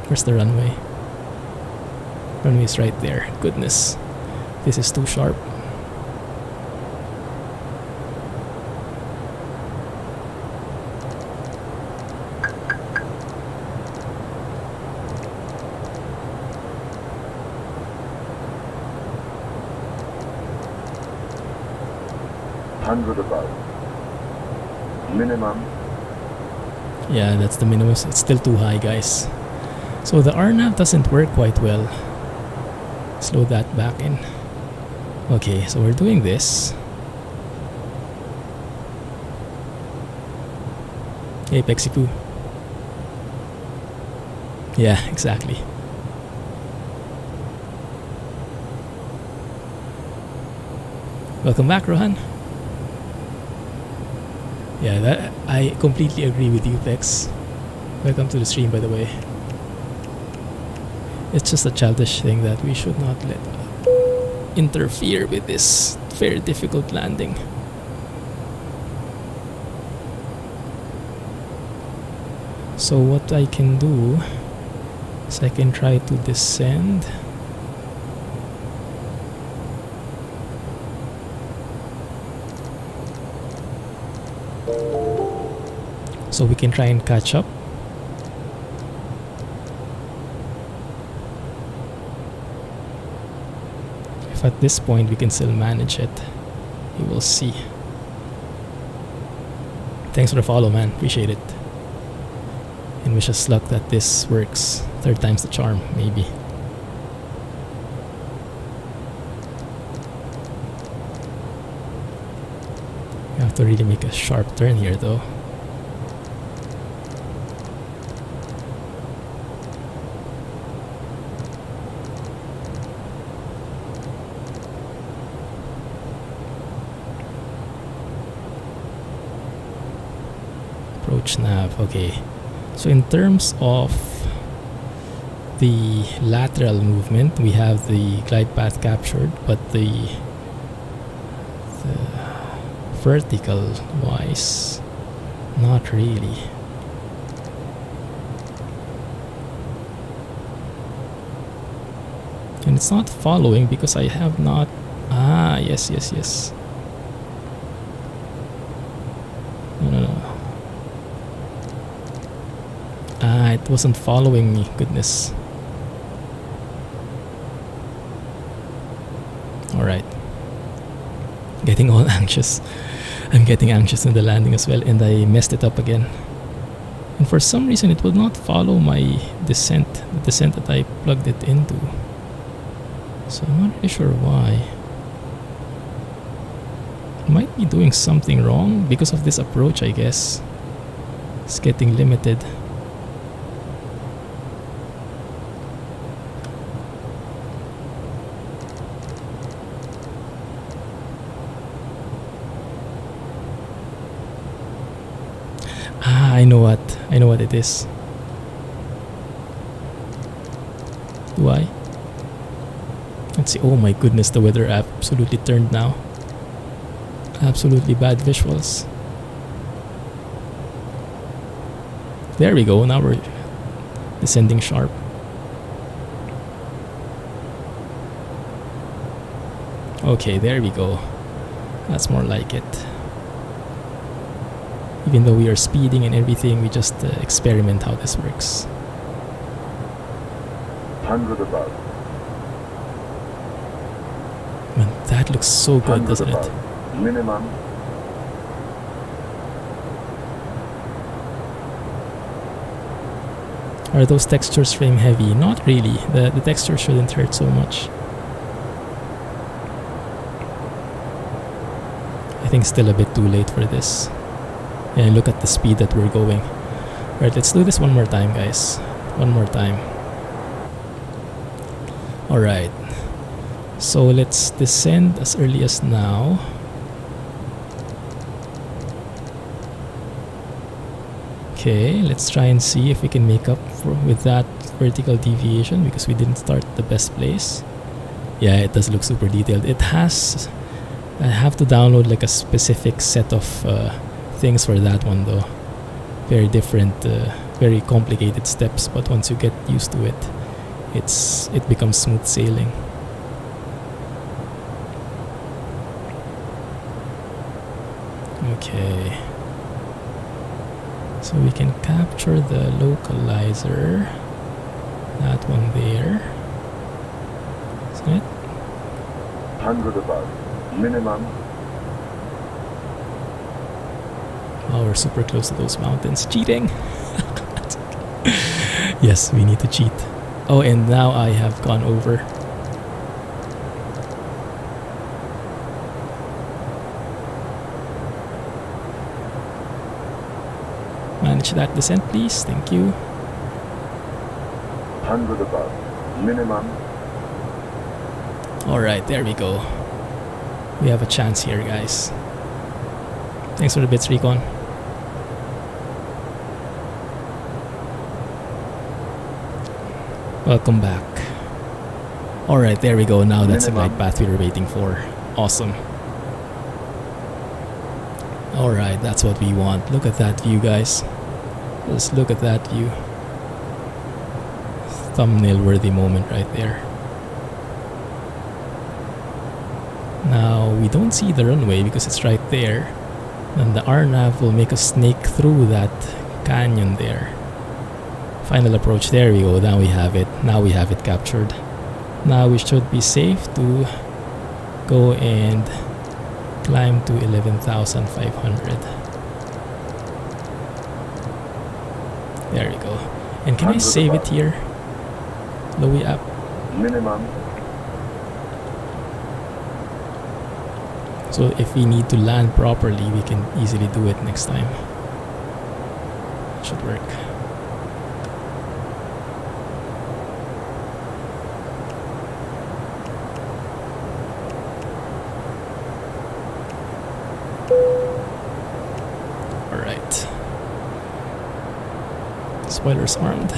Where's the runway? Runway's right there. Goodness. This is too sharp. Above. Minimum. Yeah, that's the minimum. It's still too high, guys. So the RNAV doesn't work quite well. Slow that back in. Okay, so we're doing this. Hey, Pexipoo. Yeah, exactly. Welcome back, Rohan. Yeah, that I completely agree with you, Pex. Welcome to the stream, by the way. It's just a childish thing that we should not let interfere with this very difficult landing. So what I can do is I can try to descend. So we can try and catch up. If at this point we can still manage it, we will see. Thanks for the follow, man. Appreciate it. And wish us luck that this works. Third time's the charm, maybe. We have to really make a sharp turn here, though. Approach nav, okay. So in terms of the lateral movement, we have the glide path captured, but the vertical wise, not really. And it's not following because I have not... Ah, yes. No. Ah, it wasn't following me. Goodness. Alright. Getting all anxious. I'm getting anxious in the landing as well, and I messed it up again. And for some reason it will not follow my descent, the descent that I plugged it into. So I'm not really sure why. Might be doing something wrong because of this approach, I guess. It's getting limited. Ah, I know what it is. Do I? can't see. Oh my goodness, the weather absolutely turned now. Absolutely bad visuals. There we go, now we're descending sharp. Okay, there we go. That's more like it. Even though we are speeding and everything, we just experiment how this works. 100 above. Man, that looks so good, 100 doesn't above. it? Minimum. Are those textures frame heavy? Not really. The texture shouldn't hurt so much. I think still a bit too late for this. And look at the speed that we're going. Alright, let's do this one more time, guys. One more time. Alright. So let's descend as early as now. Okay, let's try and see if we can make up with that vertical deviation because we didn't start the best place. Yeah, it does look super detailed. It has... I have to download like a specific set of things for that one though. Very different, very complicated steps, but once you get used to it, it becomes smooth sailing. Okay. So we can capture the localizer. That one there. Isn't it? 100 above. Minimum. Oh, we're super close to those mountains. Cheating! Yes, we need to cheat. Oh, and now I have gone over. Manage that descent, please. Thank you. 100 above. Minimum. Alright, there we go. We have a chance here, guys. Thanks for the bits, Recon. Welcome back. Alright, there we go. Now that's the glide path we were waiting for. Awesome. Alright, that's what we want. Look at that view, guys. Just look at that view. Thumbnail worthy moment right there. Now, we don't see the runway because it's right there. And the RNAV will make us snake through that canyon there. Final approach, there we go. Now we have it. Now we have it captured. Now we should be safe to go and climb to 11,500. There we go. And can I save it here? LOWI app. Minimum. So if we need to land properly, we can easily do it next time. Should work. Alright. Spoilers armed.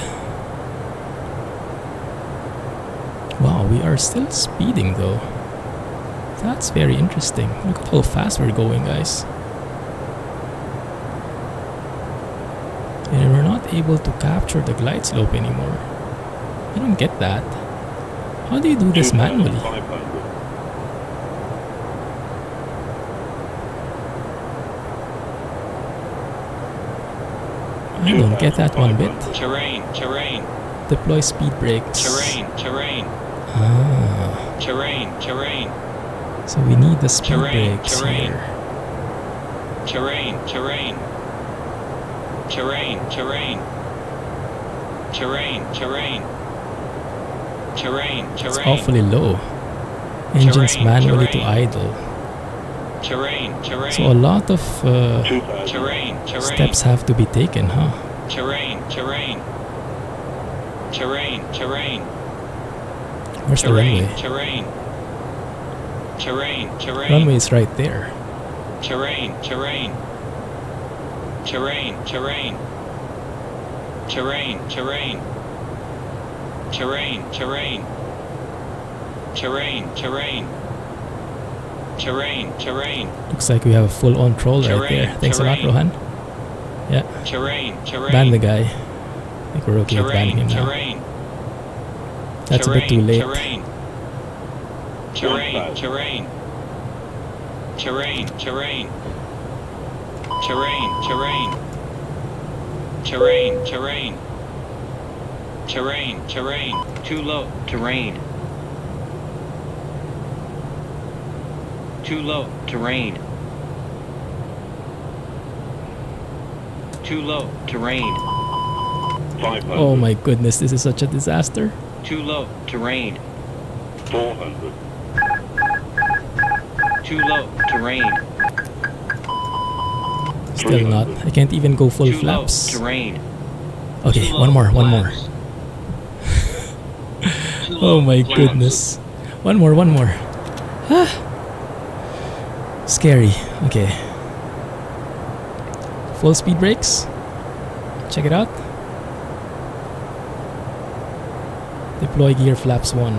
Wow, we are still speeding though. That's very interesting. Look at how fast we're going, guys. And we're not able to capture the glide slope anymore. I don't get that. How do you do this manually? I don't get that one bit. Terrain. Deploy speed brakes. Terrain. Ah. Terrain. So we need the speed brakes here. Terrain. It's awfully low. Engines manually to idle. So a lot of steps have to be taken, huh? Terrain. Where's the runway? Runway is right there. Terrain. Terrain, terrain. Terrain, terrain. Looks like we have a full-on troll right Terrain, there. Thanks a lot, terrain. Rohan. Yeah, Terrain, terrain. ban the guy. I think we're okay with banning him now. Terrain. That's a bit too late. Terrain. Terrain, terrain. Terrain, terrain. Terrain, terrain. Terrain, terrain. Terrain, terrain. Too low. Terrain. Too low. Terrain. Too low. Terrain. 500. Oh my goodness, this is such a disaster. Too low. Terrain. 400. Too low. Terrain. Still not. I can't even go full Too low. flaps. Terrain. Okay, Too low. one more, one more. Flaps. Too low. Oh my Flaps. goodness. One more, one more. Ah. Scary. Okay. Full speed brakes. Check it out. Deploy gear flaps 1.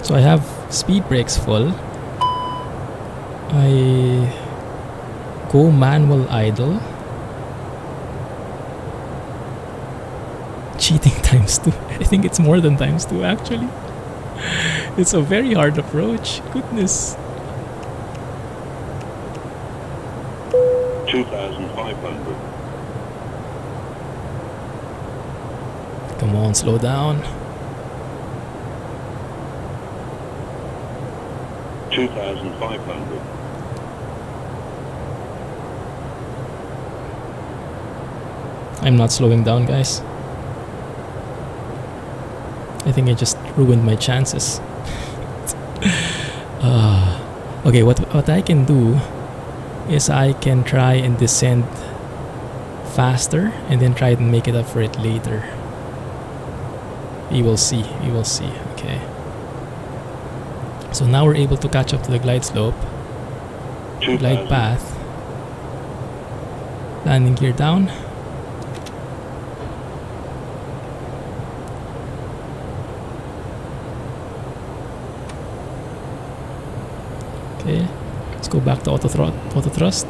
So I have speed brakes full. I go manual idle. Cheating times 2. I think it's more than times 2 actually. It's a very hard approach. Goodness. 2,500. Come on, slow down. 2,500. I'm not slowing down, guys. I think I just ruined my chances. Okay, what I can do is I can try and descend faster and then try and make it up for it later. We will see. We will see. Okay. So now we're able to catch up to the glide slope, glide 2,000. path, landing gear down. Okay, let's go back to auto thrust.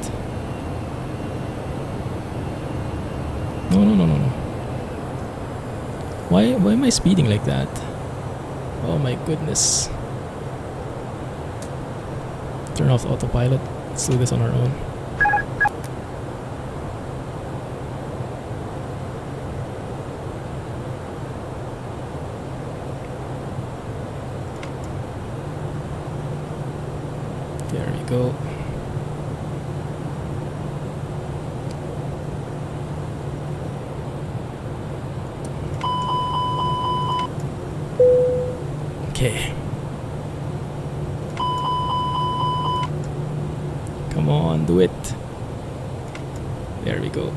No, no, no, no, no. Why am I speeding like that? Oh my goodness. Turn off autopilot. Let's do this on our own. There we go. Okay. Come on, do it. There we go.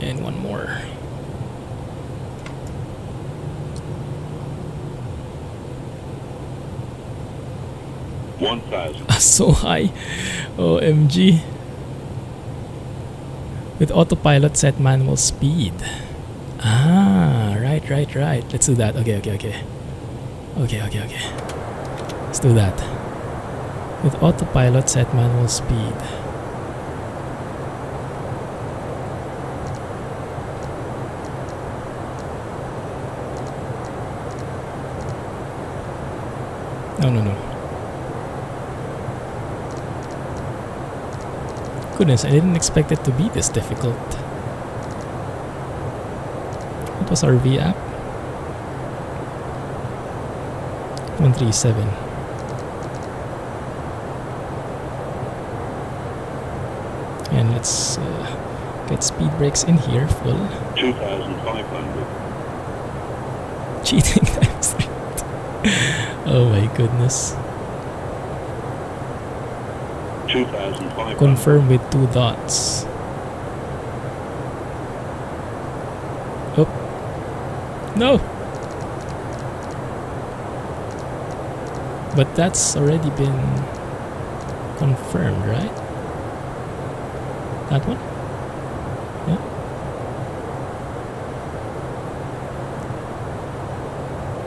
And one more. So high. OMG. With autopilot set manual speed. Ah, right. Let's do that. Okay. Let's do that. With autopilot set manual speed. No. Goodness, I didn't expect it to be this difficult. What was our VAP? 137. And let's get speed brakes in here full. 2,500. Cheating times 3. Oh my goodness. 2,500. Confirm with 2 dots. Oh. No! But that's already been confirmed, right? That one? Yeah.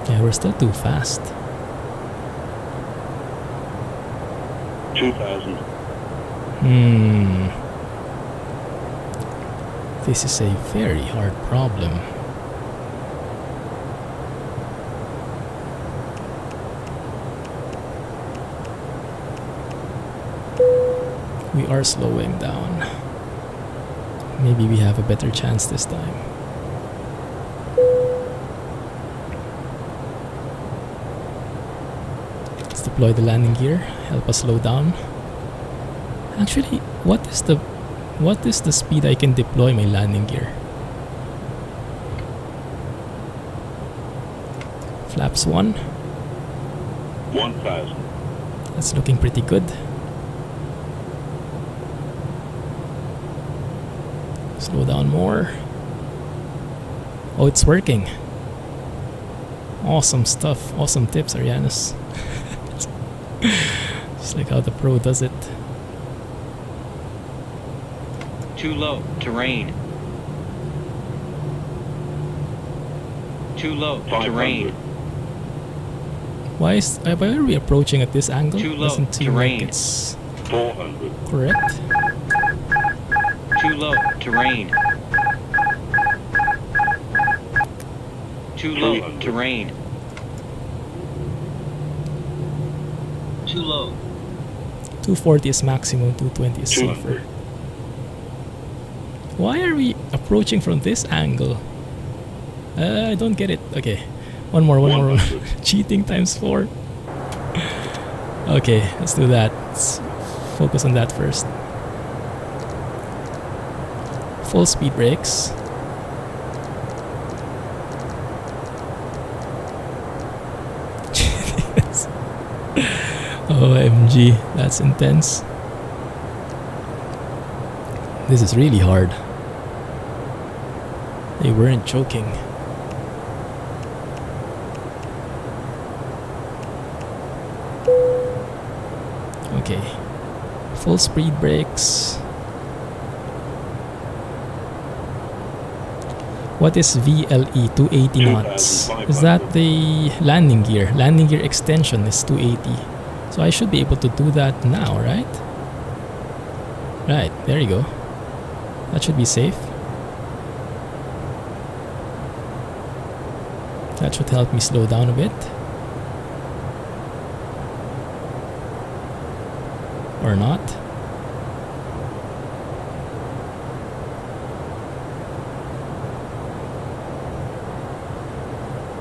Yeah, we're still too fast. 2,000. This is a very hard problem. We are slowing down. Maybe we have a better chance this time. Let's deploy the landing gear. Help us slow down. Actually, what is the speed I can deploy my landing gear? Flaps 1. 1,000. That's looking pretty good. Slow down more. Oh, it's working. Awesome stuff. Awesome tips, Arianus. Just like how the pro does it. Too low. Terrain. Too low. 500. Terrain. Why are we approaching at this angle? Too low. Doesn't seem Terrain. like it's 400. correct. Too low. Terrain. Too low. 300. Terrain. Too low. 240 is maximum, 220 is 200. safer. Why are we approaching from this angle? I don't get it. Okay, one more. 100. Cheating times 4. Okay, let's do that. Let's focus on that first. Full speed brakes. OMG, that's intense. This is really hard. They weren't joking. Okay. Full speed brakes. What is VLE 280 knots? Is that the landing gear? Landing gear extension is 280. So I should be able to do that now, right? Right, there you go. That should be safe. That should help me slow down a bit. Or not.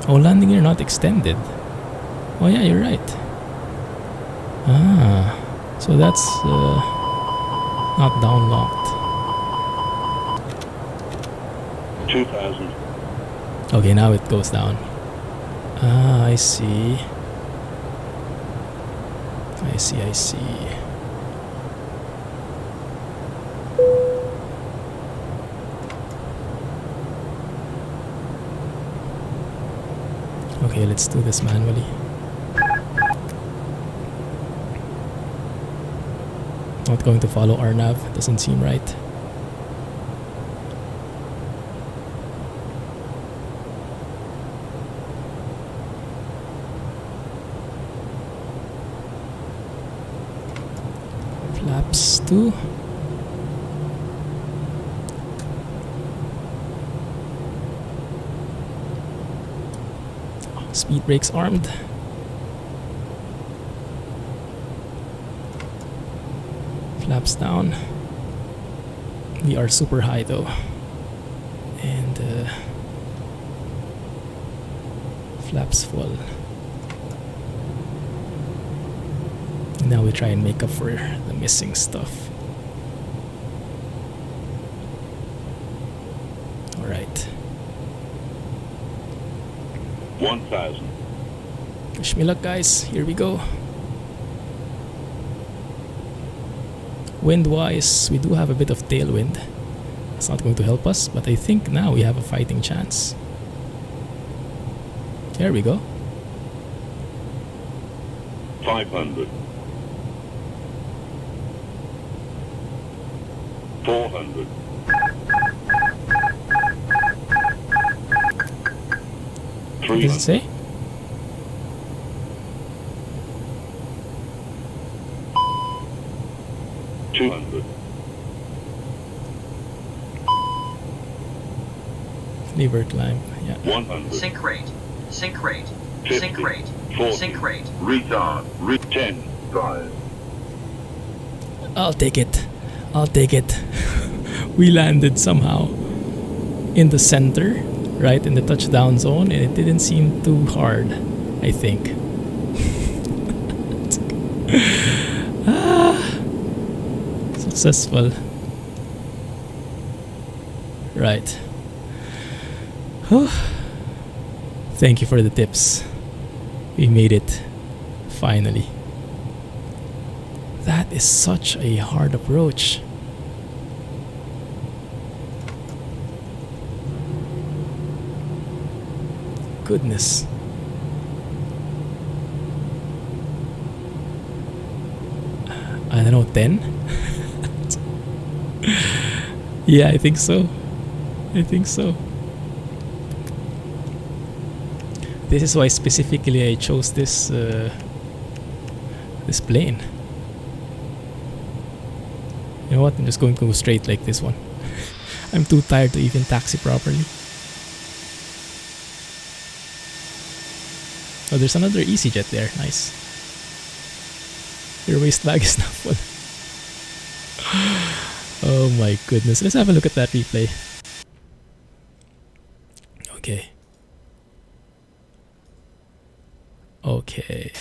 Oh, landing gear not extended. Oh yeah, you're right. Ah, so that's not down locked. 2,000. Okay, now it goes down. Ah, I see. I see. Okay, let's do this manually. Not going to follow our nav, doesn't seem right. Flaps 2. Speed brakes armed. Flaps down. We are super high though. And flaps full. Now we try and make up for the missing stuff. Alright. 1,000. Wish me luck, guys. Here we go. Wind-wise, we do have a bit of tailwind. It's not going to help us, but I think now we have a fighting chance. There we go. 500. 400. What does it say? $200. Lever climb. Yeah. 100. Sink rate. Sink rate. 50, Sink rate. 40. Sink rate. Retard. 10. 5. I'll take it. I'll take it. We landed somehow in the center, right in the touchdown zone, and it didn't seem too hard, I think. Successful. Right. Thank you for the tips. We made it. Finally. That is such a hard approach. Goodness. I don't know, 10? Yeah, I think so. I think so. This is why specifically I chose this this plane. You know what? I'm just going to go straight like this one. I'm too tired to even taxi properly. Oh, there's another EasyJet there. Nice. Your waist bag is not full. Oh my goodness. Let's have a look at that replay. Okay. Okay.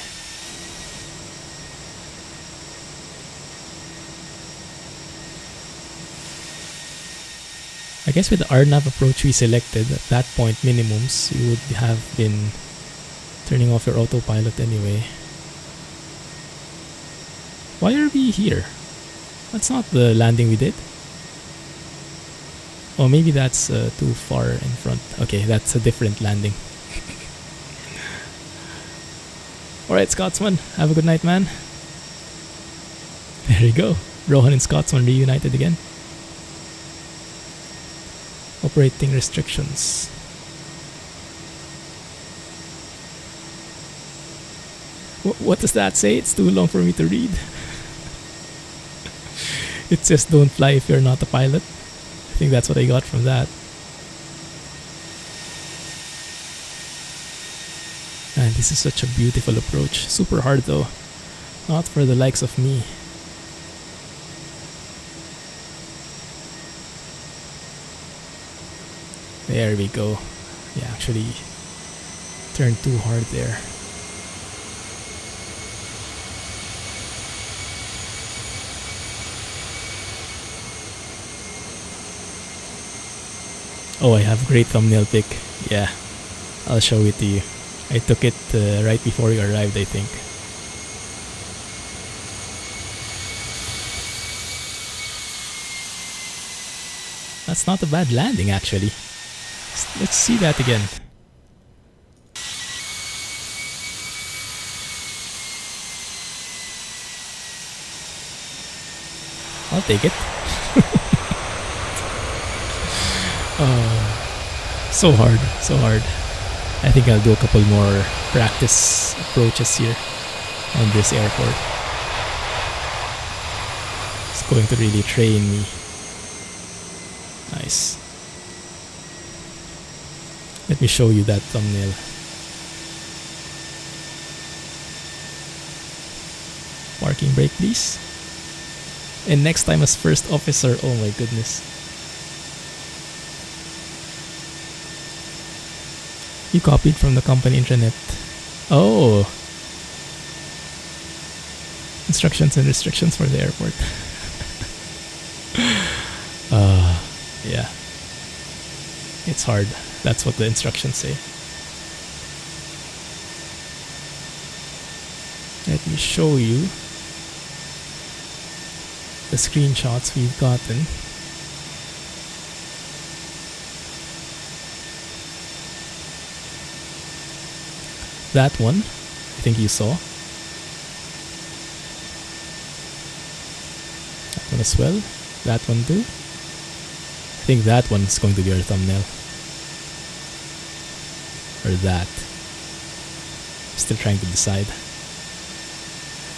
I guess with the RNAV approach we selected, at that point minimums, you would have been turning off your autopilot anyway. Why are we here? That's not the landing we did. Oh, maybe that's too far in front. Okay, that's a different landing. Alright, Scotsman. Have a good night, man. There you go. Rohan and Scotsman reunited again. Operating restrictions. What does that say? It's too long for me to read. It says don't fly if you're not a pilot. I think that's what I got from that. And this is such a beautiful approach. Super hard though. Not for the likes of me. There we go. Yeah, actually turned too hard there. Oh, I have a great thumbnail pic. Yeah, I'll show it to you. I took it right before you arrived, I think. That's not a bad landing, actually. Let's see that again. I'll take it. So hard, so hard. I think I'll do a couple more practice approaches here on this airport. It's going to really train me. Nice. Let me show you that thumbnail. Parking brake, please. And next time as first officer, oh my goodness. You copied from the company intranet. Oh. Instructions and restrictions for the airport. Yeah. It's hard. That's what the instructions say. Let me show you the screenshots we've gotten. That one, I think you saw. That one as well. That one too. I think that one's going to be our thumbnail. Or that. Still trying to decide.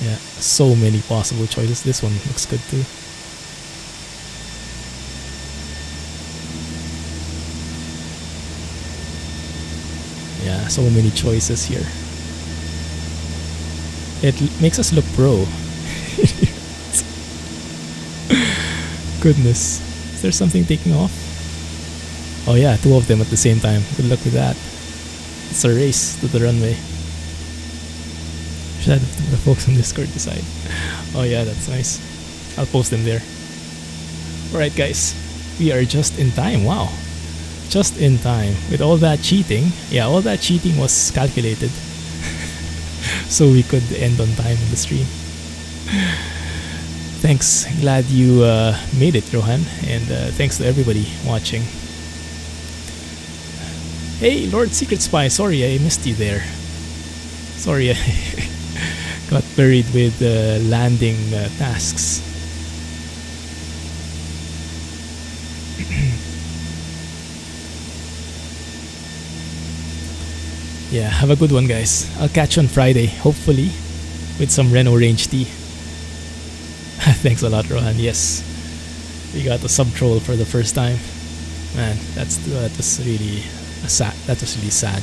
Yeah, so many possible choices. This one looks good too. Yeah, so many choices here. It makes us look pro. Goodness. Is there something taking off? Oh yeah, 2 of them at the same time. Good luck with that. It's a race to the runway. Should have the folks on Discord decide. Oh yeah, that's nice. I'll post them there. Alright guys, we are just in time. Wow. Just in time. With all that cheating. Yeah, all that cheating was calculated. So we could end on time in the stream. Thanks. Glad you made it, Rohan. And thanks to everybody watching. Hey, Lord Secret Spy. Sorry, I missed you there. Sorry, I got buried with landing tasks. Yeah, have a good one, guys. I'll catch you on Friday, hopefully, with some Renault Range T. Thanks a lot, Rohan. Yes, we got a sub-troll for the first time. Man, that was really sad. That was really sad.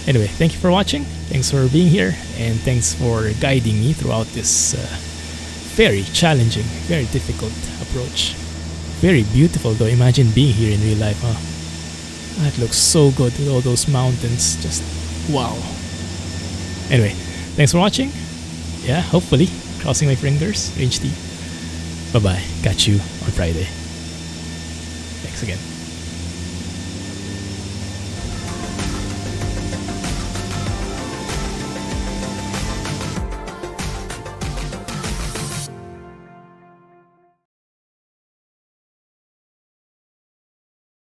Anyway, thank you for watching. Thanks for being here, and thanks for guiding me throughout this very challenging, very difficult approach. Very beautiful, though. Imagine being here in real life, huh? That looks so good with all those mountains. Just wow. Anyway, thanks for watching. Yeah, hopefully. Crossing my fingers. Range T. Bye-bye. Catch you on Friday. Thanks again.